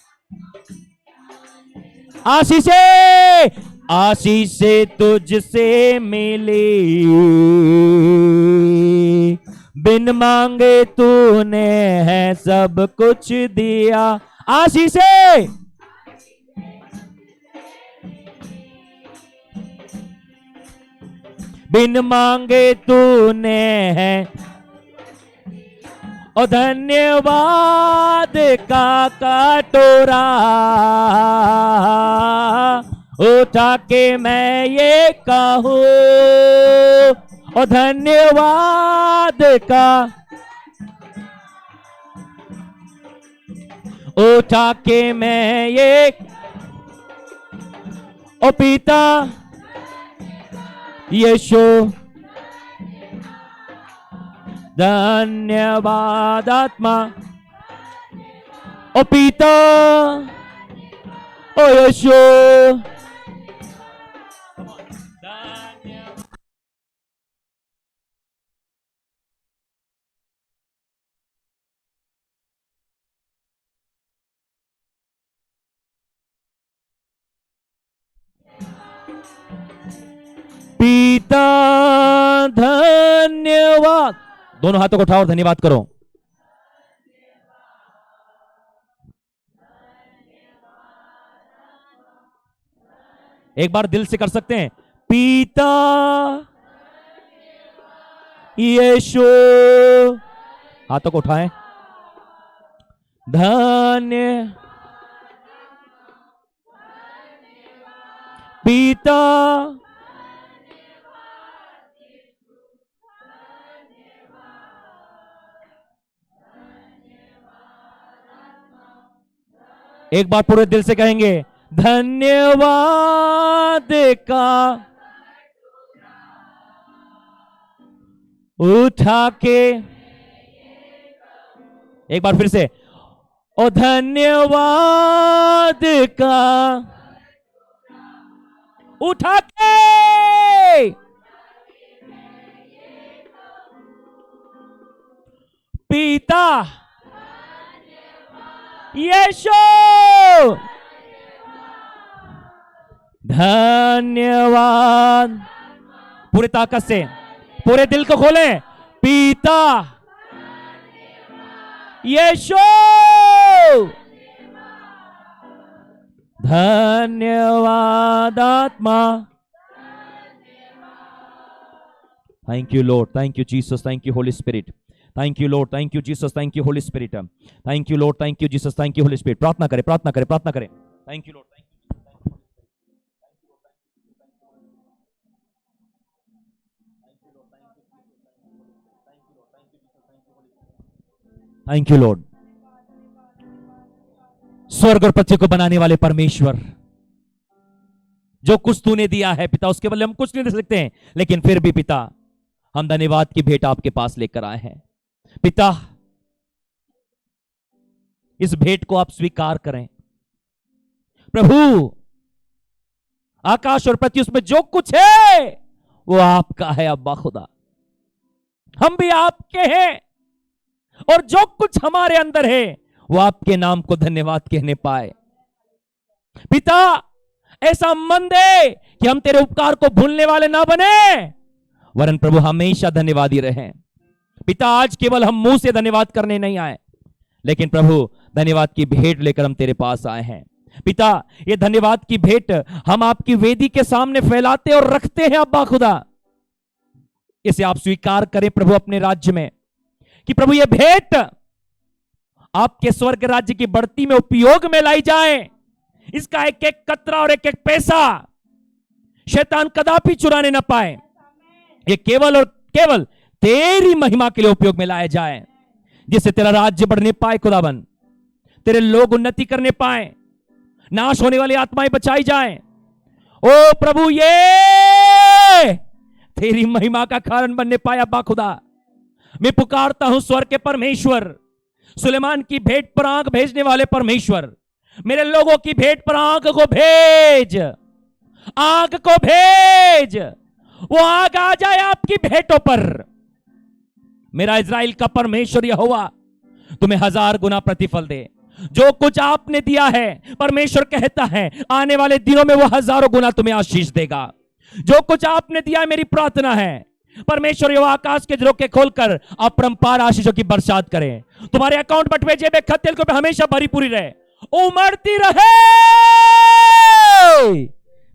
आशीषे तुझसे मिली, बिन मांगे तूने है सब कुछ दिया। आशीषे बिन मांगे तूने है, और धन्यवाद का कटोरा उठा के मैं ये कहूं, और धन्यवाद का उठा के मैं ये, ओ पिता यीशु धन्यवाद आत्मा, ओ पिता ओ यीशु पिता धन्यवाद। दोनों हाथों को उठाओ और धन्यवाद करो। एक बार दिल से कर सकते हैं, पिता यीशु, हाथों को उठाएं। धन्य पिता एक बार पूरे दिल से कहेंगे, धन्यवाद का उठा के, एक बार फिर से, ओ धन्यवाद का उठा के पिता यीशु धन्यवाद। पूरे ताकत से पूरे दिल को खोलें, पिता यीशु धन्यवाद आत्मा। Thank you Lord, thank you Jesus, thank you Holy spirit, thank you Lord, thank you Jesus, thank you Holy spirit, thank you Lord, thank you Jesus, thank you Holy spirit. प्रार्थना करें, प्रार्थना करें, प्रार्थना करें। Thank you Lord, thank you Lord. स्वर्ग और पृथ्वी को बनाने वाले परमेश्वर, जो कुछ तूने दिया है पिता, उसके बदले हम कुछ नहीं दे सकते हैं, लेकिन फिर भी पिता हम धन्यवाद की भेंट आपके पास लेकर आए हैं। पिता इस भेंट को आप स्वीकार करें। प्रभु आकाश और पृथ्वी उसमें जो कुछ है वो आपका है अब्बा खुदा। हम भी आपके हैं और जो कुछ हमारे अंदर है वो आपके नाम को धन्यवाद कहने पाए। पिता, ऐसा मन दे कि हम तेरे उपकार को भूलने वाले ना बने, वरन प्रभु हमेशा धन्यवादी रहे। पिता, आज केवल हम मुंह से धन्यवाद करने नहीं आए, लेकिन प्रभु धन्यवाद की भेंट लेकर हम तेरे पास आए हैं। पिता, ये धन्यवाद की भेंट हम आपकी वेदी के सामने फैलाते और रखते हैं अब्बा खुदा। इसे आप स्वीकार करें प्रभु अपने राज्य में, कि प्रभु ये भेंट आपके स्वर्ग राज्य की बढ़ती में उपयोग में लाई जाए। इसका एक एक कतरा और एक एक पैसा शैतान कदापि चुराने ना पाए। ये केवल और केवल तेरी महिमा के लिए उपयोग में लाया जाए, जिससे तेरा राज्य बढ़ने पाए खुदाबंद, तेरे लोग उन्नति करने पाए, नाश होने वाली आत्माएं बचाई जाएं। ओ प्रभु, ये तेरी महिमा का कारण बनने पाए अब्बा खुदा। मैं पुकारता हूं स्वर्ग के परमेश्वर, सुलेमान की भेंट पर आंख भेजने वाले परमेश्वर, मेरे लोगों की भेंट पर आंख को भेज, आंख को भेज। वो आग आ जाए आपकी भेंटों पर। मेरा इज़राइल का परमेश्वर यहोवा तुम्हें 1000 गुना प्रतिफल दे। जो कुछ आपने दिया है, परमेश्वर कहता है आने वाले दिनों में वो 1000 गुना तुम्हें आशीष देगा। जो कुछ आपने दिया, मेरी प्रार्थना है परमेश्वर यहोवा आकाश के झरोखे खोलकर अपरंपार आशीषों की बरसात करें। तुम्हारे अकाउंट बटवे जेबे खत्तेल को हमेशा भरी पूरी रहे, उमड़ती रहे।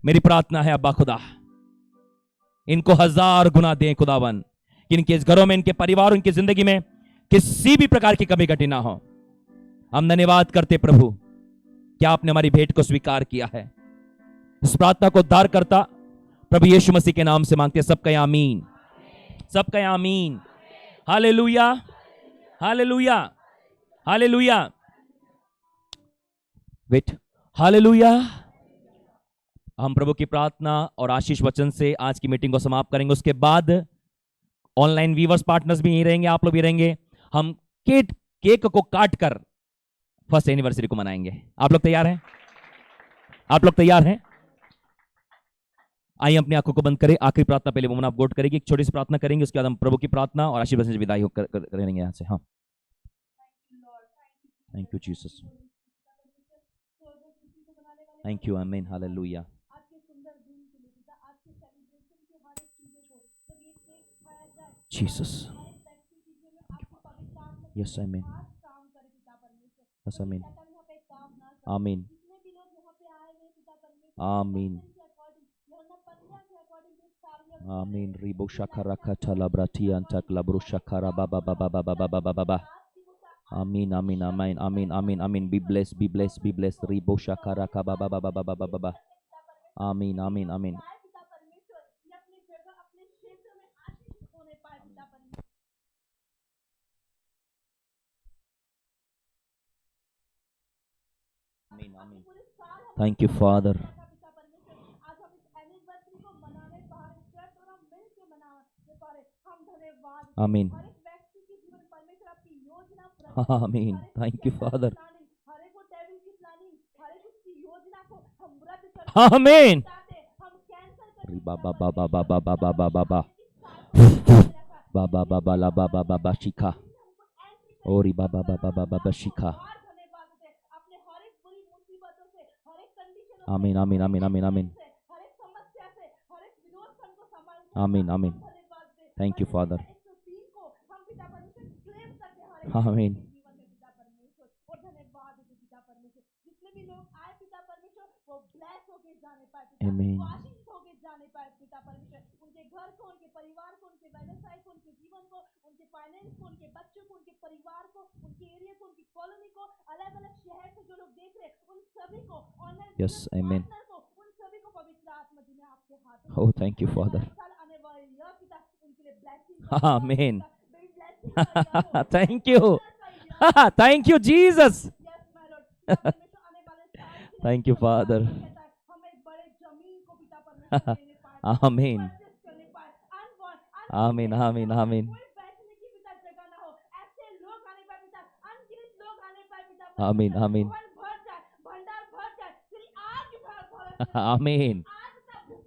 मेरी प्रार्थना है अब्बा खुदा, इनको 1000 गुना दें खुदावन, कि इनके इस घरों में, इनके परिवार, इनकी जिंदगी में किसी भी प्रकार की कमी घटी ना हो। हम धन्यवाद करते प्रभु कि आपने हमारी भेंट को स्वीकार किया है। इस प्रार्थना को उद्धार करता प्रभु यीशु मसीह के नाम से मांगते, सबका आमीन, सबका आमीन। Hallelujah, hallelujah, hallelujah. Wait, hallelujah. हम प्रभु की प्रार्थना और आशीष वचन से आज की मीटिंग को समाप्त करेंगे। उसके बाद ऑनलाइन व्यूअर्स पार्टनर्स भी यहीं रहेंगे, आप लोग भी रहेंगे। हम केक को काट कर फर्स्ट एनिवर्सरी को मनाएंगे। आप लोग तैयार हैं? आप लोग तैयार हैं? आइए अपनी आंखों को बंद करें। आखिरी प्रार्थना पहले वुमन ऑफ गॉड करेगी, एक छोटी सी प्रार्थना करेंगे, उसके बाद हम प्रभु की प्रार्थना और आशीर्वाद से विदाई करेंगे यहाँ से। हाँ, thank you Jesus, thank you, आमीन, हालेलुया। जीसस, यस आमीन, यस आमीन, आमीन, आमीन, आमीन। रिबो शखरा खतला ब्राटिया तकला ब्रो शखरा बाबा बाबा बाबा बाबा बाबा बाबा। आमीन, आमीन, आमीन, आमीन, आमीन, आमीन। Be bless, be bless, be bless. रिबो शखरा का बाबा बाबा बाबा बाबा बाबा। आमीन, आमीन, आमीन। Thank you father. आमीन, आमीन, थैंक यू फादर। आमीन। बाबा बाबा बाबा बाबा बाबा बाबा बाबा बाबा ला बाबा बाबा शिखा ओरी बाबा बाबा बाबा शिखा। आमीन, आमीन, आमीन, आमीन, आमीन, आमीन, आमीन। Thank you father. आमीन, आमीन, उनके घर को, उनके परिवार को, उनके व्यवसाय को, उनके जीवन को, उनके फाइनेंस को, उनके बच्चों को, उनके परिवार को, उनके एरिया को, उनकी कॉलोनी को, अलग अलग शहर से जो लोग देख रहे हैं उन सभी को, ऑनलाइन यस आमीन। उन सभी को पवित्र आत्मा जी में आपके हाथ में। Oh thank you father. आने वाले यह पिता उनके लिए ब्लेसिंग। आमीन। Thank you, thank you Jesus. Thank you father. आमीन, आमीन, आमीन, आमीन, आमीन, आमीन, आमीन,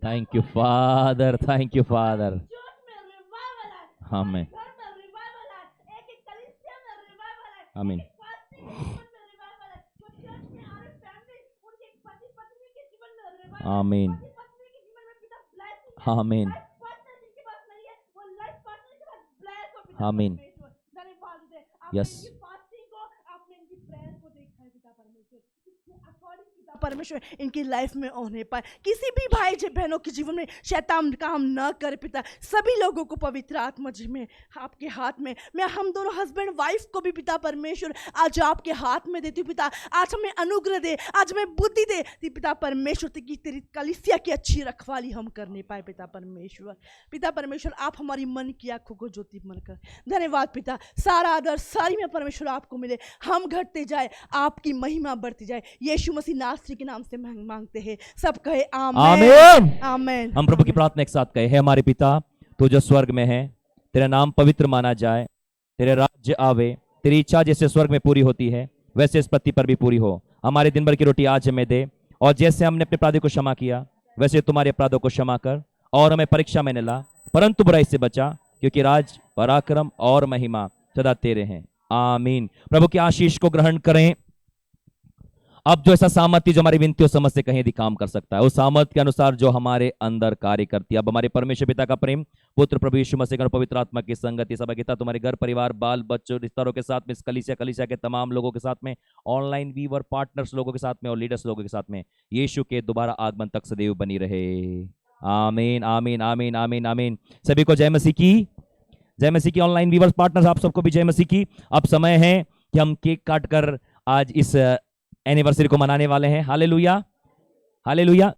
thank you father, thank you father. Church में रिवाइवल आए, आमीन, घर में रिवाइवल आए, एक कलीसिया में रिवाइवल आए, आमीन, फास्टिंग के जीवन में रिवाइवल आए, जो चर्च में आ रहे फैमिली उनके पति पत्नी के जीवन में रिवाइवल आए, आमीन, पति पत्नी के जीवन में पिता ब्लेसिंग आमीन, लाइफ पार्टनर जिनके पास नहीं है वो लाइफ पार्टनर के साथ ब्लेस हो पिता आमीन। परमेश्वर। धन्यवाद दे आपने Yes. इनकी फास्टिंग को, आपने इनकी प्रेयर को देखा है पिता परमेश्वर, इसके अकॉर्डिंग पिता परमेश्वर इनकी लाइफ में होने पाए। किसी भी भाई बहनों के जीवन में शैतान काम न करे पिता, सभी लोगों को पवित्र आत्मा जी में आपके हाथ में, मैं हम दोनों हस्बैंड वाइफ को भी पिता परमेश्वर आज आपके हाथ में देती हूँ पिता। आज हमें अनुग्रह दे, आज हमें बुद्धि दे पिता परमेश्वर, कि तेरी कलीसिया की अच्छी रखवाली हम करने पाए पिता परमेश्वर। पिता परमेश्वर आप हमारी मन की आंखों को ज्योति मन कर। धन्यवाद पिता, सारा आदर सारी में परमेश्वर आपको मिले, हम घटते जाए आपकी महिमा बढ़ती जाए, यीशु मसीह नासरी के नाम से मांगते हैं, सब कहे आमीन आमीन। आमीन। हम प्रभु की प्रार्थना एक साथ कहे, हे हमारे पिता तू जो स्वर्ग में है, तेरा नाम पवित्र माना जाए, तेरे राज्य आवे, तेरी इच्छा जैसे स्वर्ग में पूरी होती है वैसे इस पृथ्वी पर भी पूरी हो। हमारे दिन भर की रोटी आज हमें दे, और जैसे हमने अपने अपराधी को क्षमा किया वैसे तुम्हारे अपराधों को क्षमा कर, और हमें परीक्षा में न ला परंतु बुराई से बचा, क्योंकि राज पराक्रम और महिमा सदा तेरे हैं। आमीन। प्रभु की आशीष को ग्रहण करें। अब जो ऐसा सामर्थ्य जो हमारी विनती और समझ से कहीं यदि काम कर सकता है, उस सामर्थ्य के अनुसार जो हमारे अंदर कार्य करती है, अब हमारे परमेश्वर पिता का प्रेम, पुत्र प्रभु यीशु मसीह और पवित्र आत्मा की संगति सभा की तुम्हारे घर परिवार बाल बच्चों रिश्तेदारों के साथ में, इस कलीसिया के तमाम लोगों के साथ में, ऑनलाइन व्यूअर पार्टनर्स लोगों के साथ में और लीडर्स लोगों के साथ में, यीशु के दोबारा आगमन तक सदैव बनी रहे। आमीन आमीन आमीन आमीन आमीन। सभी को जय मसीह की, जय मसीह की। ऑनलाइन व्यूअर्स पार्टनर्स आप सबको भी जय मसीह की। अब समय है कि हम केक काट कर आज इस एनिवर्सरी को मनाने वाले हैं। Hallelujah hallelujah.